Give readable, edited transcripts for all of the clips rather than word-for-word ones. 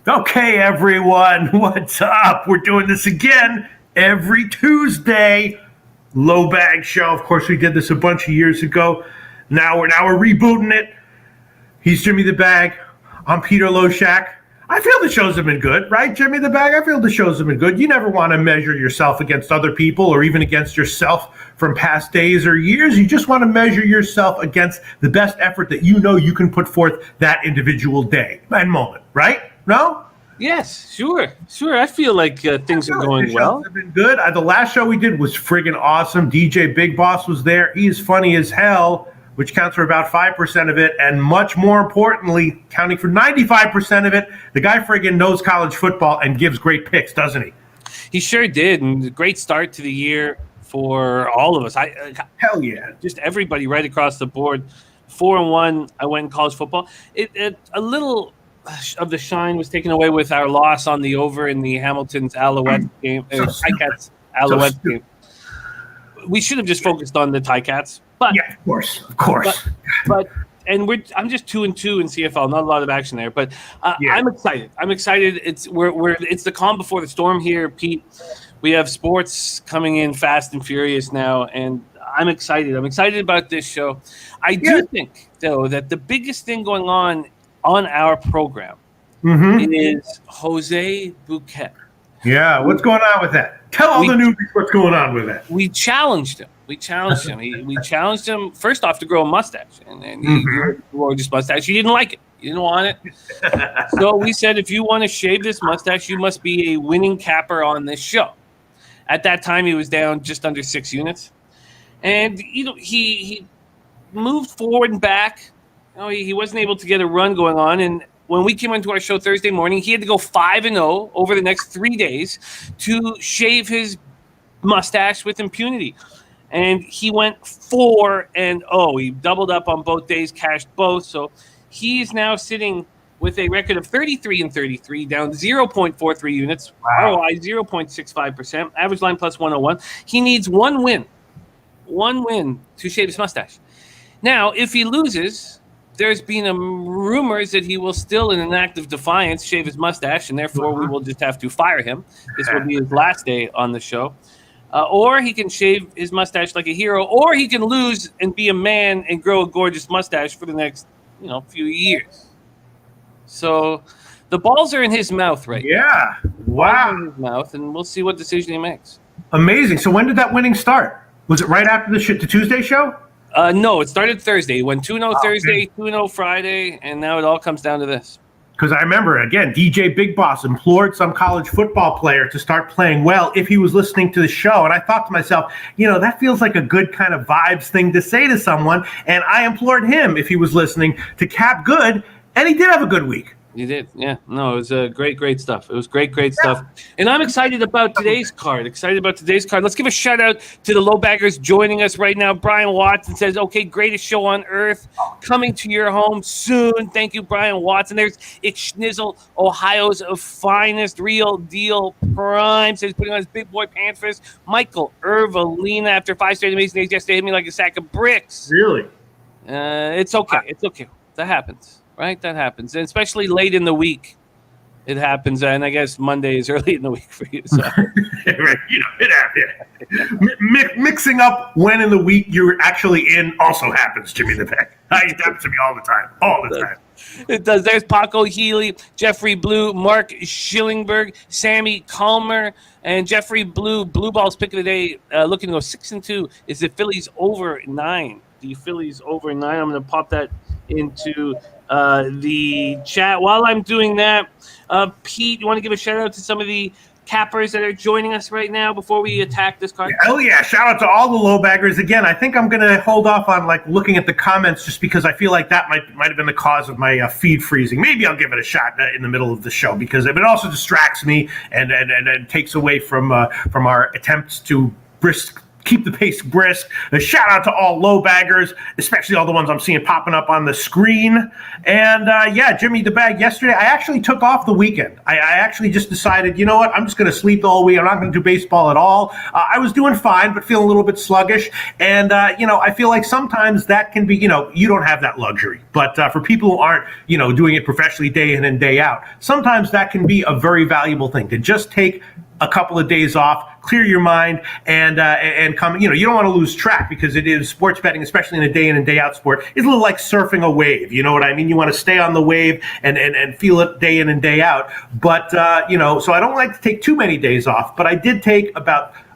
Okay, everyone, what's up? We're doing this again every Tuesday. Low Bag Show. Of course, we did this a bunch of years ago. Now we're rebooting it. He's Jimmy the Bag. I'm Peter Loshak. I feel the shows have been good, right, Jimmy the Bag? I feel the shows have been good. You never want to measure yourself against other people or even against yourself from past days or years. You just want to measure yourself against the best effort that you know you can put forth that individual day and moment, right? No? Yes, sure. I feel like things are going well. Have been good. The last show we did was friggin' awesome. DJ Big Boss was there. He is funny as hell, which counts for about 5% of it. And much more importantly, counting for 95% of it, the guy friggin' knows college football and gives great picks, doesn't he? He sure did. And a great start to the year for all of us. Hell yeah. Just everybody right across the board. 4-1, I went in college football. A little of the shine was taken away with our loss on the over in the Hamilton's Alouettes game, Ticats Alouettes game. We should have just focused on the Ticats, but yeah, of course. But I'm just 2-2 in CFL. Not a lot of action there, but I'm excited. It's the calm before the storm here, Pete. We have sports coming in fast and furious now, and I'm excited. I'm excited about this show. I do think, though, that the biggest thing going on our program is Jose Bouquet. Yeah, what's going on with that? Tell all the newbies what's going on with that. We challenged him. We challenged him first off to grow a mustache, and he grew just mustache. He didn't like it. He didn't want it. So we said, if you want to shave this mustache, you must be a winning capper on this show. At that time, he was down just under 6 units, and he moved forward and back. He wasn't able to get a run going on, and when we came into our show Thursday morning, he had to go 5-0 over the next 3 days to shave his mustache with impunity. And he went 4-0. He doubled up on both days, cashed both. So he's now sitting with a record of 33-33, down 0.43 units, ROI 0.65%, average line plus 101. He needs one win to shave his mustache. Now, if he loses, there's been rumors that he will still, in an act of defiance, shave his mustache, and therefore we will just have to fire him. This will be his last day on the show. Or he can shave his mustache like a hero, or he can lose and be a man and grow a gorgeous mustache for the next, few years. So the balls are in his mouth right now. Yeah. Wow. In his mouth, and we'll see what decision he makes. Amazing. So when did that winning start? Was it right after the Tuesday show? No, it started Thursday. It went 2-0 Thursday, 2-0 Friday, and now it all comes down to this. Because I remember, again, DJ Big Boss implored some college football player to start playing well if he was listening to the show. And I thought to myself, that feels like a good kind of vibes thing to say to someone. And I implored him, if he was listening, to cap good. And he did have a good week. You did, yeah. No, it was great stuff. It was great stuff. And I'm excited about today's card. Let's give a shout out to the low baggers joining us right now. Brian Watson says, okay, greatest show on earth, coming to your home soon. Thank you, Brian Watson. There's Ixnizzle, Ohio's finest, real deal prime. Says putting on his big boy pants for us. Michael Ervalina, after 5 straight amazing days yesterday, hit me like a sack of bricks. Really? It's okay. That happens. Right, that happens, and especially late in the week, it happens. And I guess Monday is early in the week for you. So. Right, it happens. Mixing up when in the week you're actually in also happens, Jimmy the Bag. It happens to me all the time. It does. There's Paco Healy, Jeffrey Blue, Mark Schillingberg, Sammy Calmer, and Jeffrey Blue. Blue Balls pick of the day, looking to go 6-2. Is the Phillies over 9? The Phillies over 9. I'm going to pop that into the chat. While I'm doing that, Pete, you want to give a shout out to some of the cappers that are joining us right now before we attack this card? Hell yeah. Shout out to all the low baggers. Again, I think I'm going to hold off on looking at the comments just because I feel like that might have been the cause of my feed freezing. Maybe I'll give it a shot in the middle of the show because it also distracts me and takes away from our attempts to brisk keep the pace brisk. A shout out to all low baggers, especially all the ones I'm seeing popping up on the screen. And Jimmy the Bag, yesterday I actually took off the weekend. I actually just decided, you know what, I'm just going to sleep the whole week. I'm not going to do baseball at all. I was doing fine, but feeling a little bit sluggish. And, I feel like sometimes that can be, you don't have that luxury. But for people who aren't, doing it professionally day in and day out, sometimes that can be a very valuable thing to just take a couple of days off, clear your mind, and come. You don't want to lose track, because it is sports betting, especially in a day in and day out sport, is a little like surfing a wave. You know what I mean? You want to stay on the wave and feel it day in and day out. But so I don't like to take too many days off. But I did take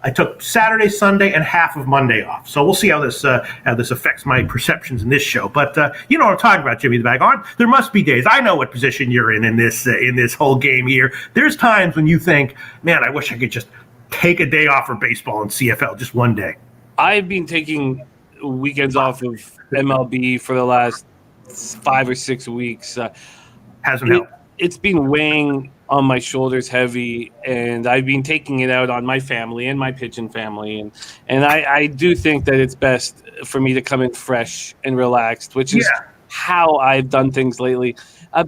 I took Saturday, Sunday, and half of Monday off. So we'll see how this affects my perceptions in this show. But you know what I'm talking about, Jimmy the Bag. There must be days. I know what position you're in this whole game here. There's times when you think, man, I wish I could just take a day off from baseball and CFL, just one day. I've been taking weekends off of MLB for the last 5 or 6 weeks. Hasn't helped. It's been weighing on my shoulders heavy, and I've been taking it out on my family and my pigeon family, and I do think that it's best for me to come in fresh and relaxed, which is how I've done things lately.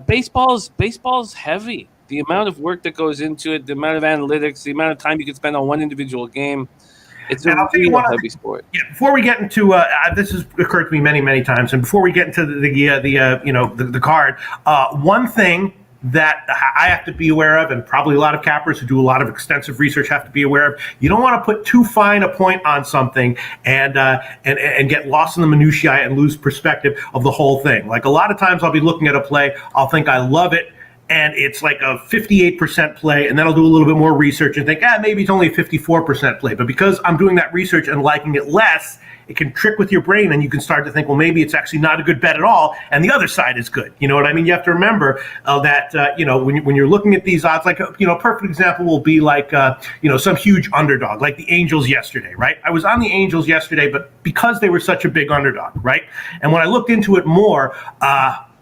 Baseball's heavy. The amount of work that goes into it, the amount of analytics, the amount of time you can spend on one individual game. It's a real heavy sport. Yeah. Before we get into this has occurred to me many, many times, and before we get into the card, one thing that I have to be aware of, and probably a lot of cappers who do a lot of extensive research have to be aware of, you don't want to put too fine a point on something and get lost in the minutiae and lose perspective of the whole thing. Like, a lot of times I'll be looking at a play, I'll think I love it, and it's like a 58% play, and then I'll do a little bit more research and think, maybe it's only a 54% play. But because I'm doing that research and liking it less, it can trick with your brain, and you can start to think, well, maybe it's actually not a good bet at all, and the other side is good. You know what I mean? You have to remember that when you're looking at these odds, like a perfect example will be like some huge underdog, like the Angels yesterday, right? I was on the Angels yesterday, but because they were such a big underdog, right? And when I looked into it more,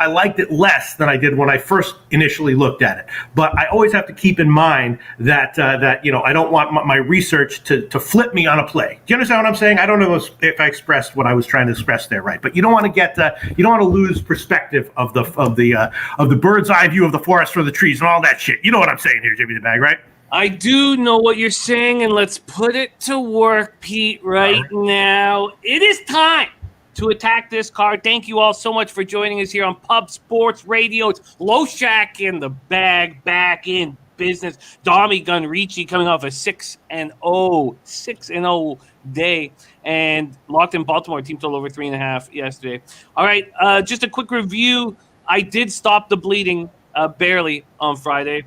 I liked it less than I did when I first initially looked at it. But I always have to keep in mind that I don't want my research to flip me on a play. Do you understand what I'm saying? I don't know if I expressed what I was trying to express there, right? But you don't want to lose perspective of the bird's eye view of the forest for the trees and all that shit. You know what I'm saying here, Jimmy the Bag, right? I do know what you're saying, and let's put it to work, Pete, right now. It is time to attack this card. Thank you all so much for joining us here on Pub Sports Radio. It's Loshak in the bag, back in business. Dommy Gun Ricci coming off a 6-0 day, and locked in Baltimore. Team total over 3.5 yesterday. All right, just a quick review. I did stop the bleeding barely on Friday.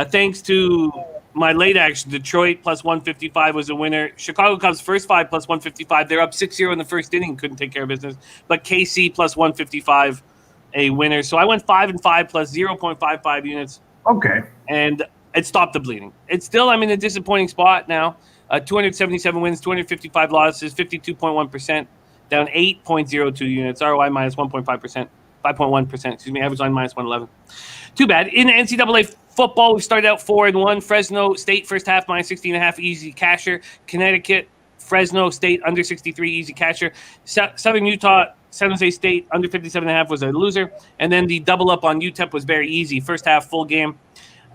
Thanks to my late action, Detroit plus 155 was a winner. Chicago Cubs first 5 plus 155. They're up 6-0 in the first inning, couldn't take care of business. But KC plus 155, a winner. So I went 5-5 plus 0.55 units. Okay. And it stopped the bleeding. It's still, I'm in a disappointing spot now. 277 wins, 255 losses, 52.1%, down 8.02 units. ROI minus 1.5%, 5.1%. Average line minus 111. Too bad. In NCAA football, we started out 4-1. Fresno State first half minus 16.5, easy casher. Connecticut, Fresno State under 63, easy casher. Southern Utah, San Jose State under 57.5 was a loser. And then the double up on UTEP was very easy. First half, full game.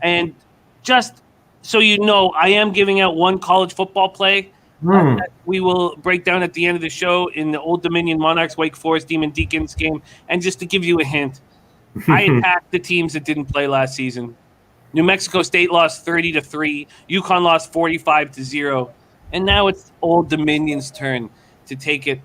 And just so you know, I am giving out one college football play that we will break down at the end of the show in the Old Dominion Monarchs, Wake Forest, Demon Deacons game. And just to give you a hint, I attacked the teams that didn't play last season. New Mexico State lost 30-3. UConn lost 45-0. And now it's Old Dominion's turn to take it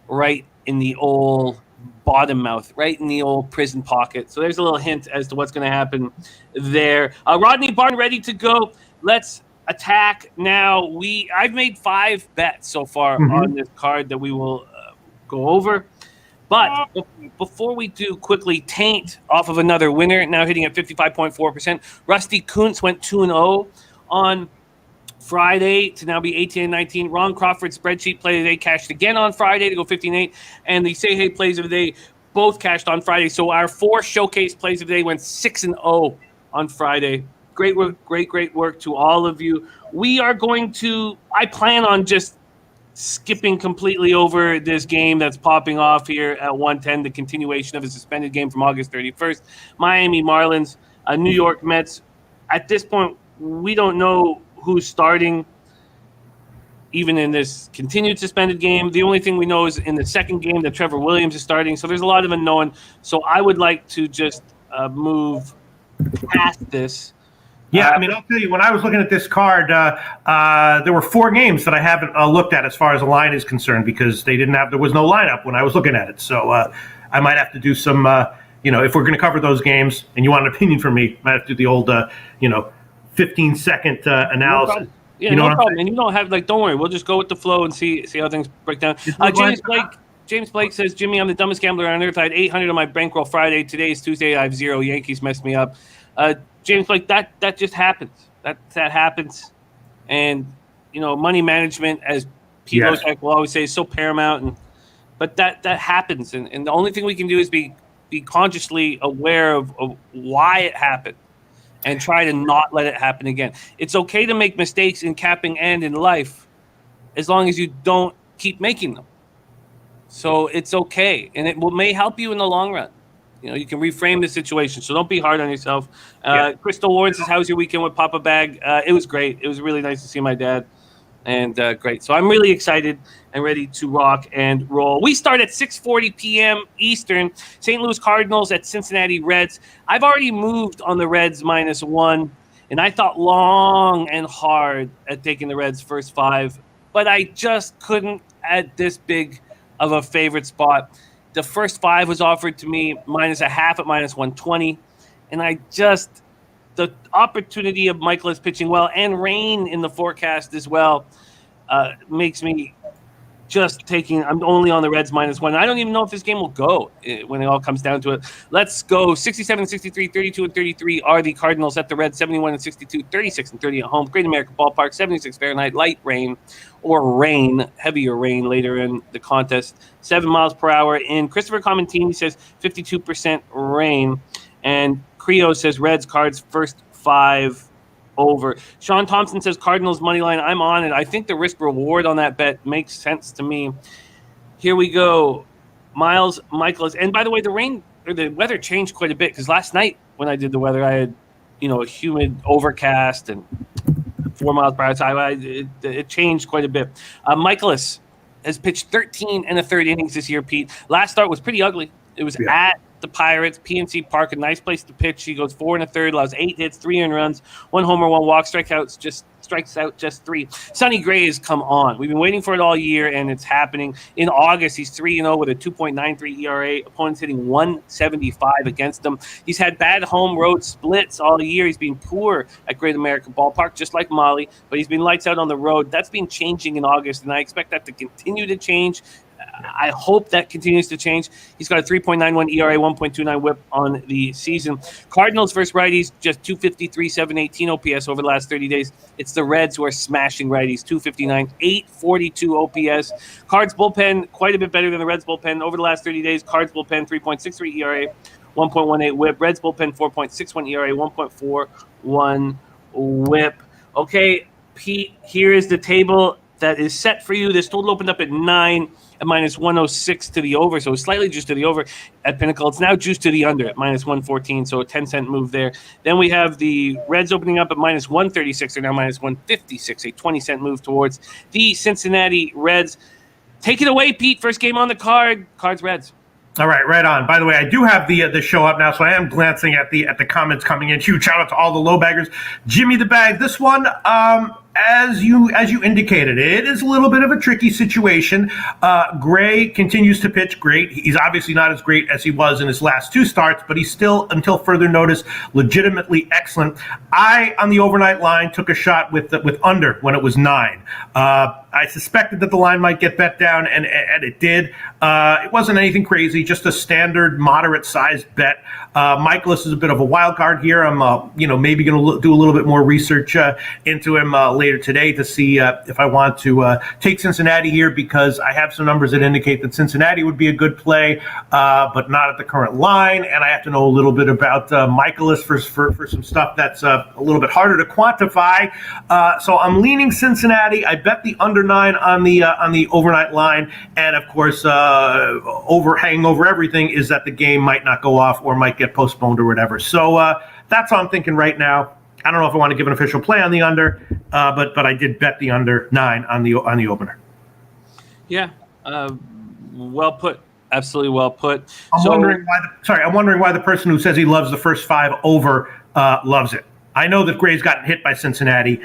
right in the old bottom mouth, right in the old prison pocket. So there's a little hint as to what's going to happen there. Rodney Barn ready to go. Let's attack now. I've made 5 bets so far on this card that we will go over. But before we do, quickly, Taint off of another winner, now hitting at 55.4%. Rusty Kuntz went 2-0 on Friday to now be 18-19. Ron Crawford's spreadsheet play of the day cashed again on Friday to go 15-8. And the Say Hey plays of the day both cashed on Friday. So our 4 showcase plays of the day went 6-0 on Friday. Great work, great work to all of you. We are going to, I plan on just skipping completely over this game that's popping off here at 110, the continuation of a suspended game from August 31st. Miami Marlins, New York Mets. At this point, we don't know who's starting even in this continued suspended game. The only thing we know is in the second game that Trevor Williams is starting. So there's a lot of unknown. So I would like to just move past this. Yeah, I mean, I'll tell you, when I was looking at this card, there were 4 games that I haven't looked at as far as the line is concerned because there was no lineup when I was looking at it. So I might have to do some, if we're going to cover those games and you want an opinion from me, I might have to do the old, 15-second analysis. Yeah, no problem. And you don't have, don't worry. We'll just go with the flow and see how things break down. James Blake says, Jimmy, I'm the dumbest gambler on earth. I had 800 on my bankroll Friday. Today is Tuesday. I have 0. Yankees messed me up. James Blake, that just happens. That happens. And, money management, as Pete Loshak will always say, is so paramount. But that happens. And the only thing we can do is be consciously aware of why it happened and try to not let it happen again. It's okay to make mistakes in capping and in life as long as you don't keep making them. So it's okay. And it may help you in the long run. You can reframe the situation. So don't be hard on yourself. Crystal Warren says, how was your weekend with Papa Bag? It was great. It was really nice to see my dad. And great. So I'm really excited and ready to rock and roll. We start at 6:40 p.m. Eastern. St. Louis Cardinals at Cincinnati Reds. I've already moved on the Reds -1, and I thought long and hard at taking the Reds first 5, but I just couldn't at this big of a favorite spot. The first 5 was offered to me -0.5 at -120, and the opportunity of Michaelis pitching well and rain in the forecast as well makes me I'm only on the Reds -1. I don't even know if this game will go when it all comes down to it. Let's go. 67 and 63, 32 and 33 are the Cardinals at the Reds, 71 and 62, 36 and 30 at home. Great American Ballpark, 76 Fahrenheit, light rain or heavier rain later in the contest. 7 miles per hour in. Christopher Comentini says 52% rain. And Creo says Reds, Cards, first 5 over. Sean Thompson says Cardinals money line. I'm on it. I think the risk reward on that bet makes sense to me. Here we go. Michaelis. And by the way, the weather changed quite a bit because last night when I did the weather, I had, a humid overcast and 4 miles per hour. It changed quite a bit. Michaelis has pitched 13 1/3 innings this year, Pete. Last start was pretty ugly. It was at the Pirates, PNC Park, a nice place to pitch. He goes 4 1/3, allows 8 hits, 3 earned runs, 1 homer, 1 walk, strikes out just 3. Sonny Gray has come on. We've been waiting for it all year, and it's happening. In August, he's 3-0 with a 2.93 ERA. Opponents hitting 175 against him. He's had bad home road splits all year. He's been poor at Great American Ballpark, just like Molly, but he's been lights out on the road. That's been changing in August, and I expect that to continue to change. I hope that continues to change. He's got a 3.91 ERA, 1.29 whip on the season. Cardinals versus righties, just 253, 718 OPS over the last 30 days. It's the Reds who are smashing righties, 259, 842 OPS. Cards bullpen, quite a bit better than the Reds bullpen over the last 30 days. Cards bullpen, 3.63 ERA, 1.18 whip. Reds bullpen, 4.61 ERA, 1.41 whip. Okay, Pete, here is the table that is set for you. This total opened up at 9 at -106 to the over, so slightly juiced to the over at Pinnacle. It's now juiced to the under at -114, so a 10-cent move there. Then we have the Reds opening up at -136. They're now -156, a 20-cent move towards the Cincinnati Reds. Take it away, Pete. First game on the card. Cards Reds. All right, right on. By the way, I do have the show up now, so I am glancing at the comments coming in. Huge shout out to all the low baggers. Jimmy the Bag. This one, as you indicated, it is a little bit of a tricky situation. Gray continues to pitch great. He's obviously not as great as he was in his last 2 starts, but he's still, until further notice, legitimately excellent. I, on the overnight line, took a shot with under when it was 9. I suspected that the line might get bet down, and it did. It wasn't anything crazy, just a standard, moderate-sized bet. Michaelis is a bit of a wild card here. I'm, maybe going to do a little bit more research into him later later today to see if I want to take Cincinnati here, because I have some numbers that indicate that Cincinnati would be a good play, but not at the current line. And I have to know a little bit about Michaelis for some stuff that's a little bit harder to quantify. So I'm leaning Cincinnati. I bet the under 9 on the overnight line. And of course, hanging over everything is that the game might not go off or might get postponed or whatever. So that's all I'm thinking right now. I don't know if I want to give an official play on the under, but I did bet the under 9 on the opener. Yeah, well put. Absolutely well put. I'm wondering why the person who says he loves the first 5 over loves it. I know that Gray's gotten hit by Cincinnati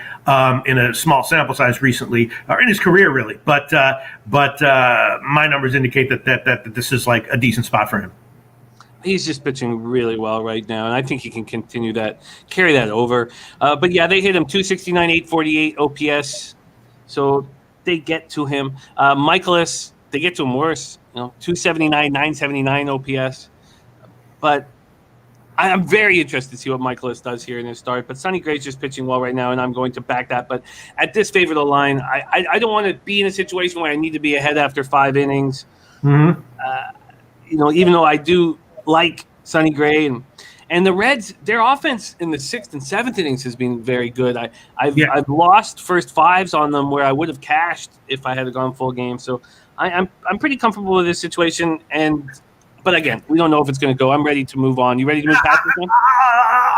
in a small sample size recently, or in his career really, but my numbers indicate that this is like a decent spot for him. He's just pitching really well right now, and I think he can carry that over. But yeah, they hit him 269, 848 OPS, so they get to him. Michaelis, they get to him worse, 279, 979 OPS. But I'm very interested to see what Michaelis does here in his start. But Sonny Gray's just pitching well right now, and I'm going to back that. But at this favor of the line, I don't want to be in a situation where I need to be ahead after 5 innings. Mm-hmm. Even though I do like Sonny Gray and the Reds, their offense in the 6th and 7th innings has been very good. I've lost first 5s on them where I would have cashed if I had gone full game. So I'm pretty comfortable with this situation. But again, we don't know if it's going to go. I'm ready to move on. You ready to move past this one?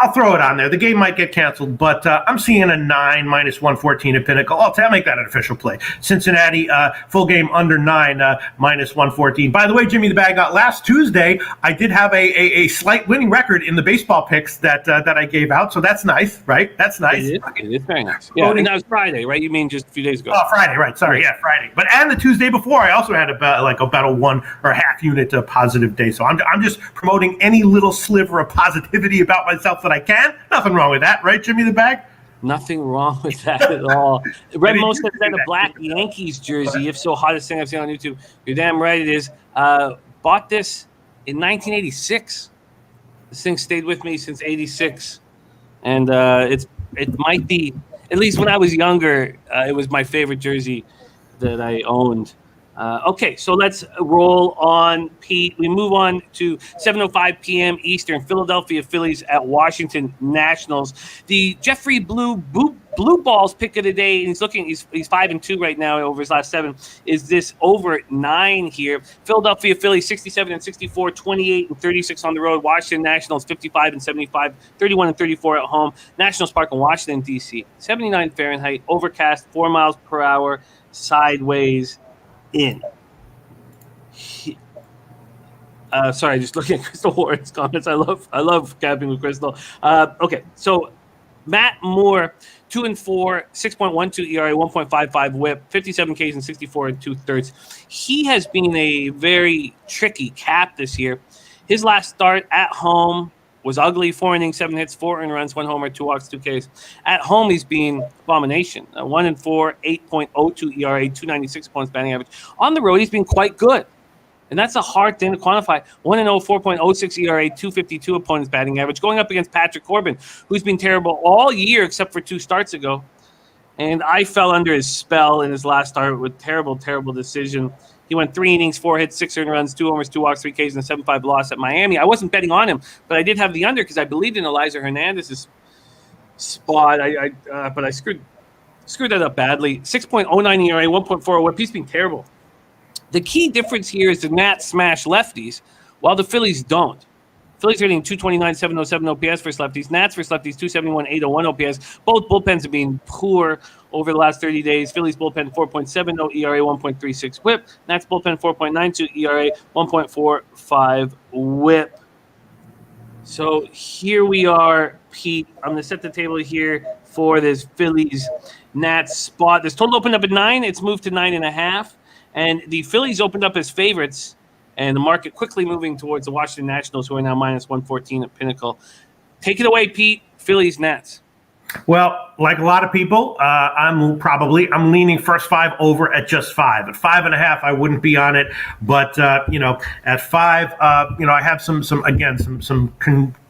I'll throw it on there. The game might get canceled, but I'm seeing a 9 minus 114 at Pinnacle. I'll make that an official play. Cincinnati full game under 9 minus 114. By the way, Jimmy the Bag, last Tuesday I did have a slight winning record in the baseball picks that I gave out, so that's nice, right? That's nice. It is very nice. Yeah, and that was Friday, right? You mean just a few days ago? Oh, Friday, right? Sorry, yeah, Friday. But and the Tuesday before, I also had about a 1 or a half unit positive day. So I'm just promoting any little sliver of positivity about myself that I can. Nothing wrong with that, right, Jimmy the Bag? Nothing wrong with that at all. Red Most said a black Yankees jersey. If so, hottest thing I've seen on YouTube. You're damn right it is. Bought this in 1986. This thing stayed with me since 86. And it might be, at least when I was younger, it was my favorite jersey that I owned. Okay, so let's roll on, Pete. We move on to 7:05 p.m. Eastern. Philadelphia Phillies at Washington Nationals. The Jeffrey Blue Balls pick of the day. He's 5-2 right now over his last 7. Is this over 9 here? Philadelphia Phillies 67-64, 28-36 on the road. Washington Nationals 55-75, 31-34 at home. Nationals Park in Washington D.C. 79 Fahrenheit. Overcast, 4 miles per hour. Sideways. In. Sorry, just looking at Crystal Ward's comments. I love capping with Crystal. Okay, so Matt Moore, 2-4, 6.12 ERA, 1.55 WHIP, 57 Ks and 64 2/3. He has been a very tricky cap this year. His last start at home was ugly. 4 innings, 7 hits, 4 earned runs, 1 homer, 2 walks, 2 Ks. At home, he's been abomination. 1-4, 8.02 ERA, 296 opponents batting average. On the road, he's been quite good. And that's a hard thing to quantify. 1-0, 4.06 ERA, 252 opponents batting average. Going up against Patrick Corbin, who's been terrible all year except for 2 starts ago. And I fell under his spell in his last start with terrible, terrible decision. He went 3 innings, 4 hits, 6 earned runs, 2 homers, 2 walks, 3 Ks, and a 7-5 loss at Miami. I wasn't betting on him, but I did have the under because I believed in Eliza Hernandez's spot. But I screwed that up badly. 6.09 ERA, 1.4 WHIP. He's been terrible. The key difference here is the Nats smash lefties, while the Phillies don't. Phillies are hitting 229, 707 OPS versus lefties. Nats versus lefties, 271, 801 OPS. Both bullpens have been poor over the last 30 days. Phillies bullpen 4.70 ERA, 1.36 WHIP. Nats bullpen 4.92 ERA, 1.45 WHIP. So here we are, Pete. I'm going to set the table here for this Phillies Nats spot. This total opened up at 9. It's moved to 9.5. And the Phillies opened up as favorites. And the market quickly moving towards the Washington Nationals, who are now minus 114 at Pinnacle. Take it away, Pete. Phillies, Nats. Well, like a lot of people, I'm leaning first 5 over at just 5. At 5.5, I wouldn't be on it, but at 5, I have some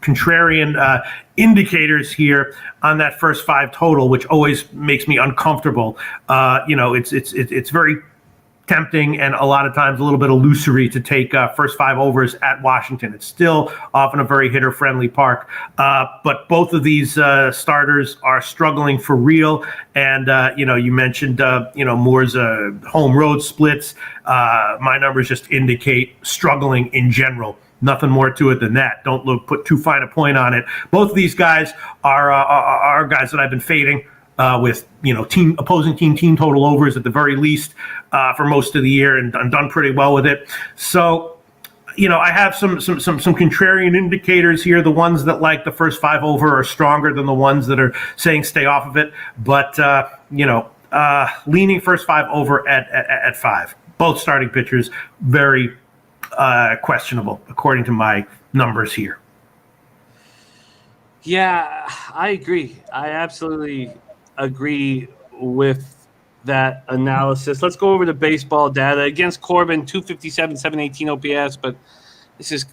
contrarian indicators here on that first 5 total, which always makes me uncomfortable. It's very tempting and a lot of times a little bit illusory to take first 5 overs at Washington. It's still often a very hitter-friendly park, but both of these starters are struggling for real. And you mentioned Moore's home road splits. My numbers just indicate struggling in general. Nothing more to it than that. Don't put too fine a point on it. Both of these guys are guys that I've been fading. With opposing team total overs at the very least for most of the year, and done pretty well with it. So, I have some contrarian indicators here. The ones that like the first 5 over are stronger than the ones that are saying stay off of it. But leaning first 5 over at 5. Both starting pitchers very questionable according to my numbers here. Yeah, I agree. I absolutely agree with that analysis. Let's go over the baseball data. Against Corbin, 257, 718 OPS, but this is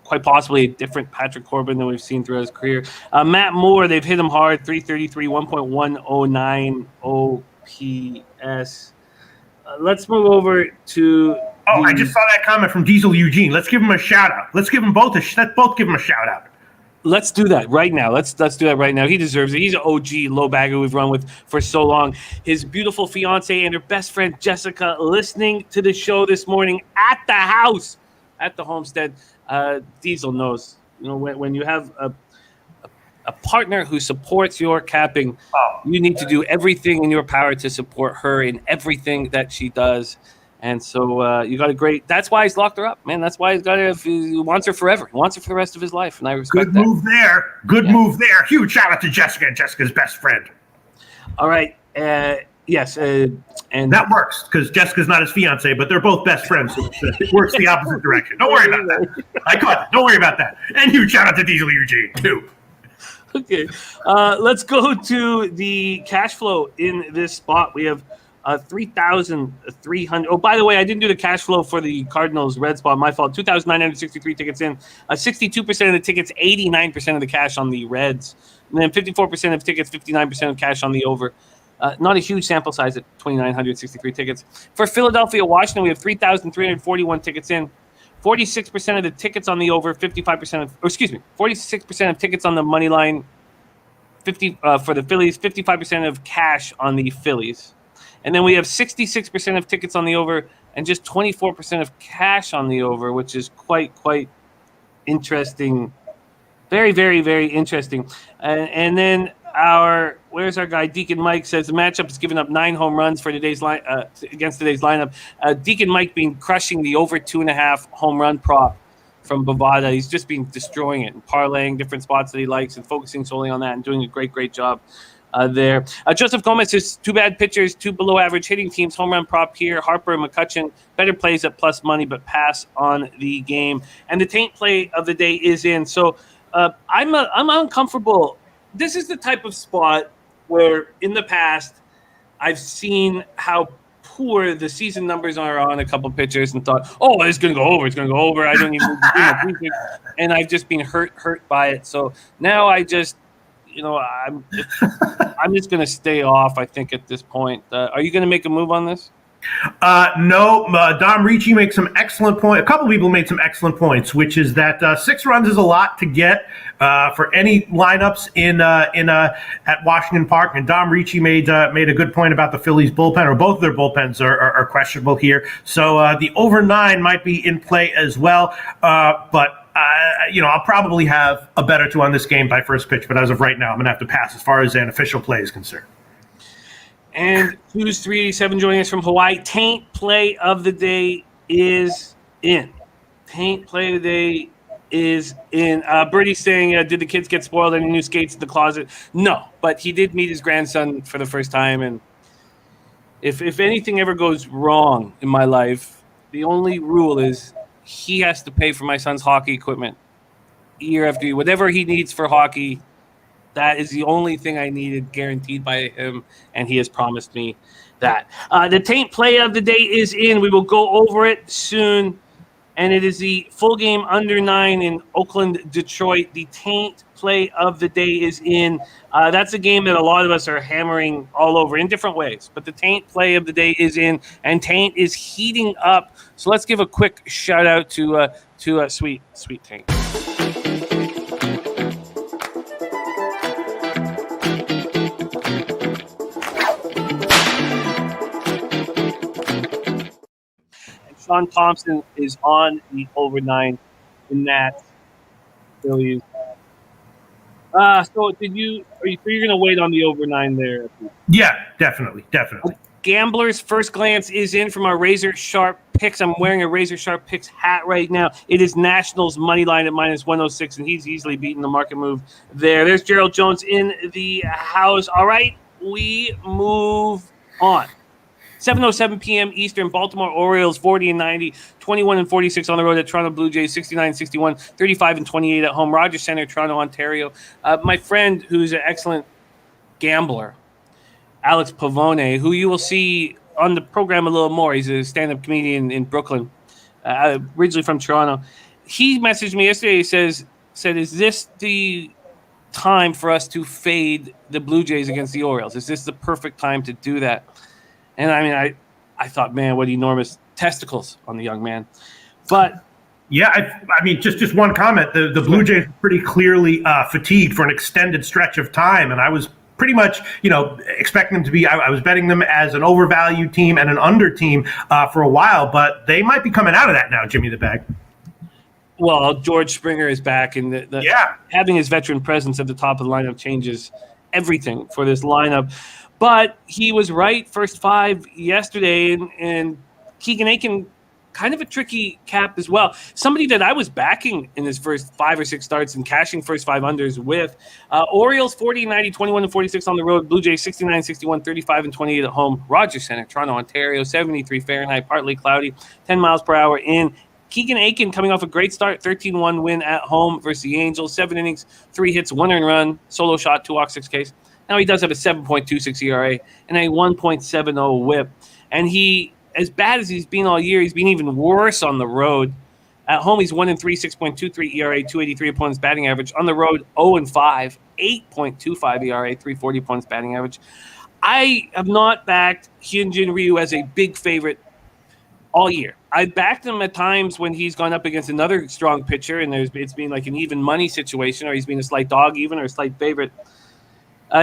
quite possibly a different Patrick Corbin than we've seen throughout his career. Matt Moore, they've hit him hard, 333, 1.109 OPS. Let's move over to... I just saw that comment from Diesel Eugene. Let's give him a shout-out. Let's give them both let's both give him a shout-out. Let's do that right now. Let's do that right now. He deserves it. He's an OG low bagger we've run with for so long. His beautiful fiance and her best friend Jessica listening to the show this morning at the house, at the homestead. Diesel knows, when you have a partner who supports your capping, you need to do everything in your power to support her in everything that she does. And so you got a great. That's why he's locked her up, man. That's why he's got her. He wants her forever. He wants her for the rest of his life, and I respect that. Good move there. Good move there. Huge shout out to Jessica and Jessica's best friend. All right. Yes. And that works because Jessica's not his fiance, but they're both best friends. So it works the opposite direction. Don't worry about that. I caught it. Don't worry about that. And huge shout out to Diesel Eugene too. Okay. Let's go to the cash flow in this spot. We have 3,300. Oh, by the way, I didn't do the cash flow for the Cardinals Reds spot. My fault. 2,963 tickets in. 62% of the tickets, 89% of the cash on the Reds. And then 54% of tickets, 59% of cash on the over. Not a huge sample size at 2,963 tickets. For Philadelphia, Washington, we have 3,341 tickets in. 46% of the tickets on the over, 46% of tickets on the money line, 50 for the Phillies, 55% of cash on the Phillies. And then we have 66% of tickets on the over and just 24% of cash on the over, which is quite interesting. Very, very, very interesting. And then where's our guy? Deacon Mike says the matchup has given up 9 home runs for today's against today's lineup. Deacon Mike been crushing the over 2.5 home run prop from Bovada. He's just been destroying it and parlaying different spots that he likes and focusing solely on that and doing a great job. There. Joseph Gomez says 2 bad pitchers, 2 below average hitting teams, home run prop here. Harper and McCutchen, better plays at plus money, but pass on the game. And the taint play of the day is in. So I'm uncomfortable. This is the type of spot where in the past I've seen how poor the season numbers are on a couple pitchers and thought, oh, it's going to go over. It's going to go over. I don't even do my research. And I've just been hurt by it. So now I just, I'm just going to stay off, I think, at this point. Are you going to make a move on this? No. Dom Ricci makes some excellent points. A couple people made some excellent points, which is that 6 runs is a lot to get for any lineups at Washington Park. And Dom Ricci made a good point about the Phillies bullpen, or both of their bullpens are questionable here. So the over 9 might be in play as well. But I'll probably have a bet or two on this game by first pitch, but as of right now, I'm going to have to pass as far as an official play is concerned. And Tues 387 joining us from Hawaii. Taint play of the day is in. Taint play of the day is in. Birdie's saying, did the kids get spoiled? Any new skates in the closet? No, but he did meet his grandson for the first time. And if anything ever goes wrong in my life, the only rule is he has to pay for my son's hockey equipment year after year. Whatever he needs for hockey, That is the only thing I needed, guaranteed by him, and he has promised me that. The taint play of the day is in. We will go over it soon, and it is the full game under 9 in Oakland, Detroit. The taint play of the day is in. That's a game that a lot of us are hammering all over in different ways, but the taint play of the day is in, and taint is heating up. So let's give a quick shout out to sweet taint. Sean Thompson is on the over 9 in that Phillies. So you're going to wait on the over 9 there? Yeah, definitely. Gambler's first glance is in from our Razor Sharp Picks. I'm wearing a Razor Sharp Picks hat right now. It is Nationals money line at -106, and he's easily beaten the market move there. There's Gerald Jones in the house. All right, we move on. 7:07 p.m. Eastern, Baltimore Orioles 40-90, 21-46 on the road at Toronto Blue Jays, 69-61, 35-28 at home. Rogers Center, Toronto, Ontario. My friend, who's an excellent gambler, Alex Pavone, who you will see on the program a little more. He's a stand-up comedian in Brooklyn, originally from Toronto. He messaged me yesterday. He said, "Is this the time for us to fade the Blue Jays against the Orioles? Is this the perfect time to do that?" And I mean, I thought, man, what enormous testicles on the young man. But yeah, I mean, just one comment. The Blue Jays were pretty clearly fatigued for an extended stretch of time, and I was pretty much, expecting them to be. I was betting them as an overvalued team and an under team for a while, but they might be coming out of that now, Jimmy the Bag. Well, George Springer is back, and having his veteran presence at the top of the lineup changes everything for this lineup. But he was right, first 5 yesterday, and Keegan Aiken, kind of a tricky cap as well. Somebody that I was backing in his first 5 or 6 starts and cashing first 5 unders with. Orioles 40-90, 21-46 on the road. Blue Jays 69-61, 35-28 at home. Rogers Center, Toronto, Ontario, 73 Fahrenheit, partly cloudy, 10 miles per hour in. Keegan Aiken coming off a great start, 13-1 win at home versus the Angels. 7 innings, 3 hits, 1 earned run, solo shot, 2 walks, 6 Ks. Now he does have a 7.26 ERA and a 1.70 WHIP. And he, as bad as he's been all year, he's been even worse on the road. At home, he's 1-3, 6.23 ERA, 283 opponents batting average. On the road, 0-5, 8.25 ERA, 340 opponents batting average. I have not backed Hyunjin Ryu as a big favorite all year. I backed him at times when he's gone up against another strong pitcher, and it's been like an even money situation, or he's been a slight dog even, or a slight favorite.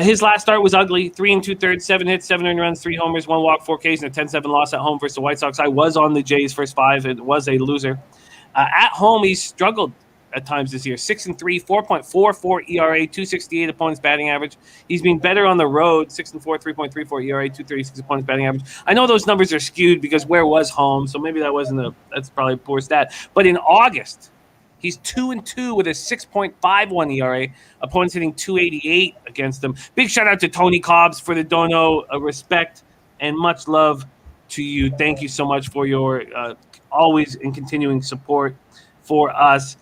His last start was ugly. 3 2/3, 7 hits, 7 earned runs, 3 homers, 1 walk, 4 Ks, and a 10-7 loss at home versus the White Sox. I was on the Jays first 5. It was a loser. At home, he's struggled at times this year. 6-3, 4.44 ERA, 268 opponents batting average. He's been better on the road. 6-4, 3.34 ERA, 236 opponents batting average. I know those numbers are skewed because where was home, so maybe that's probably a poor stat. But in August, he's 2-2 with a 6.51 ERA. Opponents hitting 288 against him. Big shout out to Tony Cobbs for the dono. Respect and much love to you. Thank you so much for your always and continuing support for us.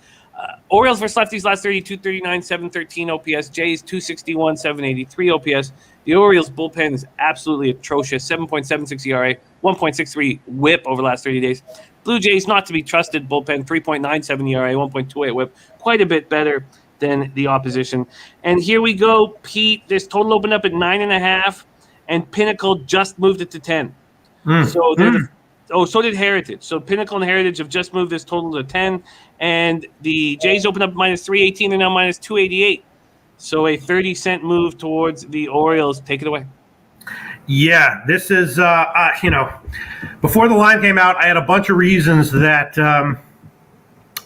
Orioles versus lefties last 32, 39, 713 OPS. Jays 261, 783 OPS. The Orioles bullpen is absolutely atrocious. 7.76 ERA, 1.63 WHIP over the last 30 days. Blue Jays, not to be trusted bullpen, 3.97 ERA, 1.28 WHIP. Quite a bit better than the opposition. And here we go, Pete. This total opened up at 9.5, and Pinnacle just moved it to 10. So did Heritage. So Pinnacle and Heritage have just moved this total to 10, and the Jays opened up -318. They're now -288. So a 30-cent move towards the Orioles. Take it away. Yeah, this is, before the line came out, I had a bunch of reasons that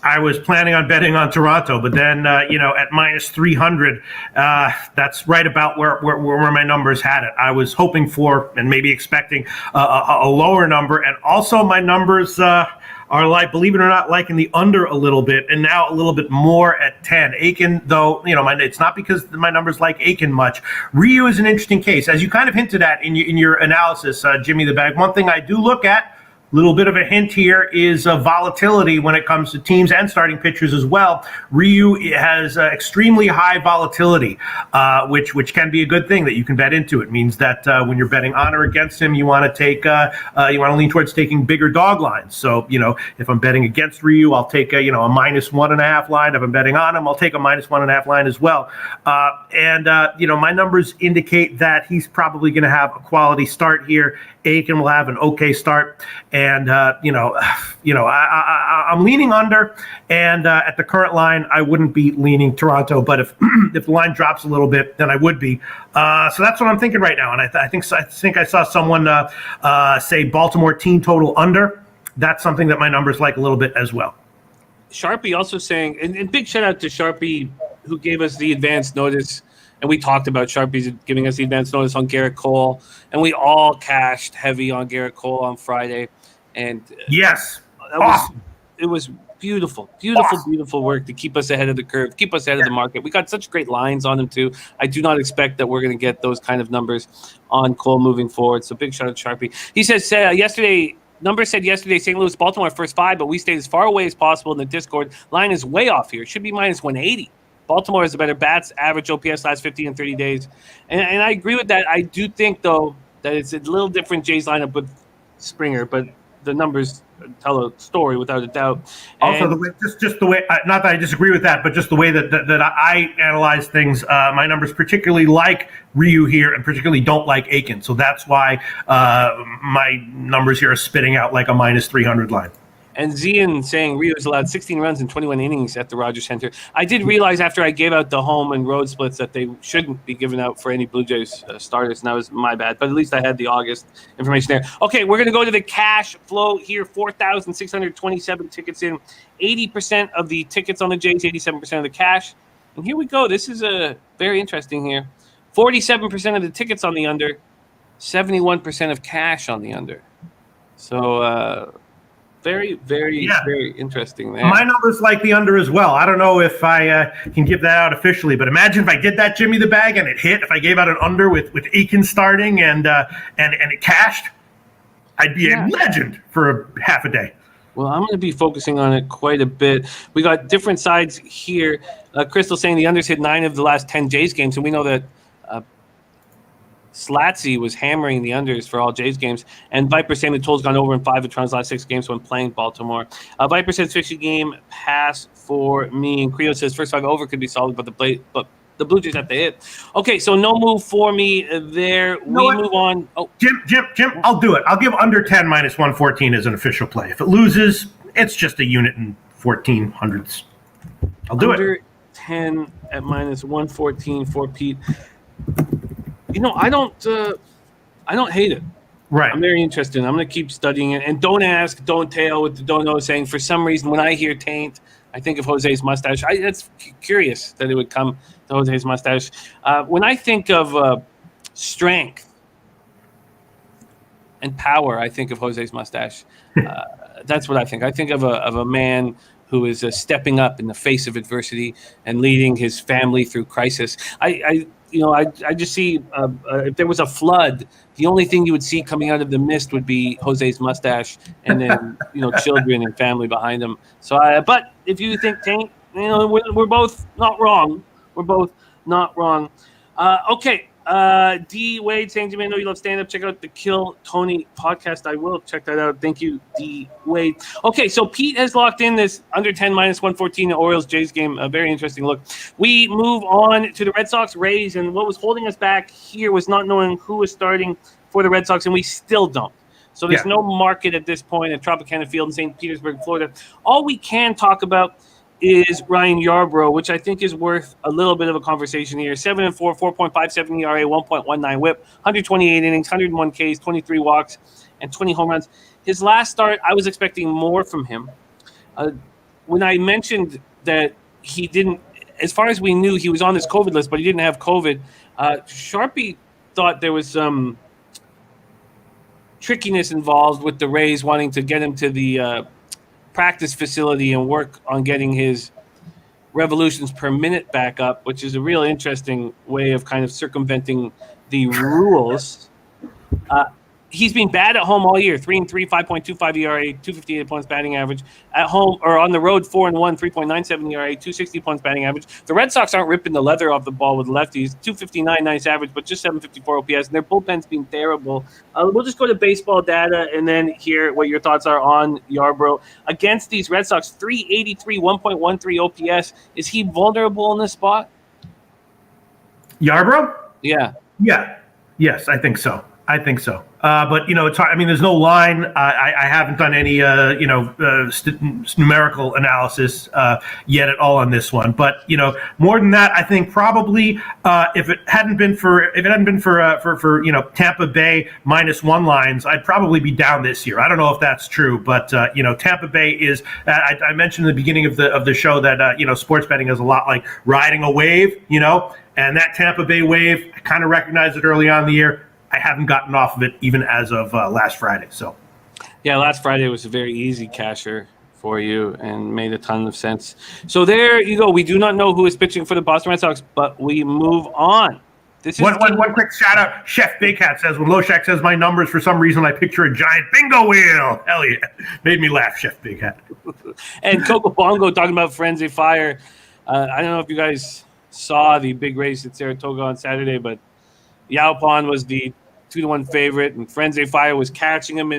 I was planning on betting on Toronto, but then, at -300, that's right about where my numbers had it. I was hoping for and maybe expecting a lower number, and also my numbers are like, believe it or not, liking the under a little bit, and now a little bit more at 10. Aiken, though, it's not because my numbers like Aiken much. Ryu is an interesting case, as you kind of hinted at in your analysis, Jimmy the Bag. One thing I do look at, little bit of a hint here is volatility when it comes to teams and starting pitchers as well. Ryu has extremely high volatility, which can be a good thing that you can bet into. It means that when you're betting on or against him, you want to lean towards taking bigger dog lines. So, if I'm betting against Ryu, I'll take a -1.5 line. If I'm betting on him, I'll take a -1.5 line as well. My numbers indicate that he's probably going to have a quality start here. Aiken will have an okay start, and I'm leaning under. And at the current line, I wouldn't be leaning Toronto, but if if the line drops a little bit, then I would be. So that's what I'm thinking right now. And I think I saw someone say Baltimore team total under. That's something that my numbers like a little bit as well. Sharpie also saying, and big shout out to Sharpie who gave us the advance notice. And we talked about Sharpies giving us the advance notice on Garrett Cole. And we all cashed heavy on Garrett Cole on Friday. And yes, it was beautiful, beautiful work to keep us ahead of the curve, keep us ahead of the market. We got such great lines on him too. I do not expect that we're going to get those kind of numbers on Cole moving forward. So big shout out to Sharpie. He says yesterday, Number said yesterday, St. Louis, Baltimore first 5, but we stayed as far away as possible in the Discord. Line is way off here. It should be -180. Baltimore has the better bats, average OPS last 15 and 30 days. And I agree with that. I do think, though, that it's a little different Jays lineup with Springer, but the numbers tell a story without a doubt. Also, just the way, not that I disagree with that, but just the way that I analyze things, my numbers particularly like Ryu here and particularly don't like Aiken. So that's why my numbers here are spitting out like a -300 line. And Zian saying Rio's allowed 16 runs in 21 innings at the Rogers Center. I did realize after I gave out the home and road splits that they shouldn't be given out for any Blue Jays starters, and that was my bad. But at least I had the August information there. Okay, we're going to go to the cash flow here. 4,627 tickets in. 80% of the tickets on the Jays, 87% of the cash. And here we go. This is very interesting here. 47% of the tickets on the under, 71% of cash on the under. So, very, very interesting there. My numbers like the under as well. I don't know if I can give that out officially, but imagine if I did that Jimmy the Bag and it hit. If I gave out an under with Aiken starting and it cashed, I'd be a legend for half a day. Well, I'm going to be focusing on it quite a bit. We got different sides here. Crystal saying the unders hit 9 of the last 10 Jays games, and we know that Slatsy was hammering the unders for all Jays games, and Viper saying the total's gone over in 5 of Toronto's last 6 games when playing Baltimore. Viper says 50 game pass for me, and Creo says first 5 over could be solid, but the Blue Jays have to hit. Okay, so no move for me there. Move on. Oh, Jim, I'll do it. I'll give under 10 -114 as an official play. If it loses, it's just a unit in 1400s. I'll do under it. 10 at -114 for Pete. I don't hate it. Right. I'm very interested. I'm going to keep studying it. And don't ask, don't tell with the don't know saying, for some reason, when I hear taint, I think of Jose's mustache. It's curious that it would come to Jose's mustache. When I think of strength and power, I think of Jose's mustache. That's what I think. I think of a man who is stepping up in the face of adversity and leading his family through crisis. I just see if there was a flood, the only thing you would see coming out of the mist would be Jose's mustache, and then children and family behind him. So, but if you think taint, we're both not wrong. We're both not wrong. Okay. D Wade saying, Jimmy, I know you love stand up. Check out the Kill Tony podcast. I will check that out. Thank you, D Wade. Okay, so Pete has locked in this under 10 -114 Orioles Jays game. A very interesting look. We move on to the Red Sox Rays, and what was holding us back here was not knowing who was starting for the Red Sox, and we still don't. So there's no market at this point at Tropicana Field in St. Petersburg, Florida. All we can talk about is Ryan Yarbrough, which I think is worth a little bit of a conversation here. 7-4, 4.57 ERA, 1.19 WHIP, 128 innings, 101 Ks, 23 walks, and 20 home runs. His last start, I was expecting more from him. When I mentioned that he didn't, as far as we knew, he was on this COVID list, but he didn't have COVID. Sharpie thought there was some trickiness involved with the Rays wanting to get him to the practice facility and work on getting his revolutions per minute back up, which is a real interesting way of kind of circumventing the rules. he's been bad at home all year. 3-3, 5.25 ERA, 258 points batting average. At home or on the road, 4-1, 3.97 ERA, 260 points batting average. The Red Sox aren't ripping the leather off the ball with lefties. 259 nice average, but just 754 OPS. And their bullpen's been terrible. We'll just go to baseball data and then hear what your thoughts are on Yarbrough. Against these Red Sox, 383, 1.13 OPS. Is he vulnerable in this spot? Yarbrough? Yeah. Yeah. Yes, I think so. But, it's hard. I mean, there's no line. I haven't done any, numerical analysis yet at all on this one. But, more than that, I think probably if it hadn't been for Tampa Bay -1 lines, I'd probably be down this year. I don't know if that's true, but, Tampa Bay is. I mentioned in the beginning of the show that sports betting is a lot like riding a wave, and that Tampa Bay wave, I kind of recognized it early on in the year. I haven't gotten off of it even as of last Friday. So, yeah, last Friday was a very easy casher for you and made a ton of sense. So there you go. We do not know who is pitching for the Boston Red Sox, but we move on. This is one quick shout out. Chef Big Hat says when Loshak says my numbers, for some reason I picture a giant bingo wheel. Hell yeah, made me laugh, Chef Big Hat. And Coco Bongo talking about Frenzy Fire. I don't know if you guys saw the big race at Saratoga on Saturday, but Yaupon was the 2-1 favorite, and Frenzy Fire was catching him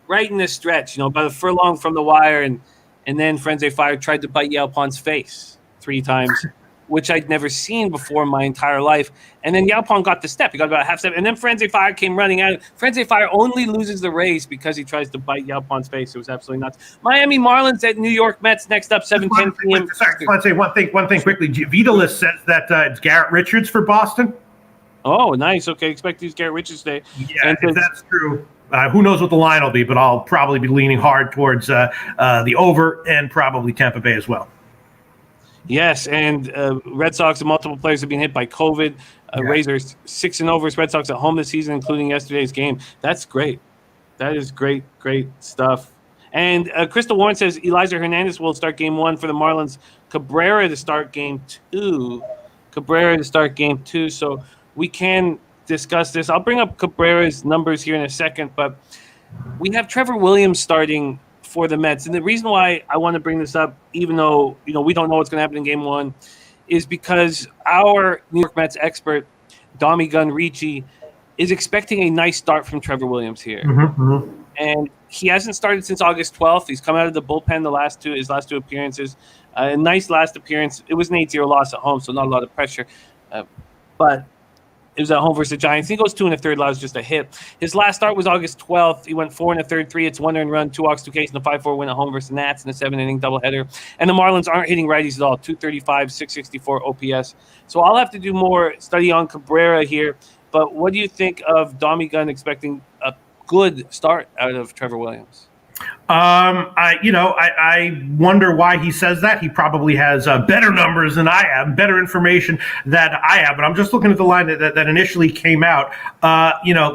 right in the stretch, about a furlong from the wire, and then Frenzy Fire tried to bite Yaupon's face 3 times, which I'd never seen before in my entire life. And then Yaupon got the step. He got about a half step, and then Frenzy Fire came running out. Frenzy Fire only loses the race because he tries to bite Yaupon's face. It was absolutely nuts. Miami Marlins at New York Mets next up, 7:10 p.m. Sorry, I want to say one thing quickly. Vitalist says that it's Garrett Richards for Boston. Oh, nice. Okay, expect these Garrett Richards today. Yeah, if that's true. Who knows what the line will be, but I'll probably be leaning hard towards the over and probably Tampa Bay as well. Yes, and Red Sox and multiple players have been hit by COVID. Rays are 6-0 versus Red Sox at home this season, including yesterday's game. That's great. That is great stuff. And Crystal Warren says Eliza Hernandez will start game 1 for the Marlins. Cabrera to start game 2. So we can discuss this. I'll bring up Cabrera's numbers here in a second, but we have Trevor Williams starting for the Mets. And the reason why I want to bring this up, even though we don't know what's going to happen in game 1, is because our New York Mets expert, Dami Gun Ricci, is expecting a nice start from Trevor Williams here. Mm-hmm. And he hasn't started since August 12th. He's come out of the bullpen his last two appearances. A nice last appearance. It was an 8-0 loss at home, so not a lot of pressure. But it was at home versus the Giants. He goes 2 1/3, allows just a hit. His last start was August 12th. He went 4 1/3, 3 hits, 1 earned run, 2 walks, 2 Ks, and a 5-4 win at home versus the Nats in a 7-inning doubleheader. And the Marlins aren't hitting righties at all. 235, 664 OPS. So I'll have to do more study on Cabrera here. But what do you think of Dami Gun expecting a good start out of Trevor Williams? I wonder why he says that. He probably has better numbers than I have, better information that I have. But I'm just looking at the line that initially came out.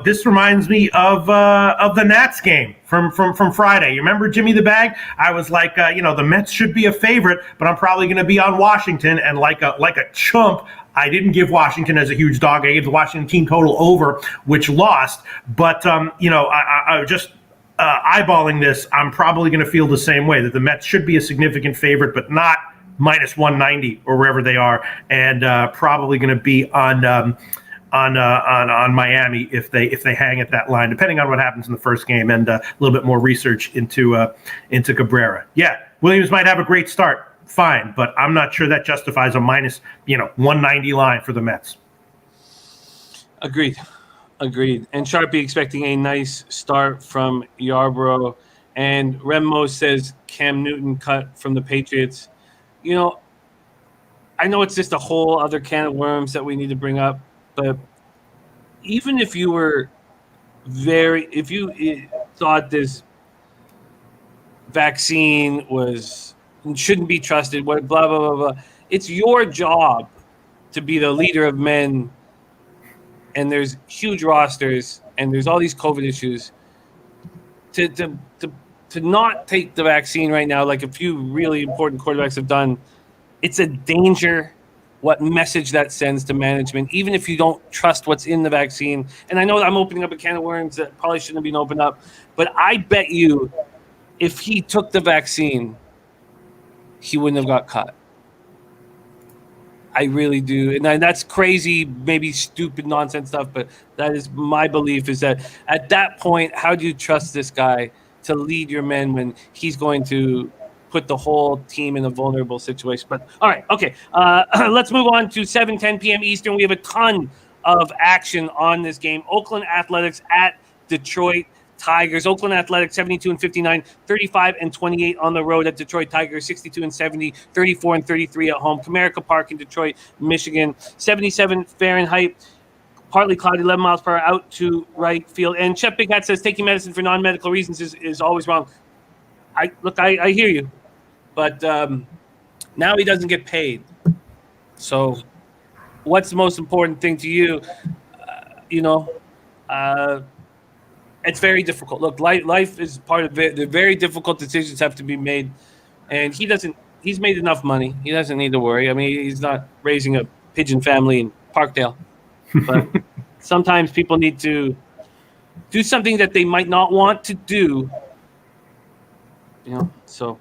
This reminds me of the Nats game from Friday. You remember Jimmy the Bag? I was like, the Mets should be a favorite, but I'm probably going to be on Washington, and like a chump, I didn't give Washington as a huge dog. I gave the Washington team total over, which lost. But I just eyeballing this, I'm probably going to feel the same way, that the Mets should be a significant favorite, but not minus 190 or wherever they are, and probably going to be on Miami if they hang at that line, depending on what happens in the first game, and a little bit more research into Cabrera. Yeah, Williams might have a great start. Fine, but I'm not sure that justifies a minus 190 line for the Mets. Agreed. And Sharpie expecting a nice start from Yarbrough. And Remmo says Cam Newton cut from the Patriots. I know it's just a whole other can of worms that we need to bring up, but even if you thought this vaccine shouldn't be trusted, blah, blah, blah, blah. It's your job to be the leader of men, and there's huge rosters, and there's all these COVID issues. To not take the vaccine right now, like a few really important quarterbacks have done, it's a danger what message that sends to management, even if you don't trust what's in the vaccine. And I know that I'm opening up a can of worms that probably shouldn't have been opened up, but I bet you if he took the vaccine, he wouldn't have got caught. I really do. And that's crazy, maybe stupid nonsense stuff, but that is my belief, is that at that point, how do you trust this guy to lead your men when he's going to put the whole team in a vulnerable situation? But all right, okay. Let's move on to 7:10 p.m. Eastern. We have a ton of action on this game. Oakland Athletics at Detroit Tigers. Oakland Athletics 72-59, 35-28 on the road at Detroit Tigers, 62-70, 34-33 at home. Comerica Park in Detroit, Michigan. 77 Fahrenheit. Partly cloudy, 11 miles per hour out to right field. And Chef Big Hat says taking medicine for non-medical reasons is always wrong. I hear you, but now he doesn't get paid. So, what's the most important thing to you? It's very difficult. Look, life is part of it. The very difficult decisions have to be made, and he's made enough money. He doesn't need to worry. I mean, he's not raising a pigeon family in Parkdale. But sometimes people need to do something that they might not want to do. So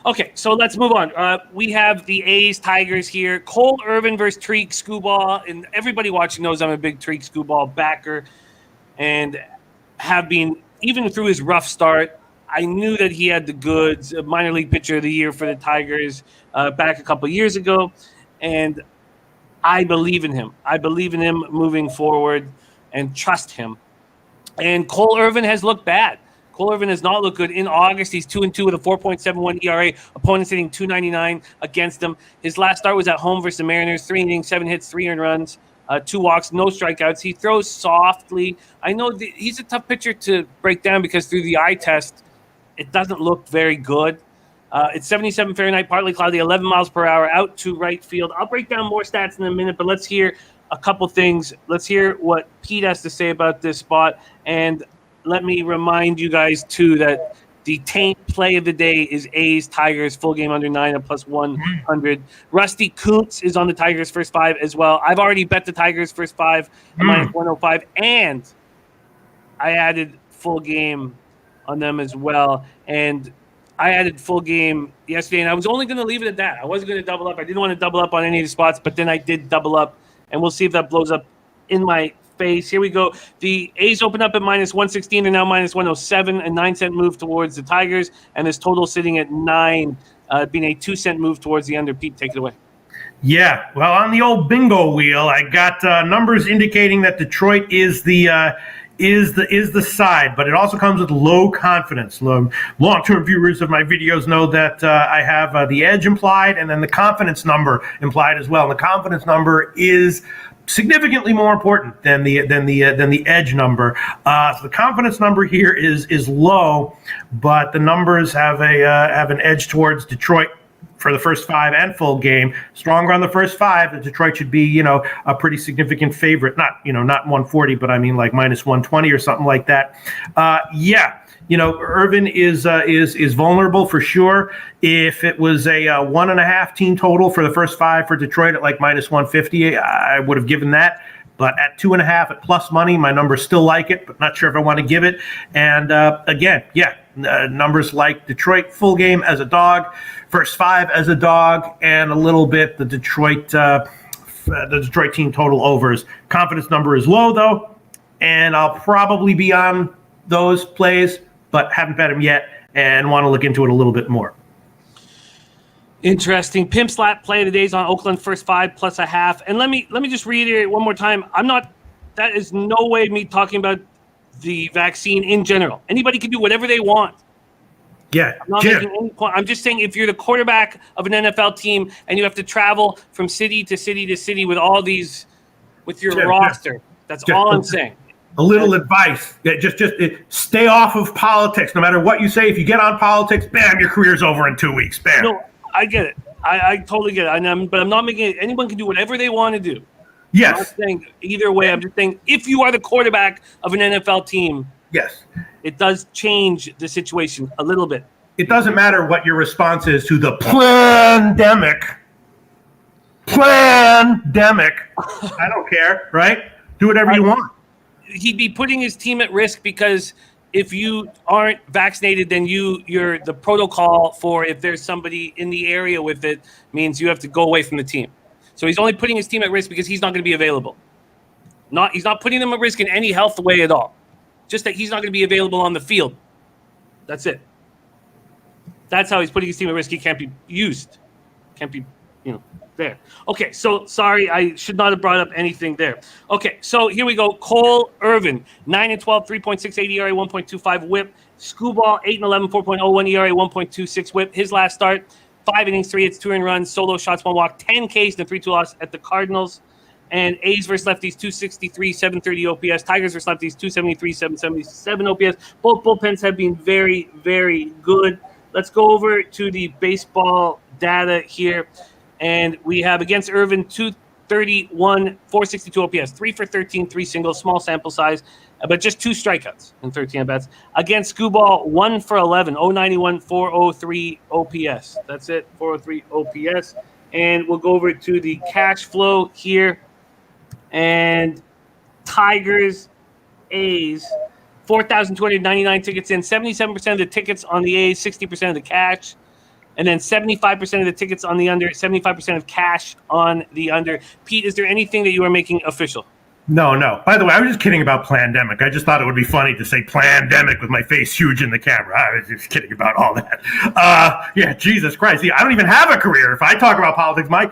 okay, so let's move on. We have the A's Tigers here. Cole Irvin versus Tariq Skubal, and everybody watching knows I'm a big Tariq Skubal backer, and have been even through his rough start. I knew that he had the goods. Minor league pitcher of the year for the Tigers back a couple years ago, and I believe in him. I believe in him moving forward and trust him. And Cole Irvin has looked bad. Cole Irvin has not looked good. In August, he's 2-2 with a 4.71 ERA. Opponents hitting .299 against him. His last start was at home versus the Mariners. 3 innings, 7 hits, 3 earned runs, 2 walks, no strikeouts. He throws softly. I know he's a tough pitcher to break down because through the eye test, it doesn't look very good. It's 77 Fahrenheit, partly cloudy, 11 miles per hour, out to right field. I'll break down more stats in a minute, but let's hear a couple things. Let's hear what Pete has to say about this spot. And let me remind you guys, too, that the taint play of the day is A's Tigers, full game under 9 at plus 100. Rusty Kuntz is on the Tigers first 5 as well. I've already bet the Tigers first 5 at minus 105, and I added full game on them as well. And I added full game yesterday, and I was only going to leave it at that. I wasn't going to double up. I didn't want to double up on any of the spots, but then I did double up, and we'll see if that blows up in my face. Here we go. The A's open up at minus 116. They're now minus 107, a 9-cent move towards the Tigers, and this total sitting at 9, being a 2-cent move towards the under. Pete, take it away. Yeah, well, on the old bingo wheel, I got numbers indicating that Detroit is the side, but it also comes with low confidence. Long-term viewers of my videos know that I have the edge implied and then the confidence number implied as well. And the confidence number is significantly more important than the edge number. So the confidence number here is low, but the numbers have an edge towards Detroit for the first 5 and full game. Stronger on the first 5. The Detroit should be, a pretty significant favorite. Not 140, but I mean like minus 120 or something like that. Irvin is vulnerable for sure. If it was a 1.5 team total for the first 5 for Detroit at like minus 150, I would have given that. But at 2.5 at plus money, my numbers still like it, but not sure if I want to give it. And numbers like Detroit full game as a dog, first 5 as a dog, and a little bit the Detroit team total overs. Confidence number is low though, and I'll probably be on those plays, but haven't bet them yet and want to look into it a little bit more. Interesting. Pimp slap play of the day is on Oakland first 5 plus a half. And let me just reiterate one more time. That is no way me talking about the vaccine in general. Anybody can do whatever they want. Yeah. I'm not making any point. I'm just saying if you're the quarterback of an NFL team and you have to travel from city to city to city with your roster, that's all I'm saying. A little advice. Just stay off of politics. No matter what you say, if you get on politics, bam, your career's over in 2 weeks. Bam. No, I get it. I totally get it. But I'm not making it. Anyone can do whatever they want to do. Yes. I'm not saying either way. I'm just saying if you are the quarterback of an NFL team, yes, it does change the situation a little bit. It doesn't matter what your response is to the pandemic. Pandemic. I don't care, right? Do whatever you want. He'd be putting his team at risk because if you aren't vaccinated, then you're the protocol for if there's somebody in the area with it means you have to go away from the team. So he's only putting his team at risk because he's not going to be available. He's not putting them at risk in any health way at all. Just that he's not going to be available on the field. That's it. That's how he's putting his team at risk. He can't be used. Can't be, there. Okay, so sorry, I should not have brought up anything there. Okay, so here we go. Cole Irvin, 9-12, 3.68 ERA, 1.25 WHIP. Screwball, 8-11, 4.01 ERA, 1.26 WHIP. His last start, 5 innings, 3 hits, 2 earned runs, solo shots, 1 walk, 10 Ks, and a 3-2 loss at the Cardinals. And A's versus lefties, 263, 730 OPS. Tigers versus lefties, 273, 777 OPS. Both bullpens have been very, very good. Let's go over to the baseball data here. And we have against Irvin, 231, 462 OPS, 3 for 13, 3 singles, small sample size, but just 2 strikeouts in 13 at-bats. Against Screwball, 1 for 11, 091, 403 OPS. That's it, 403 OPS. And we'll go over to the cash flow here. And Tigers, A's, 4,299 tickets in, 77% of the tickets on the A's, 60% of the cash. And then 75% of the tickets on the under, 75% of cash on the under. Pete, is there anything that you are making official? No. By the way, I was just kidding about pandemic. I just thought it would be funny to say pandemic with my face huge in the camera. I was just kidding about all that. Yeah, Jesus Christ. See, I don't even have a career. If I talk about politics, my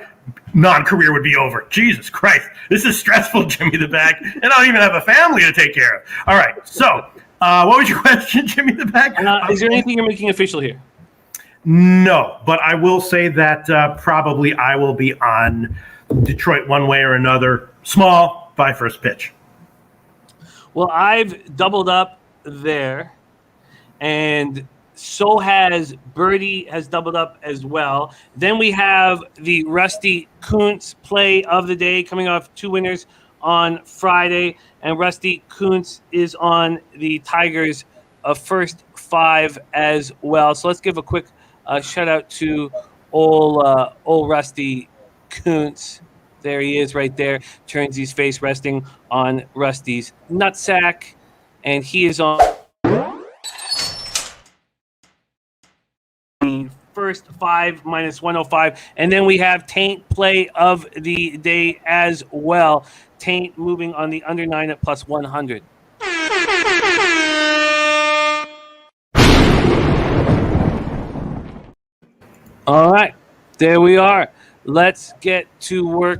non-career would be over. Jesus Christ. This is stressful, Jimmy the Bag. And I don't even have a family to take care of. All right. So, what was your question, Jimmy the Bag? Is there anything you're making official here? No, but I will say that probably I will be on Detroit one way or another. Small by first pitch. Well, I've doubled up there, and so has Birdie has doubled up as well. Then we have the Rusty Kuntz play of the day coming off 2 winners on Friday, and Rusty Kuntz is on the Tigers' first 5 as well. So let's give a quick shout out to old Rusty Kuntz. There he is right there. Turns his face resting on Rusty's nutsack. And he is on the first 5 minus 105. And then we have Taint play of the day as well. Taint moving on the under 9 at plus 100. All right, there we are. Let's get to work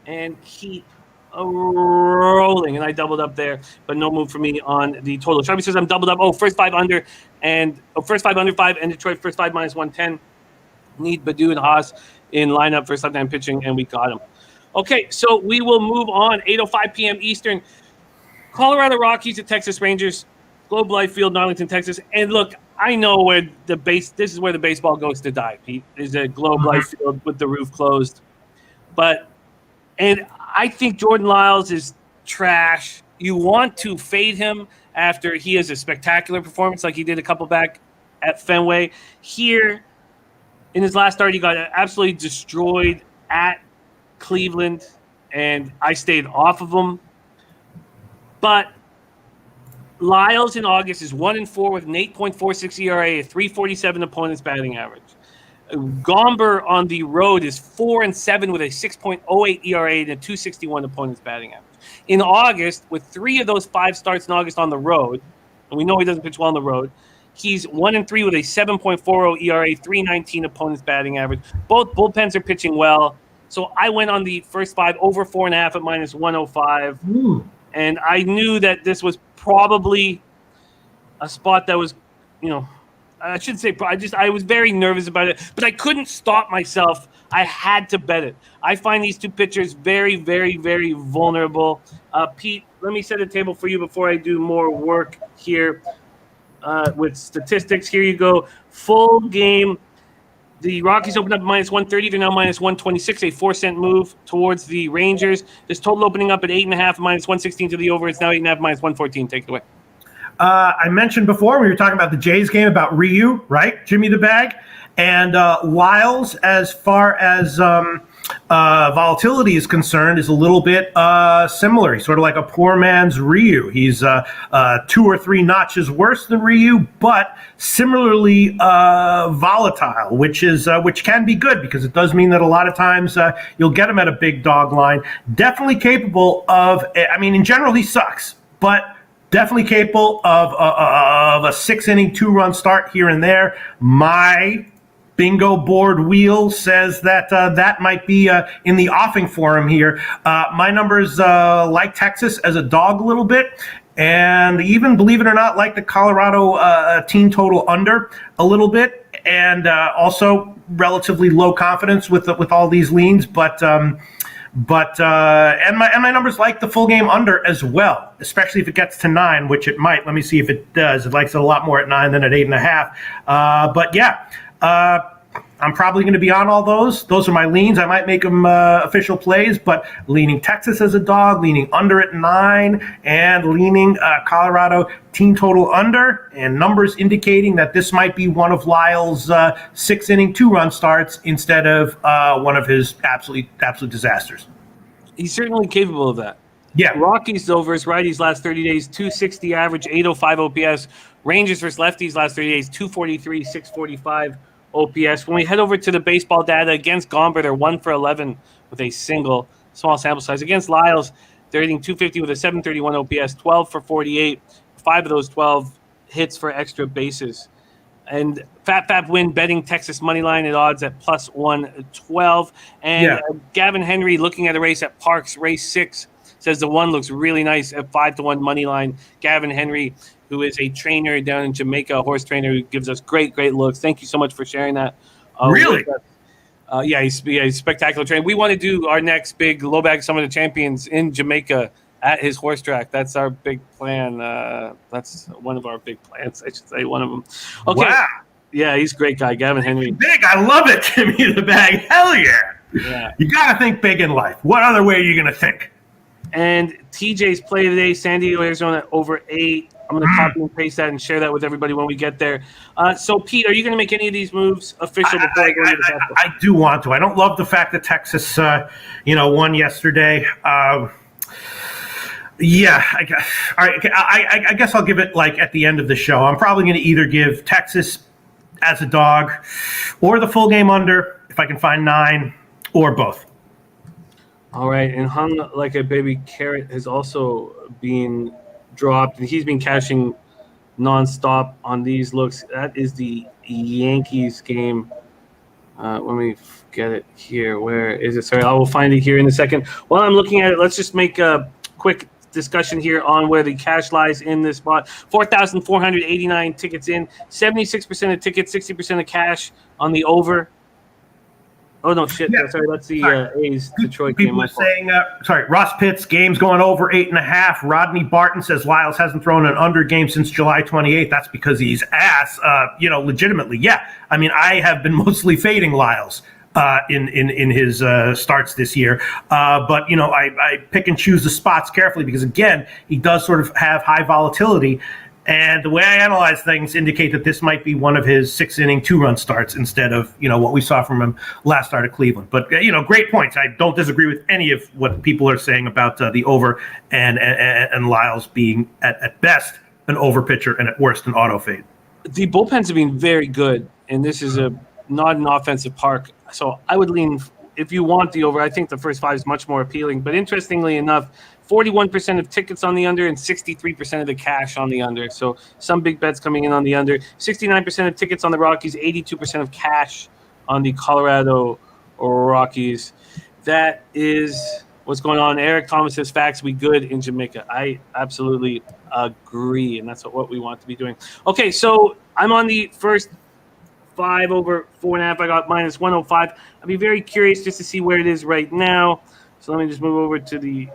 and keep rolling. And I doubled up there, but no move for me on the total. Sharpie says I'm doubled up. First 5 under and first 5 under 5 and Detroit first 5 minus 110. Need Badu and Haas in lineup for left-hand pitching, and we got him. Okay, so we will move on. 8:05 p.m. Eastern. Colorado Rockies at Texas Rangers. Globe Life Field, Arlington, Texas. And look, I know where this is where the baseball goes to die, Pete, is at Globe Life Field with the roof closed. And I think Jordan Lyles is trash. You want to fade him after he has a spectacular performance like he did a couple back at Fenway. Here, in his last start, he got absolutely destroyed at Cleveland, and I stayed off of him. But Lyles in August is 1-4 with an 8.46 ERA, a 3.47 opponent's batting average. Gomber on the road is 4-7 with a 6.08 ERA and a 2.61 opponent's batting average. In August, with 3 of those 5 starts in August on the road, and we know he doesn't pitch well on the road, he's 1-3 with a 7.40 ERA, 3.19 opponent's batting average. Both bullpens are pitching well. So I went on the first 5 over 4.5 at minus 105. And I knew that this was probably a spot that was, I shouldn't say, I was very nervous about it, but I couldn't stop myself. I had to bet it. I find these 2 pitchers very, very, very vulnerable. Pete, let me set a table for you before I do more work here with statistics. Here you go. Full game. The Rockies opened up at minus 130. They're now minus 126, a 4-cent move towards the Rangers. This total opening up at 8.5, minus 116 to the over. It's now 8.5, minus 114. Take it away. I mentioned before, we were talking about the Jays game, about Ryu, right? Jimmy the Bag. And Lyles, as far as volatility is concerned, is a little bit similar. He's sort of like a poor man's Ryu. He's 2 or 3 notches worse than Ryu, but similarly volatile, which can be good because it does mean that a lot of times you'll get him at a big dog line. Definitely capable of. I mean, in general, he sucks, but definitely capable of a 6-inning, 2-run start here and there. My bingo board wheel says that that might be in the offing for him here. My numbers like Texas as a dog a little bit, and even, believe it or not, like the Colorado team total under a little bit, and also relatively low confidence with all these leans, but my numbers like the full game under as well, especially if it gets to 9, which it might. Let me see if it does. It likes it a lot more at 9 than at 8.5. But yeah. I'm probably going to be on all those. Those are my leans. I might make them official plays, but leaning Texas as a dog, leaning under at 9, and leaning Colorado team total under, and numbers indicating that this might be one of Lyle's 6-inning, 2-run starts instead of one of his absolute disasters. He's certainly capable of that. Yeah. Rockies, though, versus righties last 30 days, 260 average, 805 OPS. Rangers versus lefties last 30 days, 243, 645 OPS. When we head over to the baseball data against Gomber, they're 1 for 11 with a single, small sample size. Against Lyles, they're hitting 250 with a 731 OPS, 12 for 48. 5 of those 12 hits for extra bases. And Fat win betting Texas money line at odds at plus 112. And Gavin Henry, looking at a race at Parks, race 6, says the one looks really nice at 5-1 money line. Gavin Henry, who is a trainer down in Jamaica, a horse trainer who gives us great looks. Thank you so much for sharing that. Really? He's a spectacular trainer. We want to do our next big low bag Summit of Champions in Jamaica at his horse track. That's our big plan. That's one of our big plans, I should say, one of them. Okay. Wow. Yeah, he's a great guy, Gavin Henry. Big, I love it. Give me the bag. Hell yeah. You got to think big in life. What other way are you going to think? And TJ's play today, San Diego, Arizona, over 8. I'm going to copy and paste that and share that with everybody when we get there. So, Pete, are you going to make any of these moves official before I go into the Capitol? I do want to. I don't love the fact that Texas, won yesterday. Yeah, I guess. All right, I guess I'll give it like at the end of the show. I'm probably going to either give Texas as a dog or the full game under if I can find 9, or both. All right, and Hung Like a Baby Carrot has also been dropped, and he's been cashing nonstop on these looks. That is the Yankees game. Let me get it here. Where is it? Sorry, I will find it here in a second. While I'm looking at it, let's just make a quick discussion here on where the cash lies in this spot. 4,489 tickets in, 76% of tickets, 60% of cash on the over. Oh, no, shit. Yeah. Sorry, that's the A's Detroit game. People are saying, Ross Pitts, game's going over 8.5. Rodney Barton says Lyles hasn't thrown an under game since July 28th. That's because he's ass, legitimately. Yeah. I mean, I have been mostly fading Lyles in his starts this year. But, I pick and choose the spots carefully because, again, he does sort of have high volatility. And the way I analyze things indicate that this might be one of his 6-inning, 2-run starts instead of, what we saw from him last start at Cleveland. But, great points. I don't disagree with any of what people are saying about the over and Lyles being at best an over pitcher and at worst an auto fade. The bullpens have been very good, and this is not an offensive park. So I would lean, if you want the over, I think the first 5 is much more appealing. But interestingly enough, 41% of tickets on the under and 63% of the cash on the under. So some big bets coming in on the under. 69% of tickets on the Rockies, 82% of cash on the Colorado Rockies. That is what's going on. Eric Thomas says facts be good in Jamaica. I absolutely agree, and that's what we want to be doing. Okay, so I'm on the first 5 over 4.5. I got minus 105. I'd be very curious just to see where it is right now. So let me just move over to the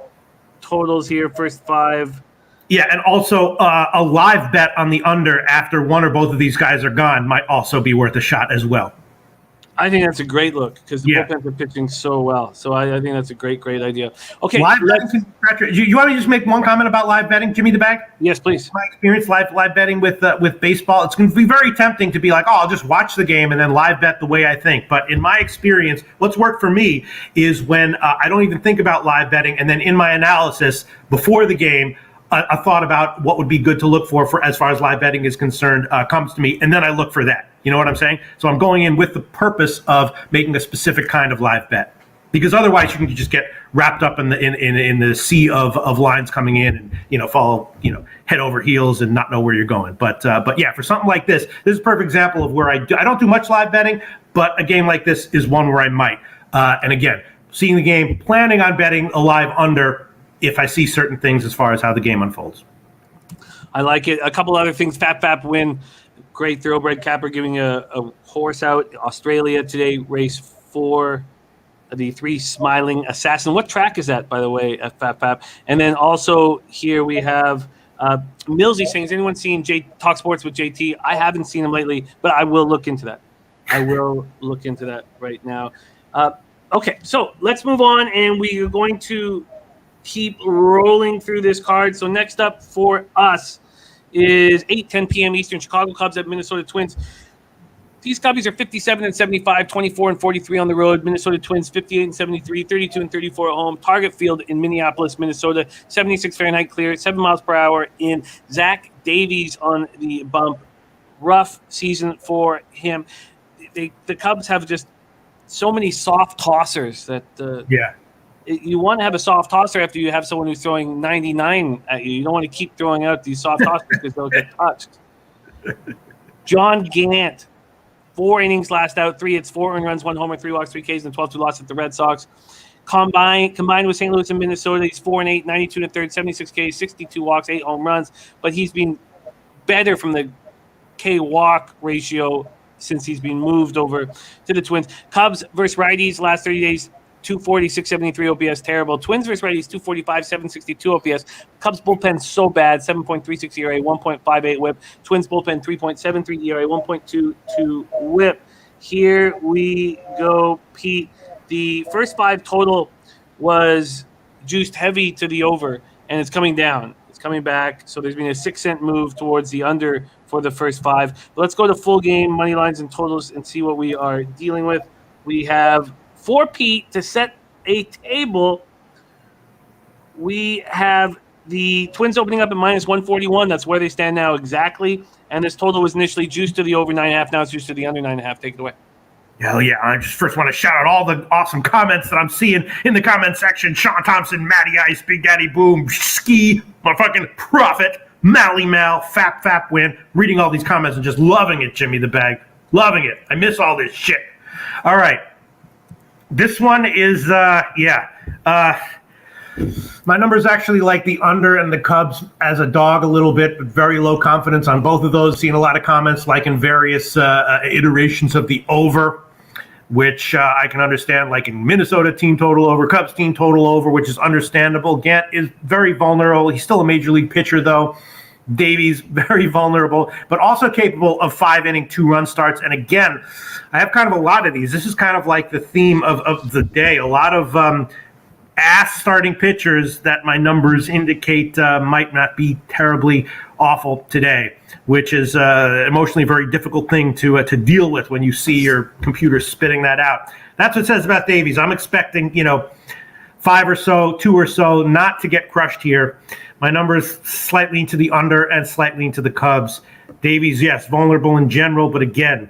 totals here, first 5. Yeah, and also a live bet on the under after one or both of these guys are gone might also be worth a shot as well. I think that's a great look because the Yeah. bullpens are pitching so well. So I think that's a great idea. Okay. Live betting. You want me to just make one comment about live betting, Jimmy the Bag? Yes, please. My experience live betting with baseball, it's going to be very tempting to be like, oh, I'll just watch the game and then live bet the way I think. But in my experience, what's worked for me is when I don't even think about live betting, and then in my analysis before the game, a thought about what would be good to look for as far as live betting is concerned comes to me, and then I look for that. You know what I'm saying? So I'm going in with the purpose of making a specific kind of live bet, because otherwise you can just get wrapped up in the sea of lines coming in and follow head over heels and not know where you're going. But yeah, for something like this is a perfect example of where I don't do much live betting, but a game like this is one where I might. And again, seeing the game, planning on betting a live under if I see certain things as far as how the game unfolds. I like it. A couple other things. Fap win. Great thoroughbred capper giving a horse out. Australia today, race 4, the 3 Smiling Assassin. What track is that, by the way, at Fap? And then also here we have Millsy saying, has anyone seen Talk Sports with JT? I haven't seen him lately, but I will look into that. Right now. Okay, so let's move on, and we are going to keep rolling through this card. So next up for us is 8:10 p.m. Eastern, Chicago Cubs at Minnesota Twins. These Cubbies are 57-75, 24-43 on the road. Minnesota Twins 58-73, 32-34 at home. Target Field in Minneapolis, Minnesota, 76 Fahrenheit clear, 7 miles per hour in. Zach Davies on the bump. Rough season for him. The Cubs have just so many soft tossers that you want to have a soft tosser after you have someone who's throwing 99 at you. You don't want to keep throwing out these soft tossers because they'll get touched. John Gant, 4 innings last out, 3 hits, 4 earned runs, 1 homer, 3 walks, 3 Ks, and 12-2 loss at the Red Sox. Combined with St. Louis and Minnesota, he's 4-8, 92 and a third, 76 Ks, 62 walks, 8 home runs. But he's been better from the K-walk ratio since he's been moved over to the Twins. Cubs versus righties last 30 days, 240, 673 OPS, terrible. Twins versus righties, 245, 762 OPS. Cubs bullpen so bad, 7.36 ERA, 1.58 whip. Twins bullpen, 3.73 ERA, 1.22 whip. Here we go, Pete. The first 5 total was juiced heavy to the over, and it's coming down. It's coming back, so there's been a 6-cent move towards the under for the first 5. But let's go to full game, money lines, and totals and see what we are dealing with. We have for Pete to set a table. We have the Twins opening up at minus 141. That's where they stand now exactly. And this total was initially juiced to the over 9.5. Now it's juiced to the under 9.5. Take it away. Hell yeah. I just first want to shout out all the awesome comments that I'm seeing in the comment section. Sean Thompson, Matty Ice, Big Daddy Boom, Ski, motherfucking Prophet, Mally Mal, Fap Win. Reading all these comments and just loving it, Jimmy the Bag. Loving it. I miss all this shit. All right. This one is, my numbers actually like the under and the Cubs as a dog a little bit, but very low confidence on both of those. Seen a lot of comments like in various iterations of the over, which I can understand, like in Minnesota team total over, Cubs team total over, which is understandable. Gant is very vulnerable. He's still a major league pitcher, though. Davies, very vulnerable, but also capable of 5-inning, 2-run starts. And again, I have kind of a lot of these. This is kind of like the theme of the day. A lot of ass starting pitchers that my numbers indicate might not be terribly awful today, which is emotionally a very difficult thing to deal with when you see your computer spitting that out. That's what it says about Davies. I'm expecting, 5 or so, 2 or so, not to get crushed here. My numbers slightly into the under and slightly into the Cubs. Davies, yes, vulnerable in general, but again,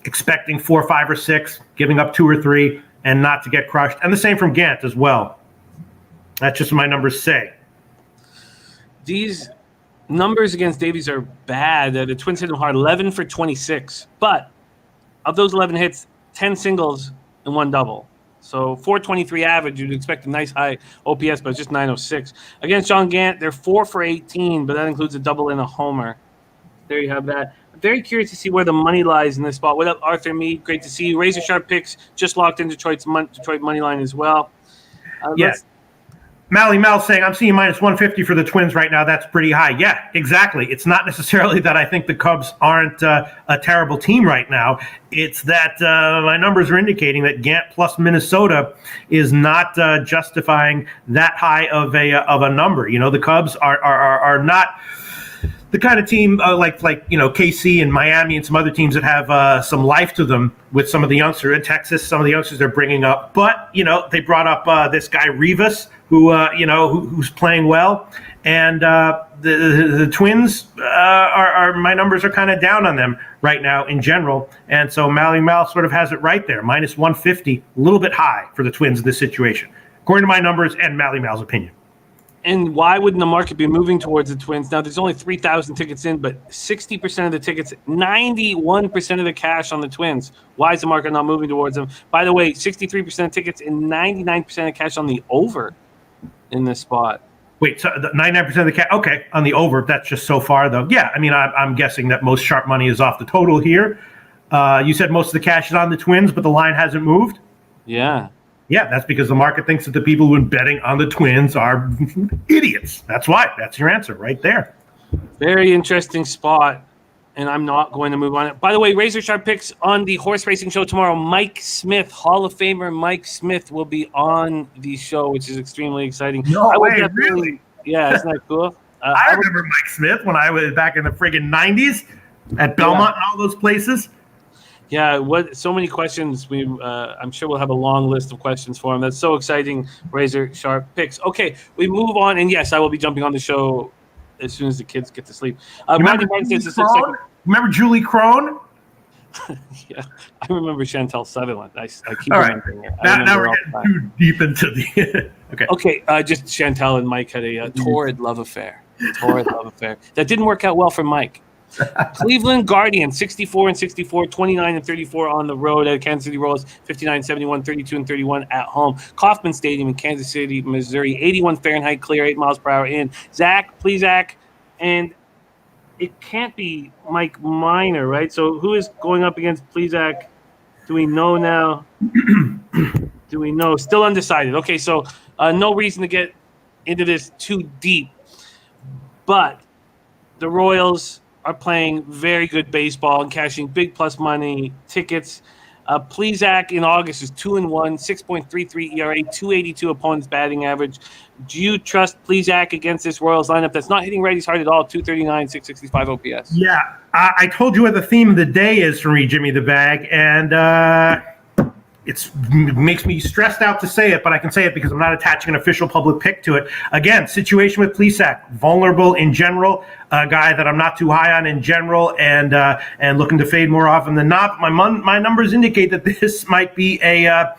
expecting 4, 5, or 6, giving up 2 or 3, and not to get crushed. And the same from Gant as well. That's just what my numbers say. These numbers against Davies are bad. The Twins hit him hard, 11 for 26. But of those 11 hits, 10 singles and 1 double. So 423 average, you'd expect a nice high OPS, but it's just 906. Against John Gant, they're 4 for 18, but that includes a double and a homer. There you have that. I'm very curious to see where the money lies in this spot. What up, Arthur Mead? Great to see you. Razor Sharp Picks just locked in Detroit money line as well. Yes. Mally Mel saying, I'm seeing minus 150 for the Twins right now. That's pretty high. Yeah, exactly. It's not necessarily that I think the Cubs aren't a terrible team right now. It's that my numbers are indicating that Gant plus Minnesota is not justifying that high of a number. The Cubs are not the kind of team like KC and Miami and some other teams that have some life to them with some of the youngsters in Texas, some of the youngsters they're bringing up. But they brought up this guy Rivas, who's playing well, and the Twins are my numbers are kind of down on them right now in general, and so Mally Mal sort of has it right there, minus 150, a little bit high for the Twins in this situation, according to my numbers and Mally Mal's opinion. And why wouldn't the market be moving towards the Twins? Now, there's only 3,000 tickets in, but 60% of the tickets, 91% of the cash on the Twins. Why is the market not moving towards them? By the way, 63% of tickets and 99% of cash on the over in this spot. Wait, so the 99% of the cash, okay, on the over, that's just so far, though. Yeah, I mean, I'm guessing that most sharp money is off the total here. You said most of the cash is on the Twins, but the line hasn't moved? Yeah. Yeah, that's because the market thinks that the people who are betting on the Twins are idiots. That's why. That's your answer right there. Very interesting spot, and I'm not going to move on it. By the way, Razor Sharp picks on the horse racing show tomorrow. Mike Smith, Hall of Famer Mike Smith, will be on the show, which is extremely exciting. No way, really? Yeah, isn't that cool? I remember Mike Smith when I was back in the friggin' 90s at Belmont and all those places. Yeah, so many questions. I'm sure we'll have a long list of questions for him. That's so exciting. Razor Sharp picks. Okay, we move on, and yes, I will be jumping on the show as soon as the kids get to sleep. Remember Julie Crone? Yeah, I remember Chantel Sutherland. I keep all right. remembering her. Now we're getting too deep into the Okay, just Chantel and Mike had a torrid love affair. That didn't work out well for Mike. Cleveland Guardians 64-64, 29-34 on the road at Kansas City Royals, 59-71, 32-31 at home. Kauffman Stadium in Kansas City, Missouri, 81 Fahrenheit, clear, 8 miles per hour in. Zach, please, Zach, and it can't be Mike Minor, right? So who is going up against Plesac? Do we know now? Do we know? Still undecided. Okay, so no reason to get into this too deep, but the Royals are playing very good baseball and cashing big plus money tickets. Plesac in August is 2-1, 6.33 ERA, 282 opponent's batting average. Do you trust Plesac against this Royals lineup that's not hitting righties hard at all? 239, 665 OPS. Yeah, I told you what the theme of the day is for me, Jimmy the Bag, and it makes me stressed out to say it, but I can say it because I'm not attaching an official public pick to it. Again, situation with Plesac, vulnerable in general, a guy that I'm not too high on in general, and looking to fade more often than not. My numbers indicate that this might be a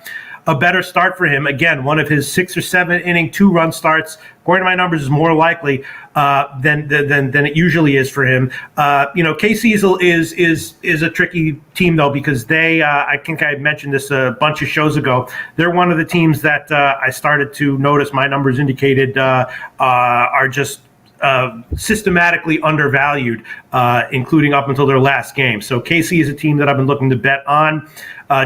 better start for him. Again, one of his 6 or 7 inning 2-run starts, according to my numbers, is more likely than it usually is for him. KC is a tricky team though, because they I think I mentioned this a bunch of shows ago. They're one of the teams that I started to notice my numbers indicated are just systematically undervalued, including up until their last game. So KC is a team that I've been looking to bet on,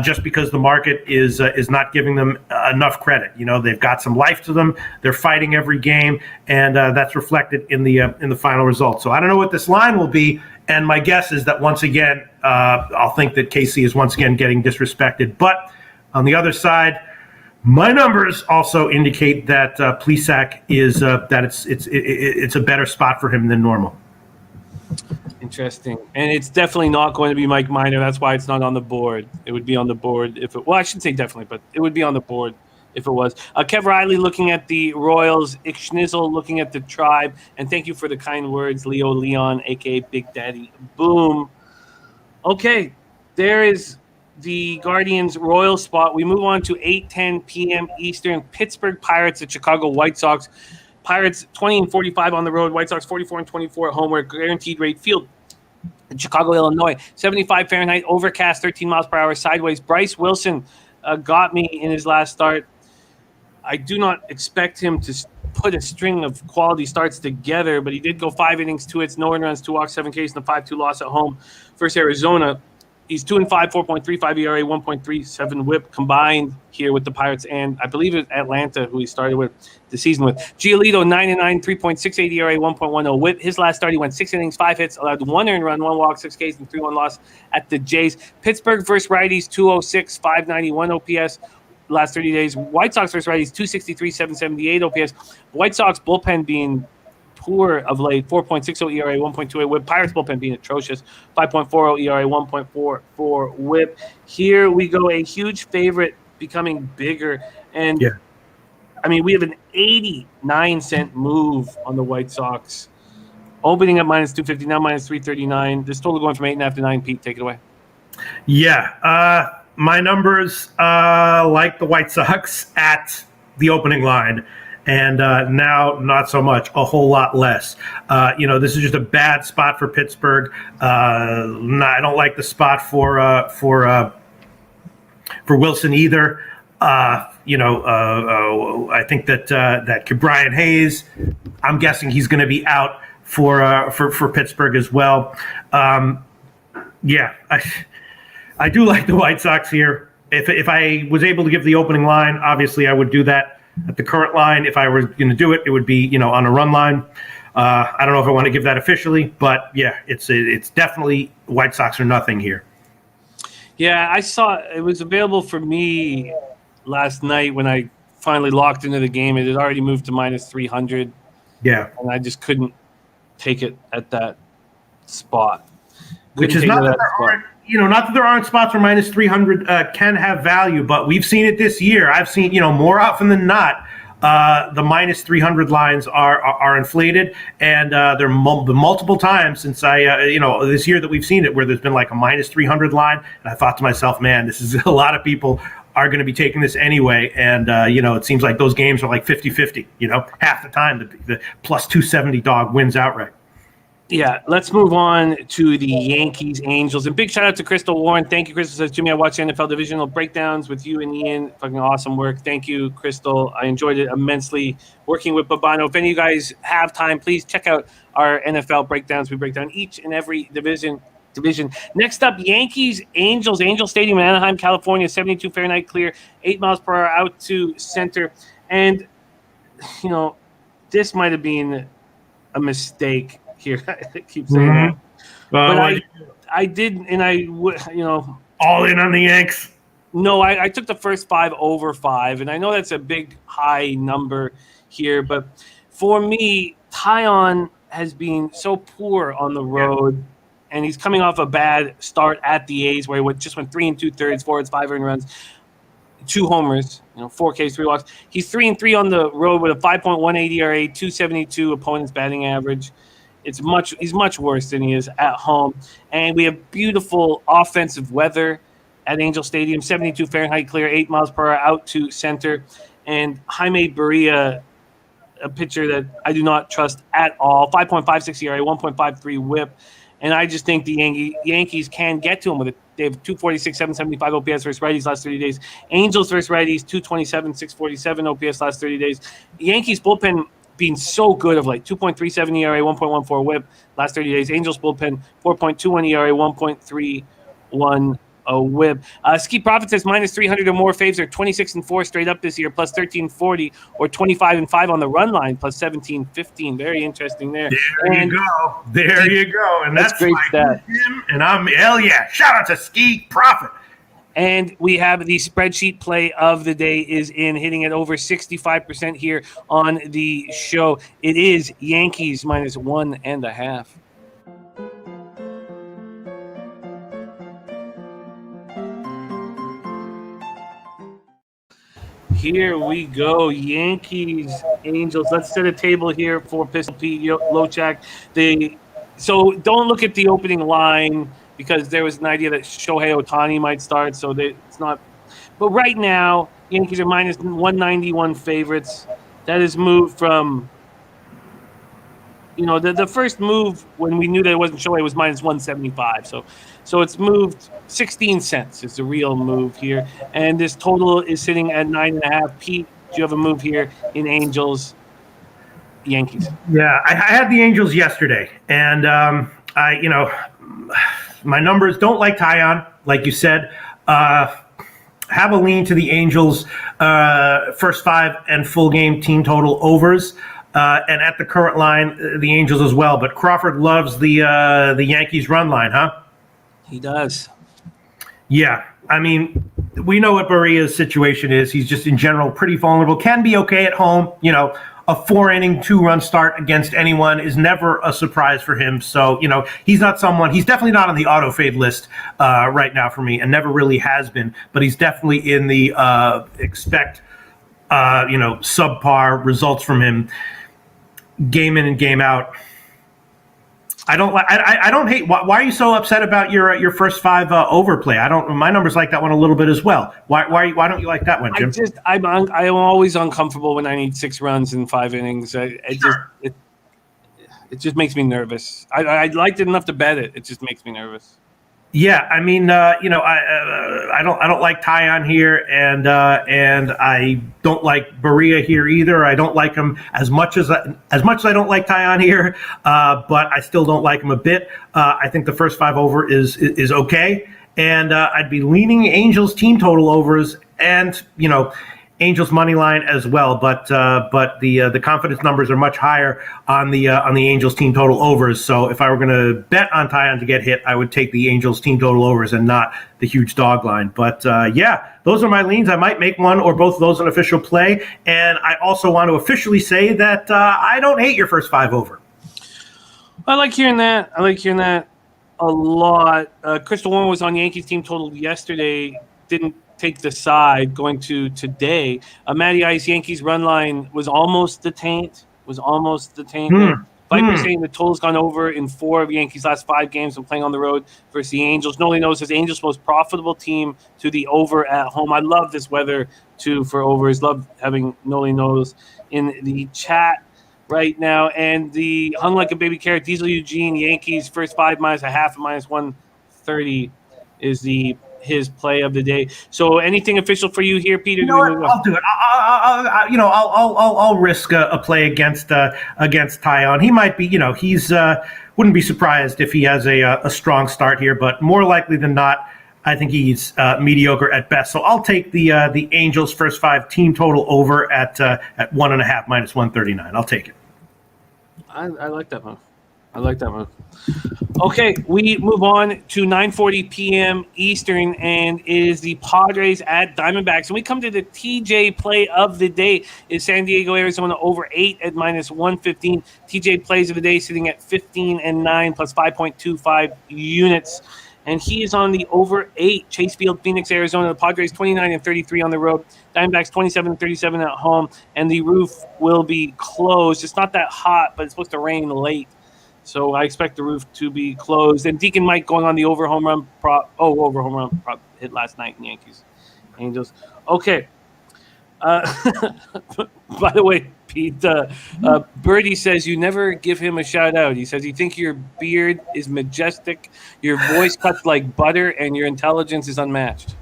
just because the market is not giving them enough credit. They've got some life to them. They're fighting every game, and that's reflected in the final result. So I don't know what this line will be, and my guess is that once again, I'll think that KC is once again getting disrespected. But on the other side, my numbers also indicate that Plesac is that it's a better spot for him than normal. Interesting, and it's definitely not going to be Mike Minor. That's why it's not on the board. It would be on the board if it. Well, I shouldn't say definitely, but it would be on the board if it was. Kev Riley looking at the Royals, Ick Schnizzle looking at the Tribe, and thank you for the kind words, Leo Leon, aka Big Daddy Boom. Okay, there is the Guardians Royals spot. We move on to 8:10 p.m. Eastern. Pittsburgh Pirates at Chicago White Sox. Pirates 20-45 on the road. White Sox 44-24 at home. We're guaranteed rate field in Chicago, Illinois. 75 Fahrenheit, overcast, 13 miles per hour, sideways. Bryce Wilson got me in his last start. I do not expect him to put a string of quality starts together, but he did go 5 innings, 2 hits, no earned runs, 2 walks, 7 Ks, and a 5-2 loss at home versus Arizona. He's 2-5, 4.35 ERA, 1.37 WHIP combined here with the Pirates, and I believe it's Atlanta who he started with the season with. Giolito 9-9, 3.68 ERA, 1.10 WHIP. His last start, he went 6 innings, 5 hits, allowed 1 earned run, 1 walk, 6 Ks, and 3-1 loss at the Jays. Pittsburgh versus righties 206, 591 OPS. Last 30 days. White Sox versus righties 263, 778 OPS. White Sox bullpen being poor of late, 4.60 ERA, 1.28 WHIP. Pirates bullpen being atrocious, 5.40 ERA, 1.44 WHIP. Here we go, a huge favorite becoming bigger. And, I mean, we have an 89-cent move on the White Sox. Opening at minus 250, now minus 339. This total going from 8.5 to 9. Pete, take it away. Yeah. My numbers like the White Sox at the opening line. And now, not so much, a whole lot less. This is just a bad spot for Pittsburgh. I don't like the spot for Wilson either. I think that Brian Hayes, I'm guessing he's going to be out for Pittsburgh as well. I do like the White Sox here. If I was able to give the opening line, obviously I would do that. At the current line, if I were going to do it, it would be, on a run line. I don't know if I want to give that officially, but yeah, it's definitely White Sox or nothing here. Yeah, I saw it was available for me last night when I finally locked into the game. It had already moved to minus 300. Yeah. And I just couldn't take it at that spot. Which is not that there aren't spots where minus 300 can have value, but we've seen it this year. I've seen, more often than not, the minus 300 lines are inflated, and there are multiple times since this year that we've seen it where there's been like a minus 300 line, and I thought to myself, man, this is a lot of people are going to be taking this anyway, and it seems like those games are like 50-50. Half the time the plus 270 dog wins outright. Yeah, let's move on to the Yankees Angels. And big shout out to Crystal Warren. Thank you, Crystal. Says, Jimmy, I watched NFL divisional breakdowns with you and Ian. Fucking awesome work. Thank you, Crystal. I enjoyed it immensely working with Babano. If any of you guys have time, please check out our NFL breakdowns. We break down each and every division. Next up, Yankees Angels. Angel Stadium in Anaheim, California, 72 Fahrenheit clear, 8 miles per hour out to center. And, this might have been a mistake here. I keep saying that. But I did, and all in on the Yanks. No, I took the first 5 over 5, and I know that's a big high number here, but for me, Tyon has been so poor on the road, and he's coming off a bad start at the A's where he just went 3 2/3, 4 hits, 5 earned runs, 2 homers, 4 Ks, 3 walks. He's 3-3 on the road with a 5.18 ERA, 272 opponent's batting average. He's much worse than he is at home. And we have beautiful offensive weather at Angel Stadium, 72 Fahrenheit clear, 8 miles per hour out to center. And Jaime Barria, a pitcher that I do not trust at all, 5.56 ERA, 1.53 WHIP. And I just think the Yankees can get to him with it. They have 246, 775 OPS versus righties last 30 days. Angels versus righties, 227, 647 OPS last 30 days. Yankees bullpen being so good of like 2.37 ERA, 1.14 WHIP last 30 days. Angels bullpen 4.21 ERA, 1.31 WHIP. Ski Profit says minus 300 or more faves are 26-4 straight up this year, plus 1340, or 25-5 on the run line, plus 1715. Very interesting there. There you go. And that's great stat. And I'm hell yeah. Shout out to Ski Profit. And we have the spreadsheet play of the day is in, hitting at over 65% here on the show. It is Yankees minus 1.5. Here we go, Yankees, Angels. Let's set a table here for Pistol Pete, Loshak. So don't look at the opening line, because there was an idea that Shohei Ohtani might start, so it's not. But right now, Yankees are minus 191 favorites. That has moved from, the first move when we knew that it wasn't Shohei was minus 175. So it's moved 16 cents is the real move here. And this total is sitting at 9.5. Pete, do you have a move here in Angels, Yankees? Yeah, I had the Angels yesterday, and My numbers don't like Tyon, like you said. Have a lean to the Angels' first 5 and full game team total overs. And at the current line, the Angels as well. But Crawford loves the Yankees run line, huh? He does. Yeah. I mean, we know what Barria's situation is. He's just in general pretty vulnerable. Can be okay at home. A 4-inning, 2-run start against anyone is never a surprise for him. So, he's definitely not on the auto fade list right now for me, and never really has been. But he's definitely in the expect, subpar results from him game in and game out. I don't hate. Why are you so upset about your first 5 overplay? My numbers like that one a little bit as well. Why don't you like that one, Jim? I'm always uncomfortable when I need 6 runs in 5 innings. It just makes me nervous. I liked it enough to bet it. It just makes me nervous. Yeah, I mean, I don't like Tyon here, and I don't like Barria here either. I don't like him as much as I don't like Tyon here, but I still don't like him a bit. I think the first 5 over is okay, and I'd be leaning Angels team total overs, and Angels money line as well, but the confidence numbers are much higher on the Angels team total overs. So if I were going to bet on Tyon to get hit, I would take the Angels team total overs and not the huge dog line. But those are my leans. I might make one or both of those an official play, and I also want to officially say that I don't hate your first 5 over. I like hearing that. A lot. Crystal Warren was on Yankees team total yesterday. Didn't take the side going to today. Matty Ice Yankees run line was almost the taint. Viper saying the total's gone over in 4 of Yankees' last 5 games and playing on the road versus the Angels. Noli knows his Angels' most profitable team to the over at home. I love this weather too for overs. Love having Noli knows in the chat right now. And the hung like a baby carrot Diesel Eugene Yankees first 5 minus a half minus 130 is his play of the day. So anything official for you here, Peter? I'll do it. I'll risk a play against Tyon. He might be, he's wouldn't be surprised if he has a strong start here, but more likely than not, I think he's mediocre at best. So I'll take the Angels first 5 team total over at 1.5 minus 139. I'll take it. I like that one. Okay, we move on to 9:40 p.m. Eastern, and it is the Padres at Diamondbacks. And we come to the TJ play of the day. Is San Diego, Arizona over 8 at minus 115. TJ plays of the day sitting at 15-9 plus 5.25 units. And he is on the over 8. Chase Field, Phoenix, Arizona. The Padres 29-33 on the road. Diamondbacks 27-37 at home. And the roof will be closed. It's not that hot, but it's supposed to rain late. So I expect the roof to be closed. And Deacon Mike going on the over home run prop hit last night in Yankees Angels. Okay. By the way, Pete, Birdie says you never give him a shout out. He says you think your beard is majestic, your voice cuts like butter, and your intelligence is unmatched.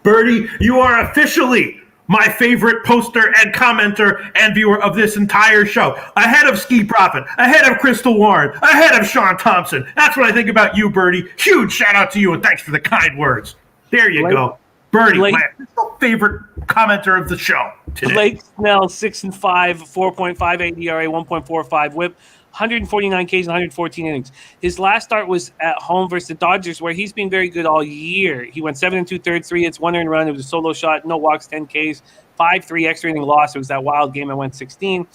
Birdie, you are officially my favorite poster and commenter and viewer of this entire show. Ahead of Ski Prophet, ahead of Crystal Warren, ahead of Sean Thompson. That's what I think about you, Birdie. Huge shout out to you, and thanks for the kind words. There you go. Birdie, my favorite commenter of the show today. Blake Snell, 6-5, 4.58 ERA, 1.45 WHIP, 149 Ks and 114 innings. His last start was at home versus the Dodgers, where he's been very good all year. He went 7 2/3, 3 hits, 1 earned run. It was a solo shot, no walks, 10 Ks, 5-3 extra inning loss. It was that wild game. I went 16.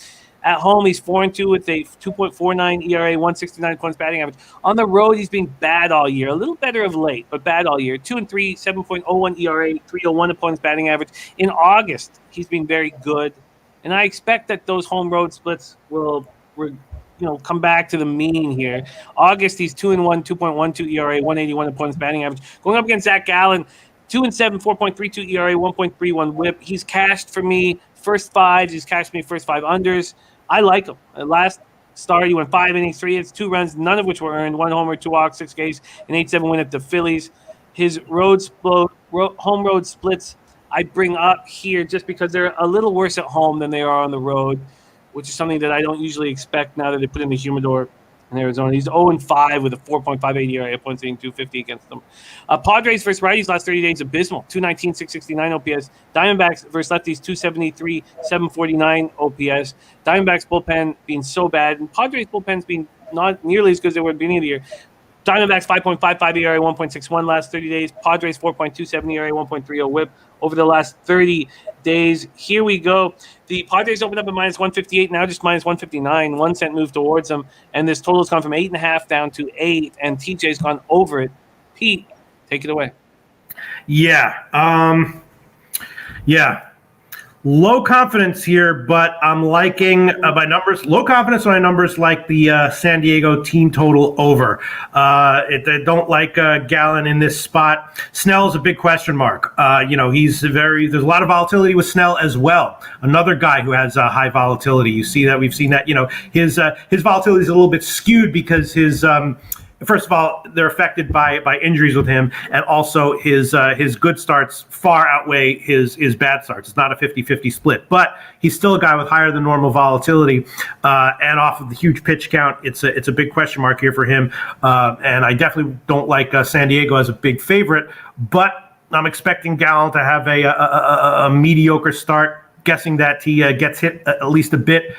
At home, he's 4-2 with a 2.49 ERA, 169 points batting average. On the road, he's been bad all year. A little better of late, but bad all year. 2-3, 7.01 ERA, 301 opponents batting average. In August, he's been very good, and I expect that those home road splits will come back to the mean here. August, he's 2-1, 2.12 ERA, 181 opponents batting average. Going up against Zach Gallen, 2-7, 4.32 ERA, 1.31 WHIP. He's cashed for me first 5. He's cashed me first 5 unders. I like him. Last start, he went 5 innings, 3 hits, 2 runs, none of which were earned. 1 homer, 2 walks, 6 Ks, an 8-7 win at the Phillies. His home road splits I bring up here just because they're a little worse at home than they are on the road, which is something that I don't usually expect now that they put in the humidor in Arizona. He's 0-5 with a 4.58 ERA, points hitting 250 against them. Padres versus righties last 30 days, abysmal. 219, 669 OPS. Diamondbacks versus lefties, 273, 749 OPS. Diamondbacks bullpen being so bad, and Padres bullpen's being not nearly as good as they were at the beginning of the year. Diamondbacks 5.55 ERA, 1.61 last 30 days. Padres 4.27 ERA, 1.30 WHIP over the last 30 days. Here we go. The Padres opened up at minus 158, now just minus 159. 1 cent move towards them, and this total has gone from 8.5 down to 8, and TJ's gone over it. Pete, take it away. Yeah. Low confidence here, but I'm liking my numbers. Low confidence on my numbers, like the San Diego team total over. I don't like Gallen in this spot. Snell's a big question mark. There's a lot of volatility with Snell as well. Another guy who has high volatility. You see that, we've seen that. His volatility is a little bit skewed because his first of all, they're affected by injuries with him, and also his good starts far outweigh his bad starts. It's not a 50-50 split, but he's still a guy with higher than normal volatility, and off of the huge pitch count, it's a big question mark here for him. And I definitely don't like San Diego as a big favorite, but I'm expecting Gallen to have a mediocre start. Guessing that he gets hit at least a bit.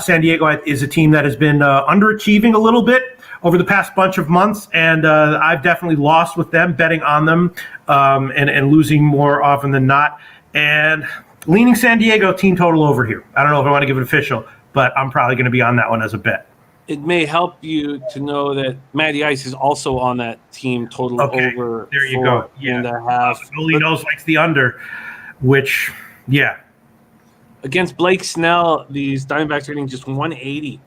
San Diego is a team that has been underachieving a little bit over the past bunch of months, and I've definitely lost with them, betting on them, and losing more often than not. And leaning San Diego team total over here. I don't know if I want to give it official, but I'm probably going to be on that one as a bet. It may help you to know that Matty Ice is also on that team total over. There you go. And a half. All he knows likes the under, which, yeah. Against Blake Snell, these Diamondbacks are hitting just 180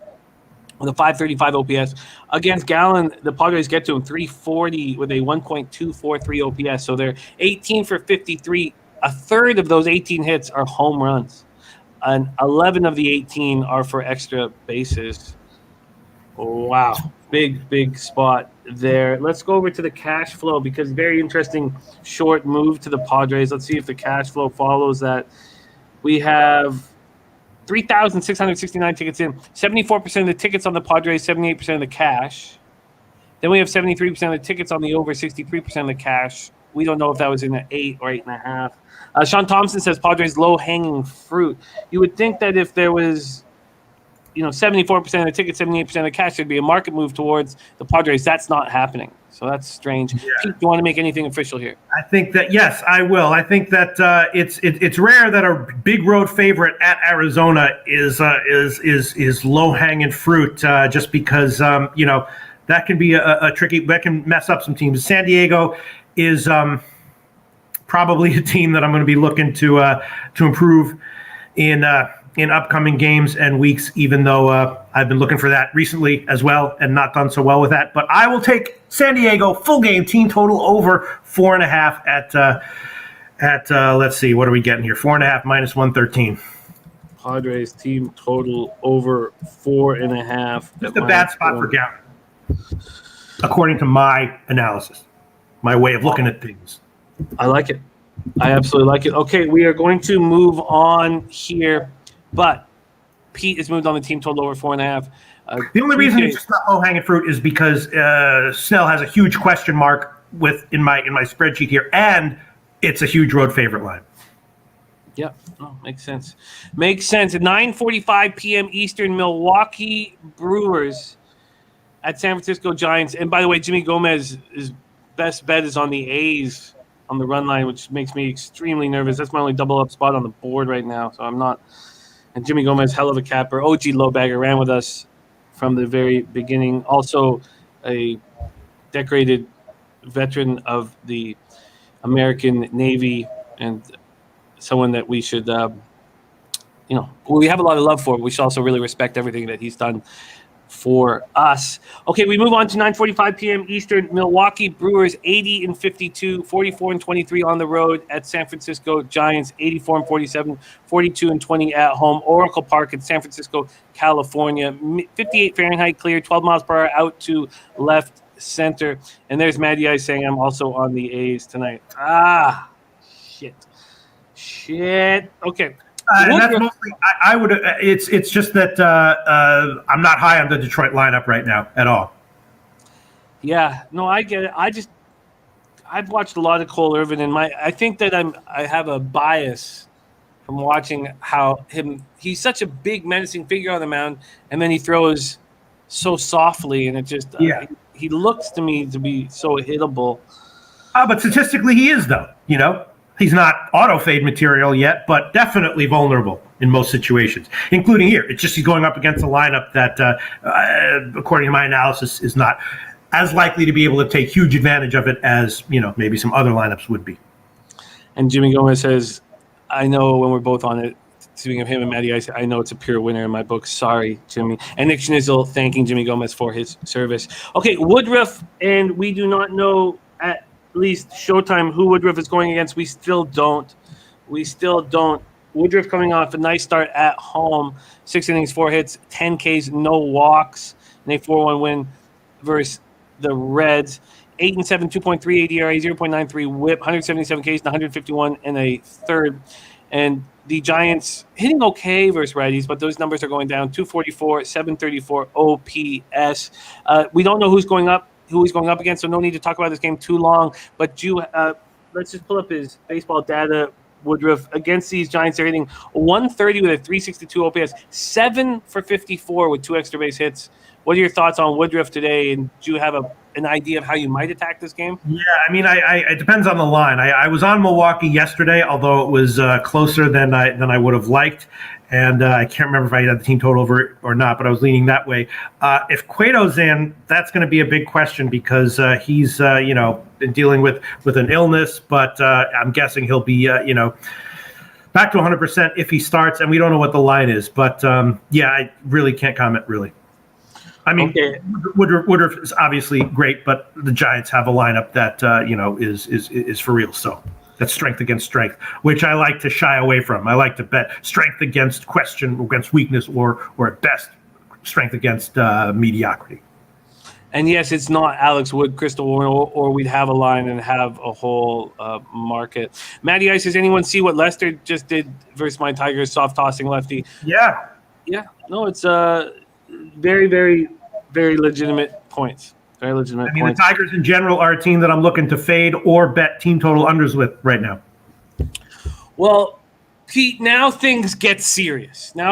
with a 535 OPS. Against Gallen, the Padres get to him 340 with a 1.243 OPS. So they're 18 for 53. A third of those 18 hits are home runs, and 11 of the 18 are for extra bases. Wow. Big spot there. Let's go over to the cash flow, because very interesting short move to the Padres. Let's see if the cash flow follows that. We have 3,669 tickets in. 74% of the tickets on the Padres, 78% of the cash. Then we have 73% of the tickets on the over, 63% of the cash. We don't know if that was in an 8 or 8.5. Sean Thompson says Padres low-hanging fruit. You would think that if there was 74% of the tickets, 78% of the cash, there'd be a market move towards the Padres. That's not happening. So that's strange. Yeah. Pete, do you want to make anything official here? I think that, yes, I will. I think that it's rare that a big road favorite at Arizona is low hanging fruit, just because that can be a tricky, that can mess up some teams. San Diego is probably a team that I'm going to be looking to improve in upcoming games and weeks, even though I've been looking for that recently as well and not done so well with that. But I will take San Diego full game team total over 4.5 at let's see, what are we getting here? 4.5 minus 113. Padres team total over 4.5. Just a bad spot for Gallen, according to my analysis, my way of looking at things. I like it. I absolutely like it. Okay, we are going to move on here. But Pete has moved on the team total over 4.5. The only reason it's just not low-hanging fruit is because Snell has a huge question mark in my spreadsheet here, and it's a huge road favorite line. Yep, makes sense. Makes sense. At 9:45 p.m. Eastern, Milwaukee Brewers at San Francisco Giants. And by the way, Jimmy Gomez's best bet is on the A's on the run line, which makes me extremely nervous. That's my only double-up spot on the board right now, so I'm not. And Jimmy Gomez, hell of a capper. OG Lowbagger ran with us from the very beginning. Also a decorated veteran of the American Navy, and someone that we should, we have a lot of love for, but we should also really respect everything that he's done for us. Okay, we move on to 9:45 p.m. Eastern. Milwaukee Brewers 80-52, 44-23 on the road at San Francisco Giants, 84-47, 42-20 at home. Oracle Park in San Francisco, California. 58 Fahrenheit clear, 12 miles per hour out to left center. And there's Matty Ice saying I'm also on the A's tonight. Shit. Okay. And that's mostly. I would. It's just that I'm not high on the Detroit lineup right now at all. Yeah, no, I get it. I've watched a lot of Cole Irvin, and I think that I have a bias from watching how he's such a big menacing figure on the mound, and then he throws so softly, and it just he looks to me to be so hittable. But statistically, he is though. He's not auto fade material yet, but definitely vulnerable in most situations, including here. It's just he's going up against a lineup that, according to my analysis, is not as likely to be able to take huge advantage of it as maybe some other lineups would be. And Jimmy Gomez says, I know when we're both on it, speaking of him and Matty Ice, I know it's a pure winner in my book. Sorry, Jimmy. And Nick Schnizzle thanking Jimmy Gomez for his service. Okay, Woodruff, and we do not know at least Showtime who Woodruff is going against. We still don't. Woodruff coming off a nice start at home. 6 innings, 4 hits, 10 Ks, no walks, and a 4-1 win versus the Reds. 8-7, 2.38 ERA, 0.93 WHIP, 177 Ks, and 151 and a third. And the Giants hitting okay versus righties, but those numbers are going down. 244, 734 OPS. We don't know who he's going up against, so no need to talk about this game too long. But let's just pull up his baseball data. Woodruff against these Giants, they're hitting 130 with a 362 OPS, 7 for 54 with 2 extra base hits. What are your thoughts on Woodruff today? And do you have an idea of how you might attack this game? Yeah, I mean, it depends on the line. I was on Milwaukee yesterday, although it was closer than I would have liked. And I can't remember if I had the team total over it or not, but I was leaning that way. If Cueto's in, that's going to be a big question because he's been dealing with an illness, but I'm guessing he'll be back to 100% if he starts, and we don't know what the line is. But I really can't comment really. I mean, okay. Woodruff is obviously great, but the Giants have a lineup that is for real. So that's strength against strength, which I like to shy away from. I like to bet strength against question, against weakness, or at best strength against mediocrity. And yes, it's not Alex Wood, Crystal Warren, or we'd have a line and have a whole market. Matty Ice, does anyone see what Lester just did versus my Tigers, soft tossing lefty? Yeah. No, it's very, very, very legitimate points. Very legitimate points. The Tigers in general are a team that I'm looking to fade or bet team total unders with right now. Well, Pete, now things get serious. The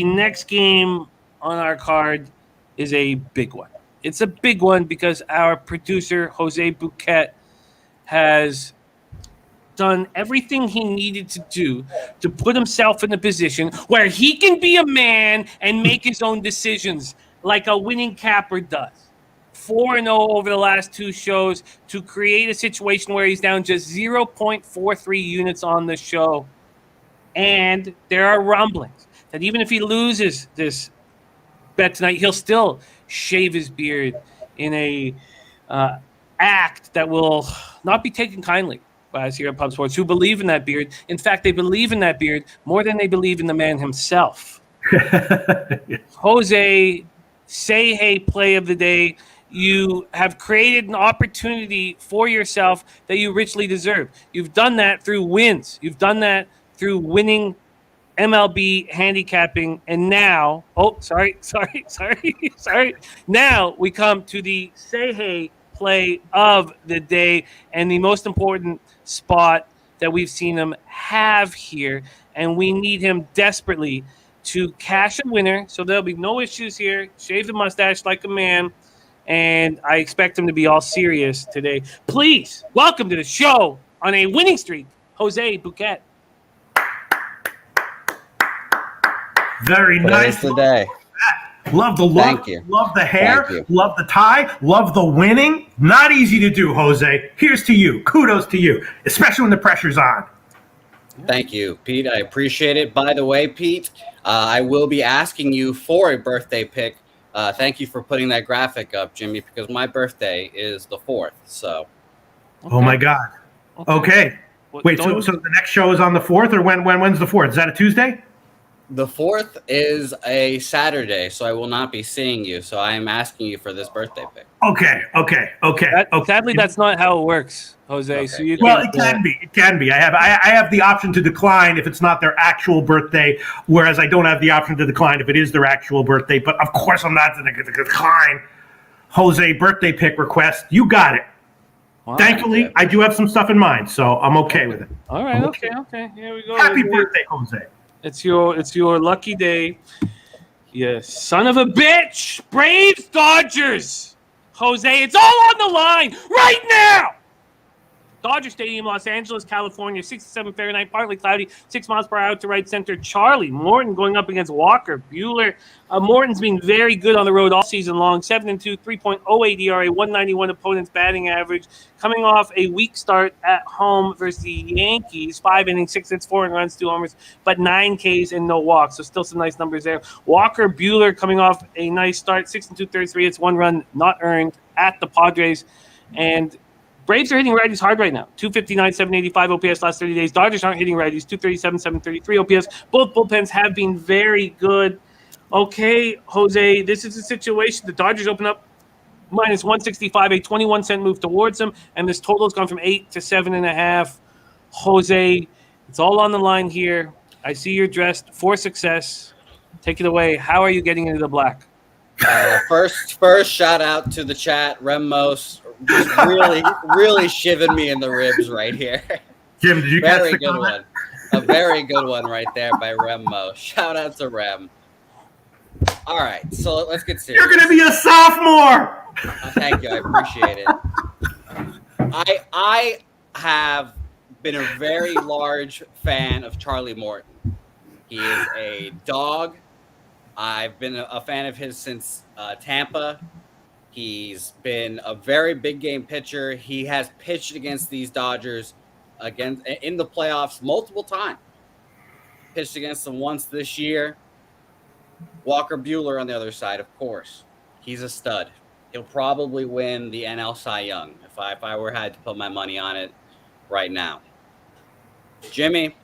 next game on our card is a big one. It's a big one because our producer, Jose Bouquet, has done everything he needed to do to put himself in a position where he can be a man and make his own decisions like a winning capper does. 4-0 over the last 2 shows to create a situation where he's down just 0.43 units on the show. And there are rumblings that even if he loses this bet tonight, he'll still shave his beard in a act that will not be taken kindly by us here at Pub Sports, who believe in that beard. In fact, they believe in that beard more than they believe in the man himself. Jose, say hey play of the day. You have created an opportunity for yourself that you richly deserve. You've done that through wins. You've done that through winning MLB handicapping. And now, sorry. Now we come to the say hey play of the day and the most important spot that we've seen him have here. And we need him desperately to cash a winner. So there'll be no issues here. Shave the mustache like a man. And I expect him to be all serious today. Please welcome to the show on a winning streak, Jose Bouquet. Very nice. Today. Love the look. Thank you. Love the hair. Love the tie. Love the winning. Not easy to do, Jose. Here's to you. Kudos to you, especially when the pressure's on. Thank you, Pete. I appreciate it. By the way, Pete, I will be asking you for a birthday pick. Thank you for putting that graphic up, Jimmy, because my birthday is the 4th. So. Okay. Oh my God. Okay. Wait. So the next show is on the 4th, or when's the 4th? Is that a Tuesday? The 4th is a Saturday, so I will not be seeing you. So I am asking you for this birthday pick. Okay. Sadly, that's not how it works, Jose. Okay. So you Well, it can be. It can be. I have the option to decline if it's not their actual birthday, whereas I don't have the option to decline if it is their actual birthday. But of course, I'm not going to decline Jose birthday pick request. You got it. Wow. Thankfully, I do have some stuff in mind, so I'm okay with it. All right. Okay. Here we go. Happy birthday, Jose. It's your lucky day. You son of a bitch! Braves, Dodgers. Jose, it's all on the line right now. Dodger Stadium, Los Angeles, California, 67 Fahrenheit, partly cloudy, 6 miles per hour to right center. Charlie Morton going up against Walker Buehler. Morton's been very good on the road all season long. 7-2, 3.08 ERA, 191 opponent's batting average. Coming off a weak start at home versus the Yankees. 5 innings, 6 hits, 4 runs, 2 homers, but 9 Ks and no walks. So still some nice numbers there. Walker Buehler coming off a nice start. 6 2/3, 3 hits, 1 run, not earned at the Padres. And Braves are hitting righties hard right now. 259, 785 OPS last 30 days. Dodgers aren't hitting righties. 237, 733 OPS. Both bullpens have been very good. Okay, Jose, this is a situation. The Dodgers open up minus 165, a 21-cent move towards them, and this total has gone from 8 to 7.5. Jose, it's all on the line here. I see you're dressed for success. Take it away. How are you getting into the black? First shout out to the chat. Remos just really shivving me in the ribs right here. Jim, did you catch the good comment? one? A very good one right there by Remo. Shout out to Rem. All right, so let's get serious. You're going to be a sophomore. Thank you. I appreciate it. I have been a very large fan of Charlie Morton. He is a dog. I've been a fan of his since Tampa. He's been a very big game pitcher. He has pitched against these Dodgers in the playoffs multiple times. Pitched against them once this year. Walker Buehler on the other side, of course. He's a stud. He'll probably win the NL Cy Young if I had to put my money on it right now. Jimmy,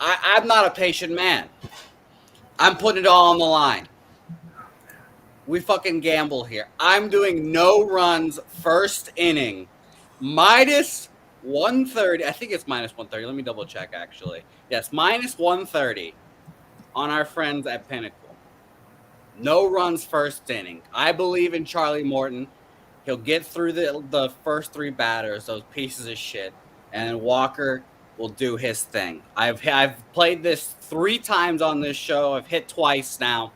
I'm not a patient man. I'm putting it all on the line. We fucking gamble here. I'm doing no runs first inning. Minus 130. I think it's minus 130. Let me double check, actually. Yes, minus 130 on our friends at Pinnacle. No runs first inning. I believe in Charlie Morton. He'll get through the first 3 batters, those pieces of shit, and Walker will do his thing. I've played this 3 times on this show. I've hit twice now.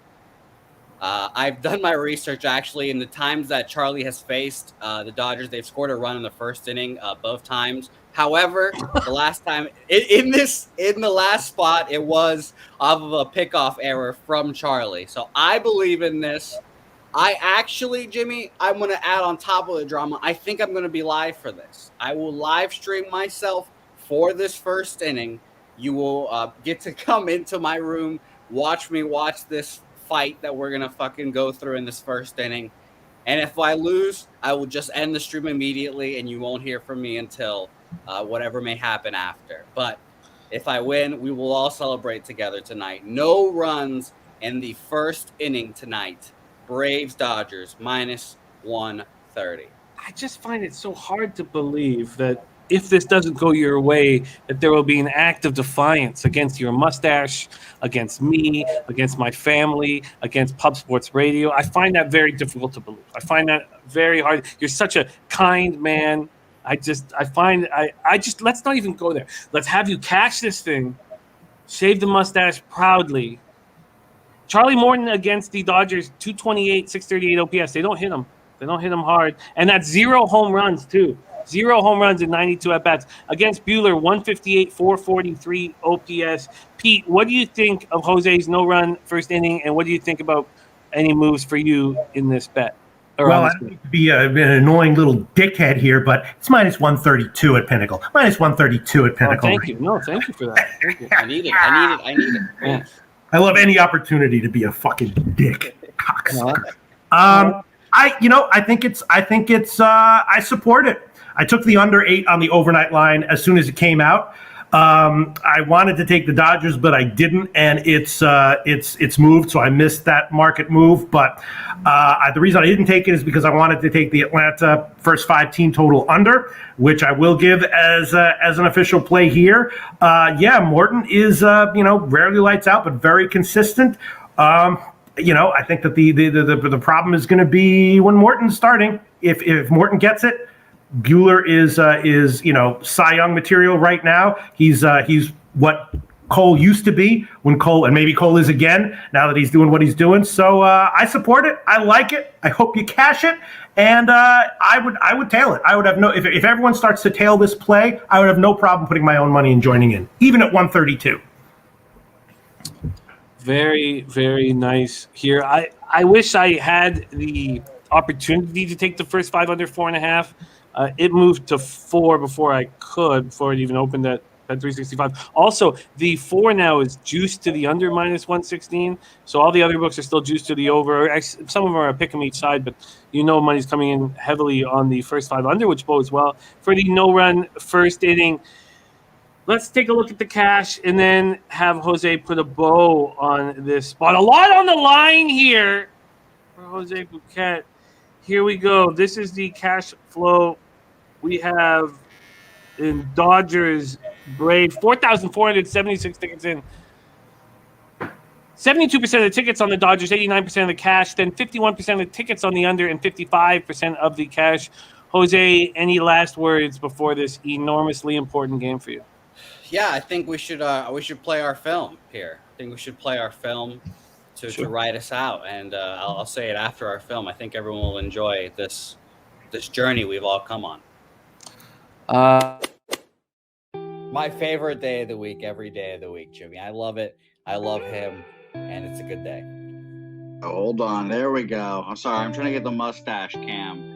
I've done my research, actually, in the times that Charlie has faced the Dodgers. They've scored a run in the first inning both times. However, the last time in the last spot, it was off of a pickoff error from Charlie. So I believe in this. I actually, Jimmy, I'm going to add on top of the drama. I think I'm going to be live for this. I will live stream myself for this first inning. You will get to come into my room, watch me watch this fight that we're going to fucking go through in this first inning. And if I lose, I will just end the stream immediately, and you won't hear from me until whatever may happen after. But if I win, we will all celebrate together tonight. No runs in the first inning tonight. Braves Dodgers minus 130. I just find it so hard to believe that if this doesn't go your way, that there will be an act of defiance against your mustache, against me, against my family, against Pub Sports Radio. I find that very difficult to believe. I find that very hard. You're such a kind man. Let's not even go there. Let's have you cash this thing, shave the mustache proudly. Charlie Morton against the Dodgers, 228, 638 OPS. They don't hit him. They don't hit him hard. And that's 0 home runs, too. 0 home runs in 92 at-bats. Against Buehler, 158, 443 OPS. Pete, what do you think of Jose's no-run first inning, and what do you think about any moves for you in this bet? Well, I don't need to be an annoying little dickhead here, but it's minus 132 at Pinnacle. Minus 132 at Pinnacle. Oh, thank you. No, thank you for that. Thank you. I need it. Yeah. I love any opportunity to be a fucking dick. Cocksucker. I support it. I took the under 8 on the overnight line as soon as it came out. I wanted to take the Dodgers, but I didn't, and it's moved, so I missed that market move. But the reason I didn't take it is because I wanted to take the Atlanta first 5 team total under, which I will give as an official play here. Morton is rarely lights out, but very consistent. I think that the problem is going to be when Morton's starting. If Morton gets it, Buehler is Cy Young material right now. He's what Cole used to be when Cole, and maybe Cole is again now that he's doing what he's doing. So I support it. I like it. I hope you cash it. And I would tail it. I would have if everyone starts to tail this play, I would have no problem putting my own money and joining in, even at 132. Very, very nice here. I wish I had the opportunity to take the first 5 under 4.5. It moved to 4 before it even opened at 365. Also, the 4 now is juiced to the under minus 116. So all the other books are still juiced to the over. Actually, some of them are a pick 'em each side, but money's coming in heavily on the first 5 under, which bodes well for the no-run first inning. Let's take a look at the cash and then have Jose put a bow on this spot. A lot on the line here for Jose Bouquet. Here we go. This is the cash flow we have in Dodgers Brave. 4,476 tickets in. 72% of the tickets on the Dodgers, 89% of the cash, then 51% of the tickets on the under, and 55% of the cash. Jose, any last words before this enormously important game for you? Yeah, I think we should play our film here. I think we should play our film to ride us out, and I'll say it after our film. I think everyone will enjoy this journey we've all come on. My favorite day of the week, every day of the week, Jimmy. I love it. I love him, and it's a good day. Oh, hold on. There we go. I'm sorry. I'm trying to get the mustache cam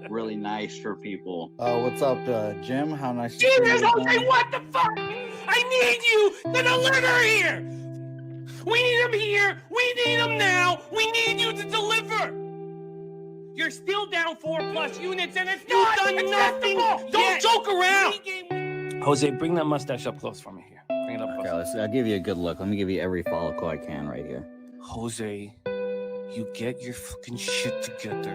really nice for people. What's up, Jim? How nice to Jesus, see you. Jose, what the fuck? I need you to deliver here. We need him here. We need him now. We need you to deliver. You're still down 4+ units, and it's not done nothing. Don't joke around. Jose, bring that mustache up close for me here. Bring it up close. Okay, I'll give you a good look. Let me give you every follicle I can right here. Jose, you get your fucking shit together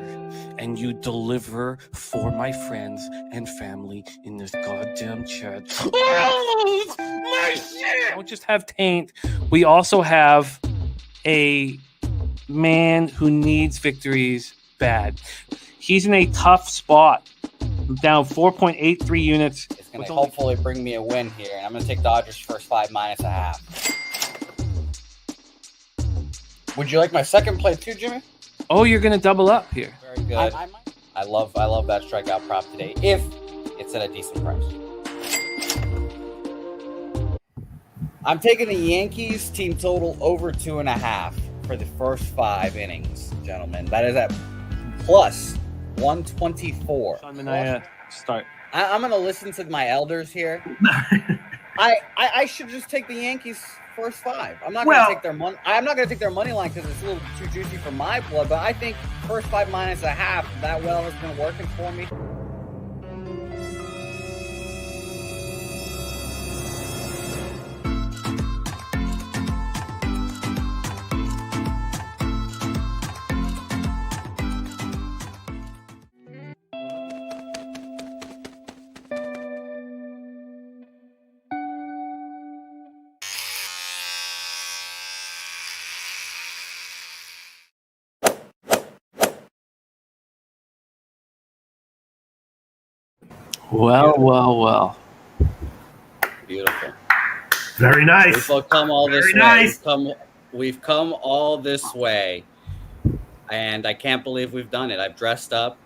and you deliver for my friends and family in this goddamn chat. Oh, my shit! Don't just have taint. We also have a man who needs victories bad. He's in a tough spot. Down 4.83 units. It's going to hopefully bring me a win here, and I'm going to take Dodgers first 5 minus a half. Would you like my second play too, Jimmy? Oh, you're going to double up here. Very good. I love that strikeout prop today, if it's at a decent price. I'm taking the Yankees team total over 2.5 for the first 5 innings, gentlemen. That is at plus 124. Sean Manaea, start. I'm going to listen to my elders here. I should just take the Yankees first 5. I'm not going to take their money. I'm not going to take their money line because it's a little too juicy for my blood. But I think first 5 minus a half, that well has been working for me. Well. Beautiful. Very nice. We've come all this Very way. nice. We've come all this way, and I can't believe we've done it. I've dressed up,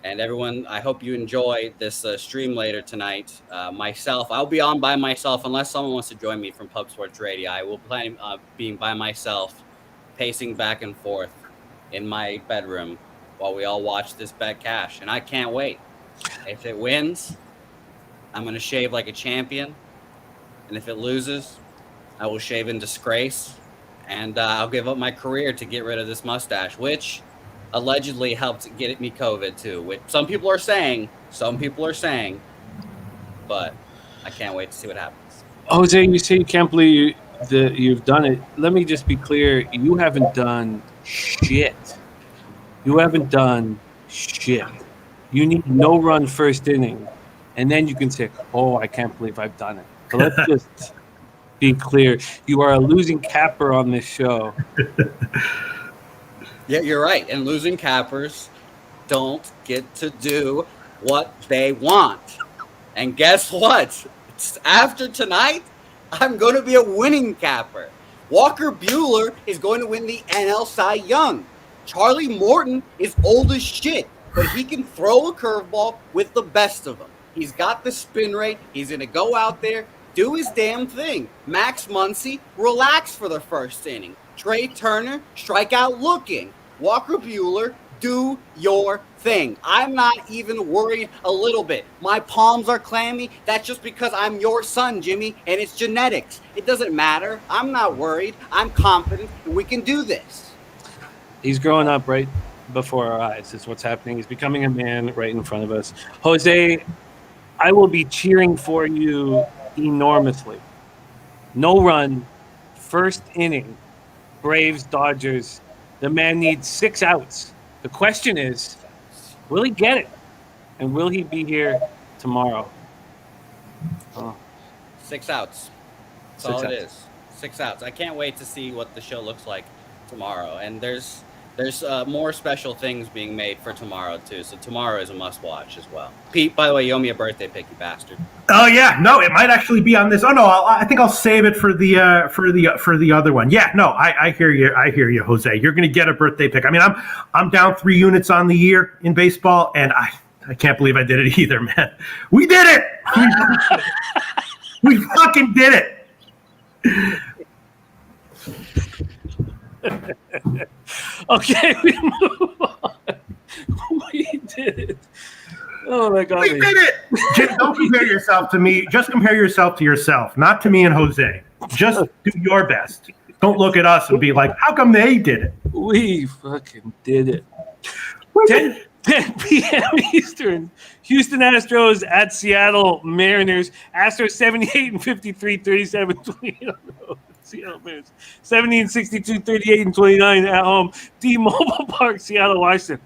and everyone, I hope you enjoy this stream later tonight. Myself, I'll be on by myself unless someone wants to join me from Pub Sports Radio. I will plan being by myself, pacing back and forth in my bedroom while we all watch this bet cash, and I can't wait. If it wins, I'm going to shave like a champion. And if it loses, I will shave in disgrace. And I'll give up my career to get rid of this mustache, which allegedly helped get me COVID too. Which some people are saying. But I can't wait to see what happens. Jose, you say you can't believe that you've done it. Let me just be clear. You haven't done shit. You haven't done shit. You need no run first inning, and then you can say, "Oh, I can't believe I've done it." But let's just be clear. You are a losing capper on this show. Yeah, you're right. And losing cappers don't get to do what they want. And guess what? After tonight, I'm going to be a winning capper. Walker Buehler is going to win the NL Cy Young. Charlie Morton is old as shit, but he can throw a curveball with the best of them. He's got the spin rate. He's going to go out there, do his damn thing. Max Muncy, relax for the first inning. Trey Turner, strikeout looking. Walker Buehler, do your thing. I'm not even worried a little bit. My palms are clammy. That's just because I'm your son, Jimmy, and it's genetics. It doesn't matter. I'm not worried. I'm confident we can do this. He's growing up right before our eyes is what's happening. He's becoming a man right in front of us. Jose, I will be cheering for you enormously. No run, first inning, Braves, Dodgers. The man needs 6 outs. The question is, will he get it? And will he be here tomorrow? 6 outs. That's all it is. 6 outs. I can't wait to see what the show looks like tomorrow. And there's more special things being made for tomorrow too. So tomorrow is a must watch as well. Pete, by the way, you owe me a birthday pick, you bastard. Oh yeah, no, it might actually be on this. Oh no, I think I'll save it for the other one. Yeah, no, I hear you. I hear you, Jose. You're going to get a birthday pick. I mean, I'm down 3 units on the year in baseball, and I can't believe I did it either, man. We did it. We fucking did it. Okay, we move on. We did it. Oh my God. We did it. Jim, don't compare yourself to me. Just compare yourself to yourself, not to me and Jose. Just do your best. Don't look at us and be like, how come they did it? We fucking did it. 10 p.m. Eastern. Houston Astros at Seattle Mariners. Astros 78 and 53, 37, 28 on the road. Seattle Mariners 70 and 62, 38 and 29 at home. T-Mobile Park, Seattle, Washington.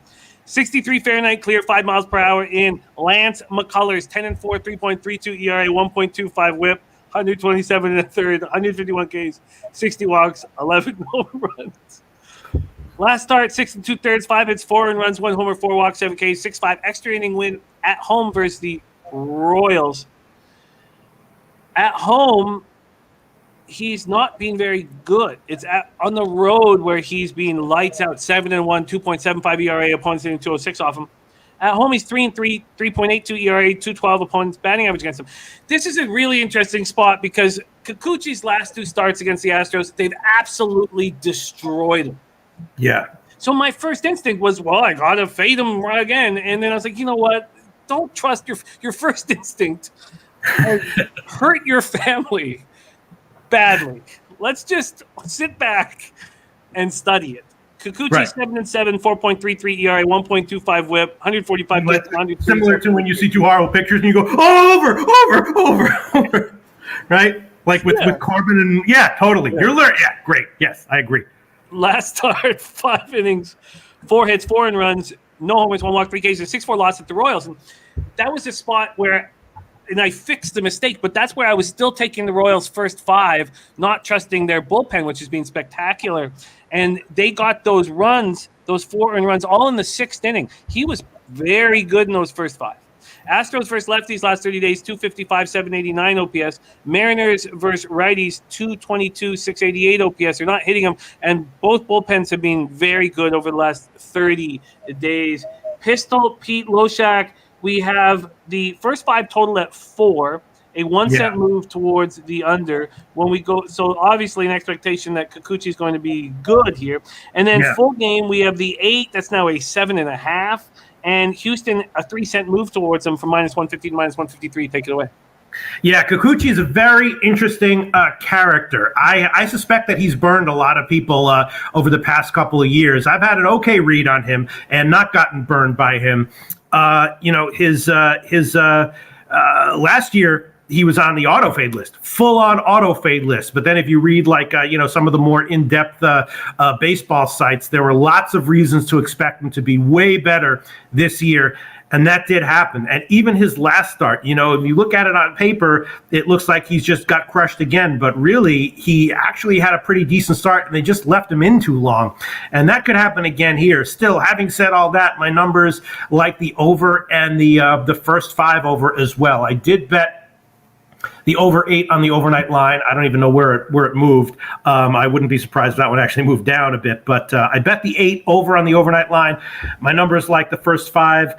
63 Fahrenheit clear, 5 miles per hour in Lance McCullers, 10 and 4, 3.32 ERA, 1.25 whip, 127 and a third, 151 Ks, 60 walks, 11 home runs. Last start, 6 and 2/3, 5 hits, 4 and runs, 1 homer, 4 walks, 7 Ks, 6-5 extra inning win at home versus the Royals. At home, he's not being very good. It's on the road where he's being lights out, 7 and 1, 2.75 ERA, opponents hitting 206 off him. At home, he's 3 and 3, 3.82 ERA, 212 opponents batting average against him. This is a really interesting spot because Kikuchi's last 2 starts against the Astros, they've absolutely destroyed him. Yeah. So my first instinct was, well, I gotta fade him again, and then I was like, you know what? Don't trust your first instinct. Hurt your family badly. Let's just sit back and study it. Kikuchi, Right. 7 and 7, 4.33 ERA, 1.25 whip, 145 hits, Similar to when you see 2 horrible pictures and you go, oh, over. Right? Like with Corbin and yeah, totally. You're learning. Yeah, great. Yes, I agree. Last start, 5 innings, 4 hits, 4 in runs, no homers, 1 walk, 3 Ks, and 6-4 loss at the Royals. And that was a spot where, and I fixed the mistake, but that's where I was still taking the Royals' first 5, not trusting their bullpen, which has been spectacular. And they got those runs, those 4 earned runs, all in the 6th inning. He was very good in those first 5. Astros versus lefties last 30 days, 255, 789 OPS. Mariners versus righties, 222, 688 OPS. They're not hitting them, and both bullpens have been very good over the last 30 days. Pistol, Pete, Loshak, we have the first 5 total at 4, a 1 cent move towards the under when we go. So obviously an expectation that Kikuchi is going to be good here. And then full game, we have the 8. That's now a 7.5. And Houston, a 3 cent move towards them from -150 to -153. Take it away. Yeah, Kikuchi is a very interesting character. I suspect that he's burned a lot of people over the past couple of years. I've had an okay read on him and not gotten burned by him. His last year, he was on the auto fade list, full on auto fade list. But then if you read some of the more in-depth baseball sites, there were lots of reasons to expect him to be way better this year. And that did happen. And even his last start, if you look at it on paper, it looks like he's just got crushed again. But really, he actually had a pretty decent start, and they just left him in too long. And that could happen again here. Still, having said all that, my numbers like the over and the first 5 over as well. I did bet the over 8 on the overnight line. I don't even know where it moved. I wouldn't be surprised if that one actually moved down a bit. But I bet the 8 over on the overnight line. My numbers like the first 5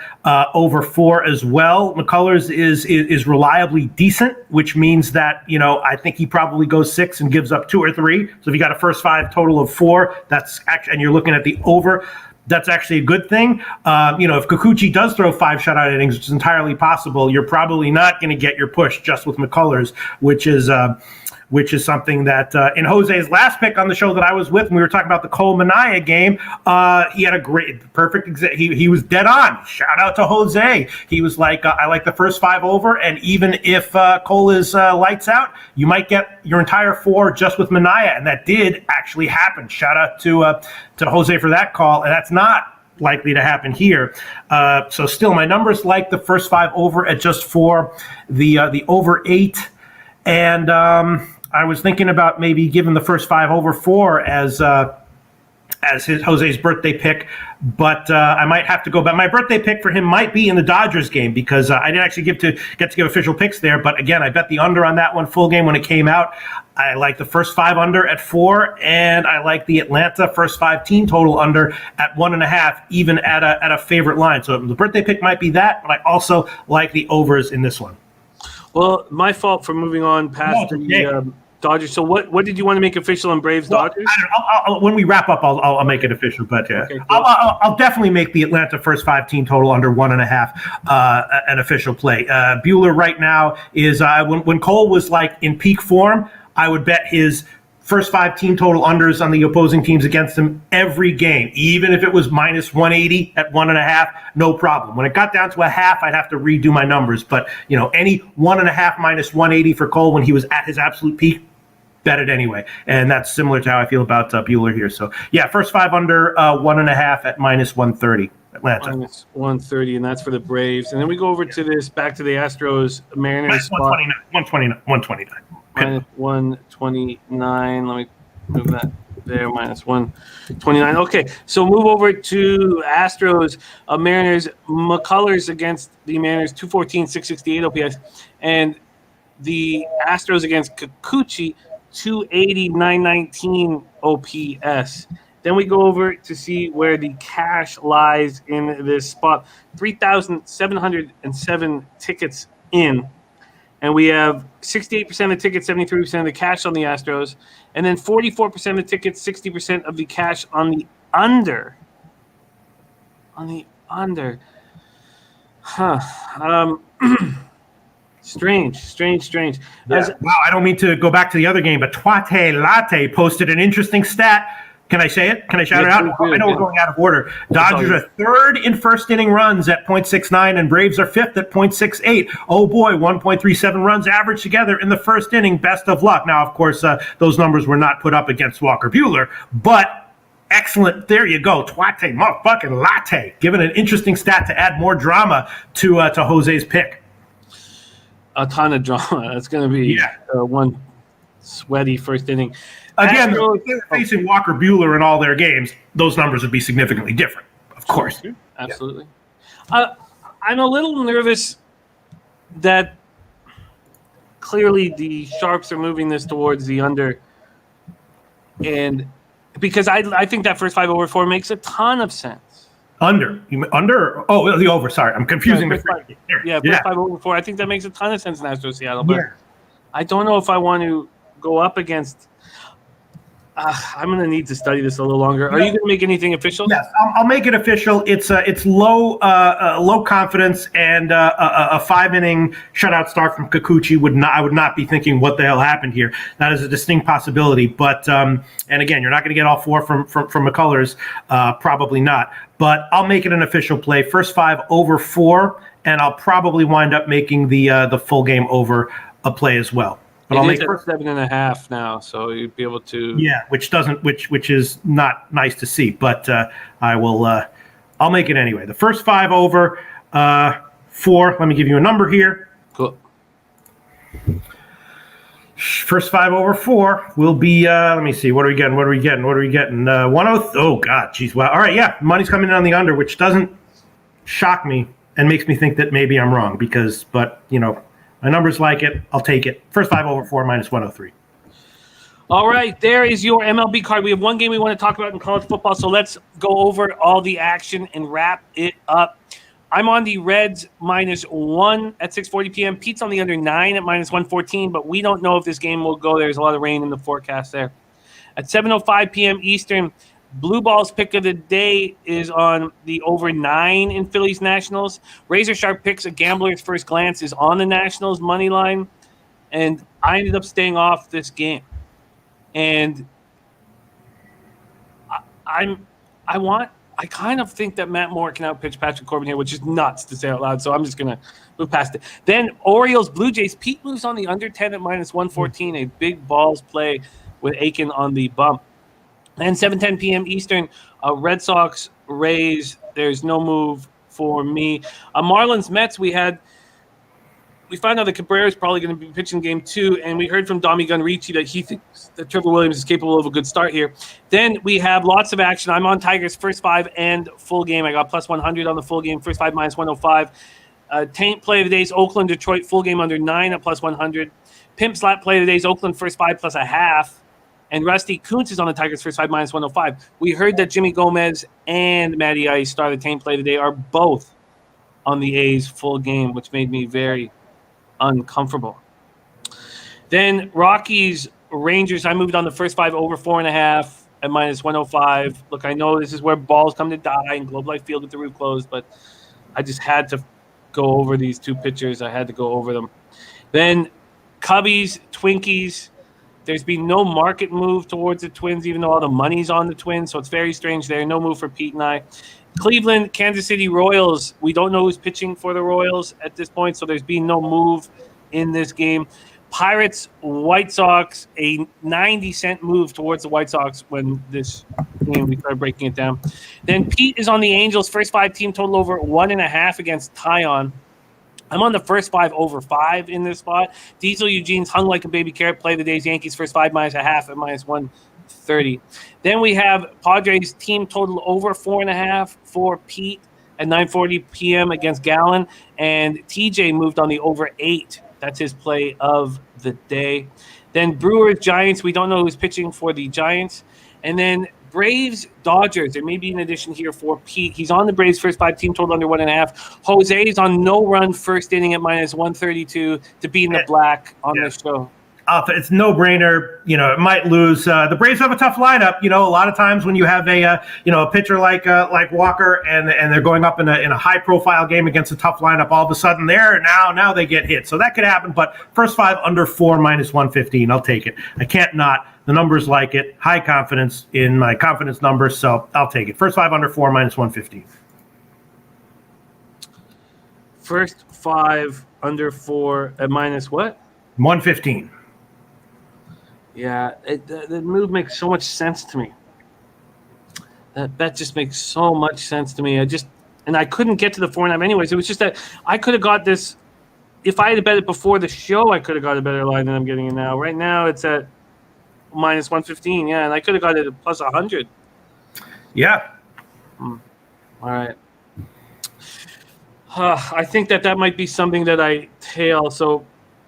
over 4 as well. McCullers is reliably decent, which means that I think he probably goes 6 and gives up 2 or 3. So if you got a first 5 total of 4, that's actually, and you're looking at the over. That's actually a good thing. If Kikuchi does throw 5 shutout innings, which is entirely possible, you're probably not going to get your push just with McCullers, which is something that in Jose's last pick on the show that I was with, when we were talking about the Cole Minaya game, he had a perfect he was dead on. Shout out to Jose. He was like, I like the first 5 over, and even if Cole is lights out, you might get your entire 4 just with Minaya, and that did actually happen. Shout out to Jose for that call, and that's not likely to happen here. So still, my numbers like the first 5 over at just 4, the over 8, and I was thinking about maybe giving the first 5 over 4 as Jose's birthday pick, but I might have to go back. My birthday pick for him might be in the Dodgers game because I didn't actually get to give official picks there. But again, I bet the under on that one full game when it came out. I like the first 5 under at 4, and I like the Atlanta first 5 team total under at 1.5, even at a favorite line. So the birthday pick might be that, but I also like the overs in this one. Well, my fault for moving on past the Dodgers. So what did you want to make official in Braves Dodgers? When we wrap up, I'll make it official. But Okay, cool. I'll definitely make the Atlanta first 5 team total under 1.5 an official play. Buehler right now is when Cole was like in peak form, I would bet his first 5 team total unders on the opposing teams against him every game, even if it was minus 180 at 1.5, no problem. When it got down to a half, I'd have to redo my numbers. But any 1.5 minus 180 for Cole when he was at his absolute peak, bet it anyway. And that's similar to how I feel about Buehler here. So yeah, first 5 under 1.5 at minus 130. Atlanta. Minus 130, and that's for the Braves. And then we go over to this, back to the Astros Mariners Minus spot. 129. Minus 129. Let me move that there. Minus 129. Okay, so move over to Astros Mariners. McCullers against the Mariners, 214, 668 OPS. And the Astros against Kikuchi, 280, 919 OPS. Then we go over to see where the cash lies in this spot. 3,707 tickets in. And we have 68% of the tickets, 73% of the cash on the Astros. And then 44% of the tickets, 60% of the cash on the under. On the under. Huh. Strange. Yeah. Wow, I don't mean to go back to the other game, but Twate Latte posted an interesting stat. Can I say it? Can I shout it out? I know we're going out of order. Dodgers are 3rd in first inning runs at 0.69, and Braves are 5th at 0.68. Oh boy, 1.37 runs averaged together in the first inning. Best of luck. Now, of course, those numbers were not put up against Walker Buehler, but excellent. There you go. Twate motherfucking latte. Given an interesting stat to add more drama to Jose's pick. A ton of drama. That's going to be one sweaty first inning. Again, if they were facing Walker Buehler in all their games, those numbers would be significantly different, of course. Absolutely. Yeah. I'm a little nervous that clearly the Sharps are moving this towards the under, and because I think that first 5 over 4 makes a ton of sense. Under? The over. Sorry, I'm confusing the three. First 5 over 4. I think that makes a ton of sense in Astros Seattle, but I don't know if I want to go up against. I'm going to need to study this a little longer. Are you going to make anything official? Yes, I'll make it official. It's low confidence, and a 5-inning shutout start from Kikuchi I would not be thinking what the hell happened here. That is a distinct possibility. But and again, you're not going to get all 4 from McCullers, probably not. But I'll make it an official play. First 5 over 4, and I'll probably wind up making the full game over a play as well. But It I'll is make at 7.5 now, so you'd be able to. yeah, which is not nice to see, but I will. I'll make it anyway. The first 5 over 4. Let me give you a number here. Cool. First 5 over 4 will be. Let me see. What are we getting? 10. Oh God, geez. Well, all right. Yeah, money's coming in on the under, which doesn't shock me and makes me think that maybe I'm wrong but my numbers like it. I'll take it. First 5 over 4 minus 103. All right, there is your MLB card. We have one game we want to talk about in college football, so let's go over all the action and wrap it up. I'm on the Reds -1 at 6:40 p.m. Pete's on the under 9 at -114, but we don't know if this game will go. There's a lot of rain in the forecast there. At 7:05 p.m. Eastern, Blue Ball's pick of the day is on the over 9 in Phillies Nationals. Razor Sharp picks a gambler's first glance is on the Nationals money line, and I ended up staying off this game. And I kind of think that Matt Moore can outpitch Patrick Corbin here, which is nuts to say out loud. So I'm just gonna move past it. Then Orioles Blue Jays. Pete moves on the under 10 at -114. A big balls play with Aiken on the bump. And 7:10 p.m. Eastern, Red Sox Rays. There's no move for me. Marlins Mets. We found out that Cabrera is probably going to be pitching game 2, and we heard from Domi Gunrichi that he thinks that Trevor Williams is capable of a good start here. Then we have lots of action. I'm on Tigers first 5 and full game. I got +100 on the full game, first 5 -105. Taint play of the day is Oakland Detroit full game under 9 at +100. Pimp slap play of the day is Oakland first 5 +0.5. And Rusty Kuntz is on the Tigers first 5 -105. We heard that Jimmy Gomez and Matty Ice, star of the Taint play of the day, are both on the A's full game, which made me very uncomfortable. Then Rockies Rangers. I moved on the first 5 over 4.5 at -105. Look, I know this is where balls come to die in Globe Life Field with the roof closed, but I just had to go over these 2 pitchers. I had to go over them. Then Cubbies, Twinkies. There's been no market move towards the Twins, even though all the money's on the Twins, so it's very strange there. No move for Pete and I. Cleveland, Kansas City Royals. We don't know who's pitching for the Royals at this point, so there's been no move in this game. Pirates, White Sox, a 90-cent move towards the White Sox when this game we started breaking it down. Then Pete is on the Angels, first 5 team total over 1.5 against Tyon. I'm on the first 5 over 5 in this spot. Diesel Eugene's hung like a baby carrot. Play the day's Yankees first 5 -0.5 at -130. Then we have Padres team total over 4.5 for Pete at 9:40 p.m. against Gallen. And TJ moved on the over 8. That's his play of the day. Then Brewers Giants. We don't know who's pitching for the Giants. And then Braves Dodgers. There may be an addition here for Pete. He's on the Braves first 5 team total under 1.5. Jose is on no run first inning at -132 to be in the black on this show. It's no brainer. It might lose. The Braves have a tough lineup. A lot of times when you have a pitcher like Walker and they're going up in a high profile game against a tough lineup, all of a sudden now they get hit. So that could happen. But first 5 under 4 -115. I'll take it. I can't not. The numbers like it. High confidence in my confidence numbers, so I'll take it. First 5 under 4 -115. First 5 under 4 at minus what? 115. Yeah, the move makes so much sense to me. That just makes so much sense to me. I couldn't get to the 4.5 anyways. It was just that I could have got this. If I had bet it before the show, I could have got a better line than I'm getting it now. Right now, it's at -115. Yeah, and I could have got it at +100. Yeah. All right. I think that might be something that I tail. So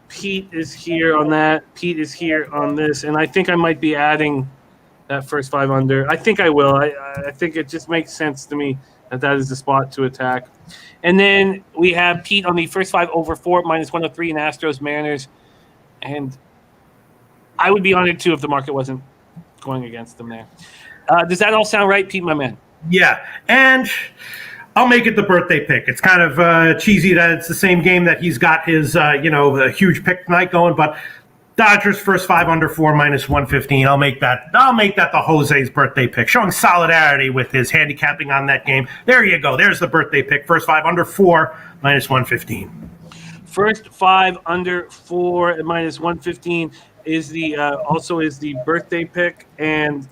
Pete is here on that. Pete is here on this. And I think I might be adding that first 5 under. I think I will. I think it just makes sense to me that is the spot to attack. And then we have Pete on the first 5 over 4 -103 in Astros Mariners. And I would be on it too if the market wasn't going against them there. Does that all sound right, Pete, my man? Yeah. And I'll make it the birthday pick. It's kind of cheesy that it's the same game that he's got his, the huge pick tonight going. But Dodgers first 5 under 4 -115. I'll make that the Jose's birthday pick, showing solidarity with his handicapping on that game. There you go. There's the birthday pick. First 5 under 4 -115. First 5 under 4 at minus 115 is the also is the birthday pick. And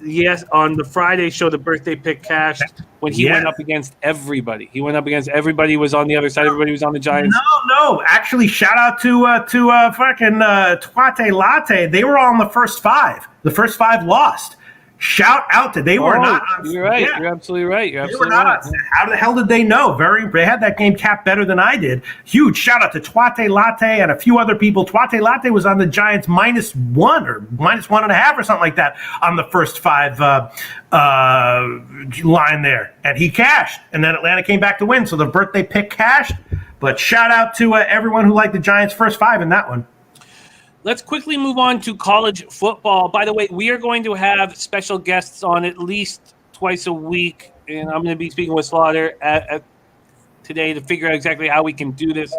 yes, on the Friday show, the birthday pick cashed when he went up against everybody. He went up against everybody. Was on the other side. Everybody was on the Giants. No. Actually, shout out to fucking Twate Latte. They were on the first 5. The first 5 lost. Shout out to they were not. You're right. Yeah. You're absolutely right. They were not. How the hell did they know? They had that game capped better than I did. Huge shout out to Twate Latte and a few other people. Twate Latte was on the Giants -1 or -1.5 or something like that on the first 5 line there, and he cashed. And then Atlanta came back to win, so the birthday pick cashed. But shout out to everyone who liked the Giants' first 5 in that one. Let's quickly move on to college football. By the way, we are going to have special guests on at least twice a week, and I'm going to be speaking with Slaughter at today to figure out exactly how we can do this.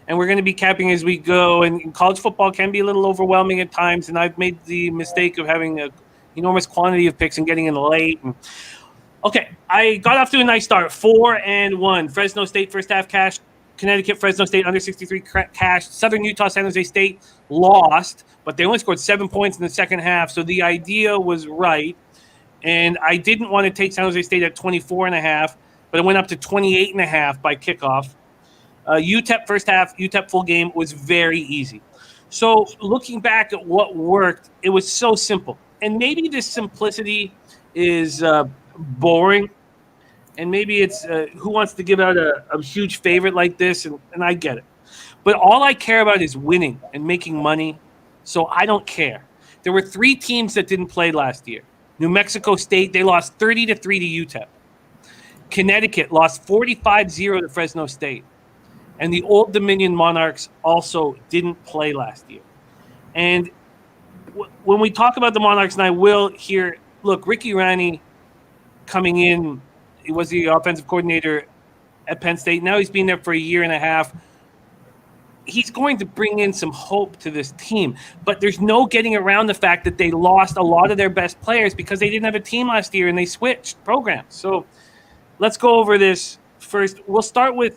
And we're going to be capping as we go, and college football can be a little overwhelming at times, and I've made the mistake of having an enormous quantity of picks and getting in late. Okay, I got off to a nice start, 4-1. Fresno State first half cash. Connecticut, Fresno State under 63 cash. Southern Utah, San Jose State lost, but they only scored 7 points in the second half. So the idea was right. And I didn't want to take San Jose State at 24.5, but it went up to 28.5 by kickoff. UTEP first half, UTEP full game was very easy. So looking back at what worked, it was so simple. And maybe this simplicity is boring. And maybe it's who wants to give out a huge favorite like this, and I get it. But all I care about is winning and making money, so I don't care. There were 3 teams that didn't play last year. New Mexico State, they lost 30-3 to UTEP. Connecticut lost 45-0 to Fresno State. And the Old Dominion Monarchs also didn't play last year. And when we talk about the Monarchs, and I will here, look, Ricky Rani coming in, he was the offensive coordinator at Penn State. Now he's been there for a year and a half. He's going to bring in some hope to this team. But there's no getting around the fact that they lost a lot of their best players because they didn't have a team last year and they switched programs. So let's go over this first. We'll start with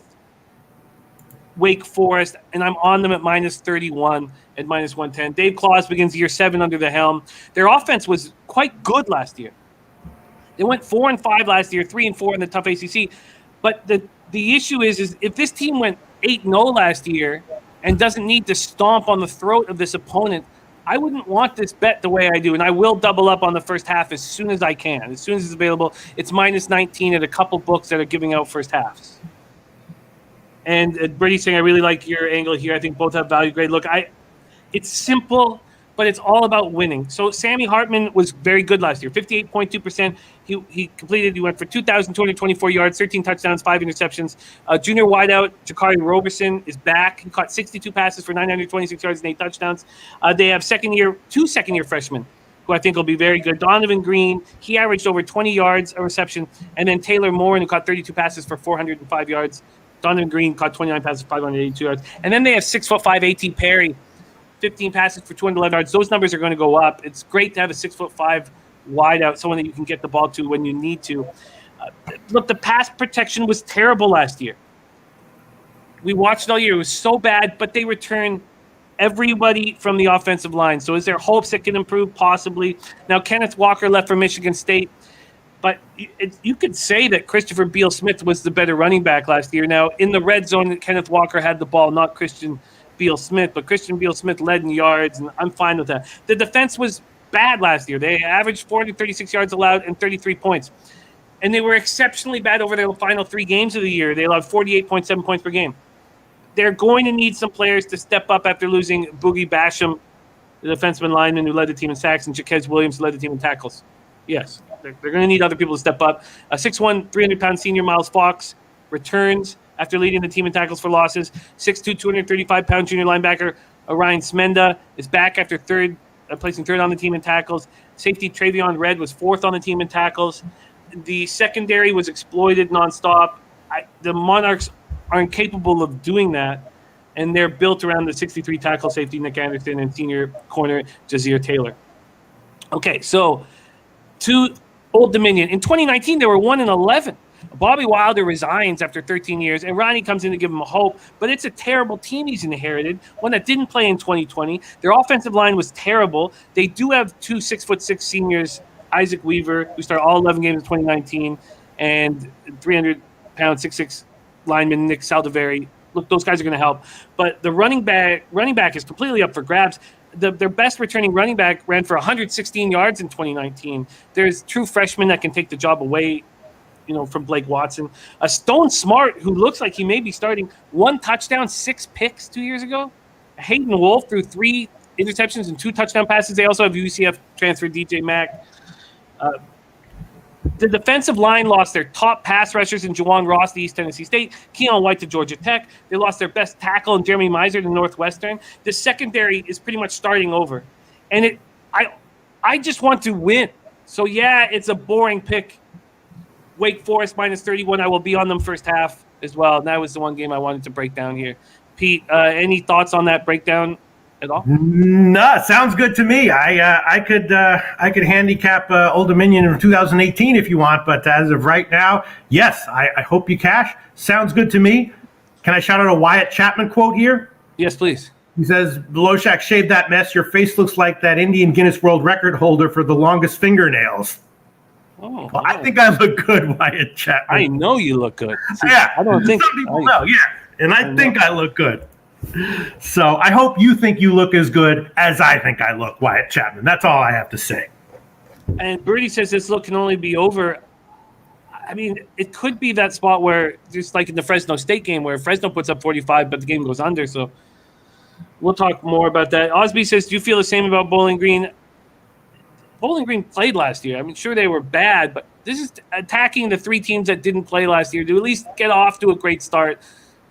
Wake Forest, and I'm on them at -31 at -110. Dave Claus begins year 7 under the helm. Their offense was quite good last year. They went 4-5 last year, 3-4 in the tough ACC. But the issue is if this team went 8-0 last year and doesn't need to stomp on the throat of this opponent, I wouldn't want this bet the way I do. And I will double up on the first half as soon as I can. As soon as it's available, it's -19 at a couple books that are giving out first halves. And Brady's saying, I really like your angle here. I think both have value grade. Look, it's simple, but it's all about winning. So Sammy Hartman was very good last year, 58.2%. He completed. He went for 2,224 yards, 13 touchdowns, 5 interceptions. Junior wideout Jakari Roberson is back. He caught 62 passes for 926 yards and 8 touchdowns. They have two second-year freshmen who I think will be very good. Donovan Green, he averaged over 20 yards a reception. And then Taylor Moore, who caught 32 passes for 405 yards. Donovan Green caught 29 passes for 582 yards. And then they have 6'5" A.T. Perry, 15 passes for 211 yards. Those numbers are going to go up. It's great to have a 6'5" wide out, someone that you can get the ball to when you need to. Look, the pass protection was terrible last year. We watched it all year. It was so bad, but they returned everybody from the offensive line. So is there hopes that can improve? Possibly. Now, Kenneth Walker left for Michigan State, but you could say that Christopher Beal-Smith was the better running back last year. Now, in the red zone, Kenneth Walker had the ball, not Christian Beal-Smith, but Christian Beal-Smith led in yards, and I'm fine with that. The defense was bad last year. They averaged 436 yards allowed and 33 points. And they were exceptionally bad over their final 3 games of the year. They allowed 48.7 points per game. They're going to need some players to step up after losing Boogie Basham, the defenseman lineman who led the team in sacks, and Jaquez Williams, who led the team in tackles. Yes, they're going to need other people to step up. 6'1", 300-pound senior Miles Fox returns after leading the team in tackles for losses. 6'2", 235-pound junior linebacker Ryan Smenda is back after placing third on the team in tackles. Safety Travion Red was 4th on the team in tackles. The secondary was exploited nonstop. The Monarchs are incapable of doing that, and they're built around the 63 tackle safety Nick Anderson and senior corner Jazir Taylor. Okay, so to Old Dominion. In 2019, they were 1-11. Bobby Wilder resigns after 13 years, and Ronnie comes in to give him a hope. But it's a terrible team he's inherited, one that didn't play in 2020. Their offensive line was terrible. They do have 2 6'6" seniors, Isaac Weaver, who started all 11 games in 2019, and 300-pound 6'6" lineman Nick Saldiveri. Look, those guys are going to help. But the running back is completely up for grabs. Their best returning running back ran for 116 yards in 2019. There's true freshmen that can take the job away, from Blake Watson. Stone Smart, who looks like he may be starting, 1 touchdown, 6 picks 2 years ago. Hayden Wolf threw 3 interceptions and 2 touchdown passes. They also have UCF transfer DJ Mack. The defensive line lost their top pass rushers in Juwan Ross to East Tennessee State, Keon White to Georgia Tech. They lost their best tackle in Jeremy Miser to Northwestern. The secondary is pretty much starting over. And I just want to win. So, yeah, it's a boring pick. Wake Forest minus 31. I will be on them first half as well. And that was the one game I wanted to break down here. Pete, any thoughts on that breakdown at all? No, sounds good to me. I could handicap Old Dominion in 2018 if you want, but as of right now, yes, I hope you cash. Sounds good to me. Can I shout out a Wyatt Chapman quote here? Yes, please. He says, Loshak, shave that mess. Your face looks like that Indian Guinness World Record holder for the longest fingernails. Oh, well, I think I look good, Wyatt Chapman. I know you look good. See, yeah, I don't think some people know. Yeah, and I think I look good. So I hope you think you look as good as I think I look, Wyatt Chapman. That's all I have to say. And Birdie says this look can only be over. I mean, it could be that spot where, just like in the Fresno State game, where Fresno puts up 45, but the game goes under. So we'll talk more about that. Osby says, do you feel the same about Bowling Green? Bowling Green played last year. I mean, sure, they were bad, but this is attacking the 3 teams that didn't play last year to at least get off to a great start.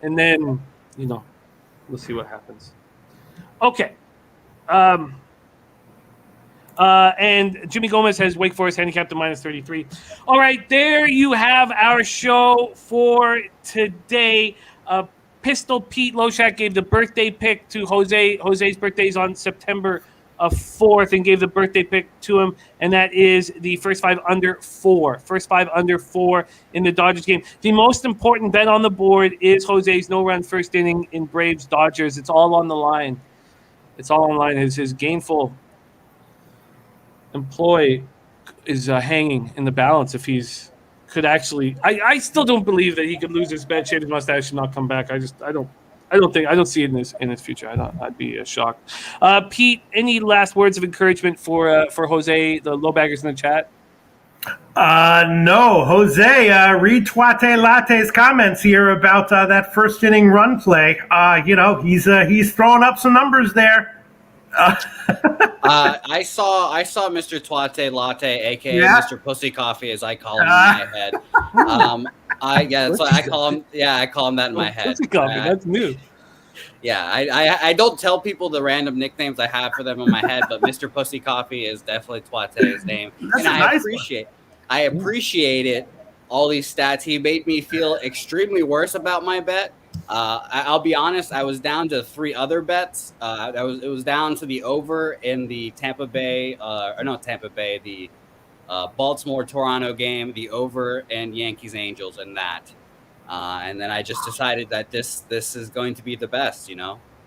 And then, we'll see what happens. Okay. And Jimmy Gomez has Wake Forest handicapped to minus 33. All right, there you have our show for today. Pistol Pete Loshak gave the birthday pick to Jose. Jose's birthday is on September 4th and gave the birthday pick to him, and that is the first 5 under 4. First 5 under 4 in the Dodgers game. The most important bet on the board is Jose's no-run first inning in Braves Dodgers. It's all on the line. It's all on the line. His gainful employee is hanging in the balance if he's could actually. I still don't believe that he could lose his bet, shave his mustache, and not come back. I don't see it in his future. I'd be shocked. Pete, any last words of encouragement for Jose, the low baggers in the chat? No, Jose, read Tuate Latte's comments here about that first inning run play. He's throwing up some numbers there. I saw Mr. Tuate Latte, aka Mr. Pussy Coffee, as I call him in my head. I call him that in my head. Pussy Coffee, that's new. Yeah, I don't tell people the random nicknames I have for them in my head, but Mr. Pussy Coffee is definitely Tuate's name, and I appreciate it. All these stats, he made me feel extremely worse about my bet. I'll be honest, I was down to 3 other bets. It was down to the over in the the Baltimore-Toronto game, the over and Yankees Angels in that. And then I just decided that this is going to be the best,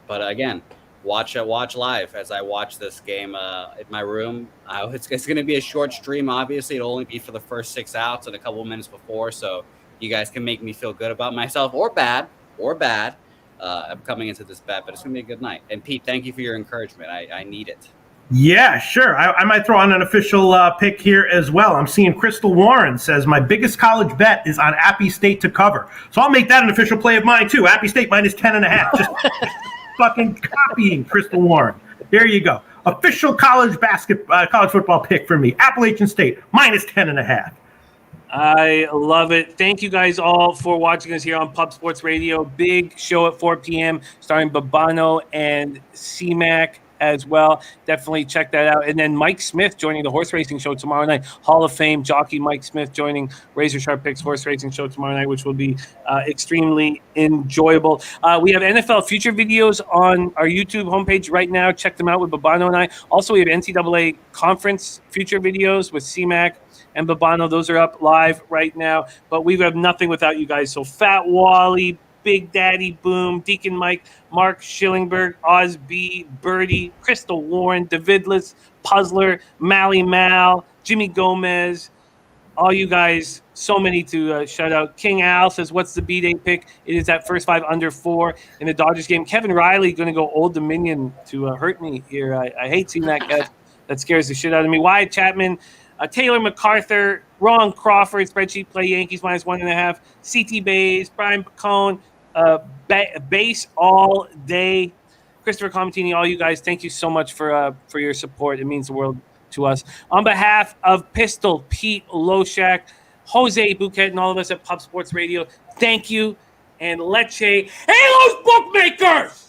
But again, watch live as I watch this game in my room. It's going to be a short stream, obviously. It'll only be for the first 6 outs and a couple of minutes before, so you guys can make me feel good about myself or bad. I'm coming into this bet, but it's going to be a good night. And Pete, thank you for your encouragement. I need it. Yeah, sure. I might throw on an official pick here as well. I'm seeing Crystal Warren says my biggest college bet is on Appy State to cover. So I'll make that an official play of mine too. Appy State minus 10.5. Just fucking copying Crystal Warren. There you go. Official college football pick for me. Appalachian State minus 10.5. I love it. Thank you guys all for watching us here on Pub Sports Radio. Big show at 4 p.m. starring Babano and C-Mac. as well. Definitely check that out. And then Mike Smith joining the horse racing show tomorrow night. Hall of Fame jockey Mike Smith joining Razor Sharp Picks horse racing show tomorrow night, which will be extremely enjoyable. We have NFL future videos on our YouTube homepage right now. Check them out with Babano and I. Also, we have NCAA conference future videos with CMAC and Babano. Those are up live right now. But we have nothing without you guys. So Fat Wally, Big Daddy Boom, Deacon Mike, Mark Schillingberg, Oz B, Birdie, Crystal Warren, Davidless, Puzzler, Mally Mal, Jimmy Gomez, all you guys, so many to shout out. King Al says, what's the B-Day pick? It is that first 5 under 4 in the Dodgers game. Kevin Riley going to go Old Dominion to hurt me here. I hate seeing that, guys. That scares the shit out of me. Wyatt Chapman, Taylor MacArthur, Ron Crawford, spreadsheet play Yankees -1.5, CT Bays, Brian Bacone, base all day. Christopher Comatini, all you guys, thank you so much for your support. It means the world to us. On behalf of Pistol, Pete, Loshak, Jose Bouquet, and all of us at Pub Sports Radio, thank you. And Leche, hey, those bookmakers!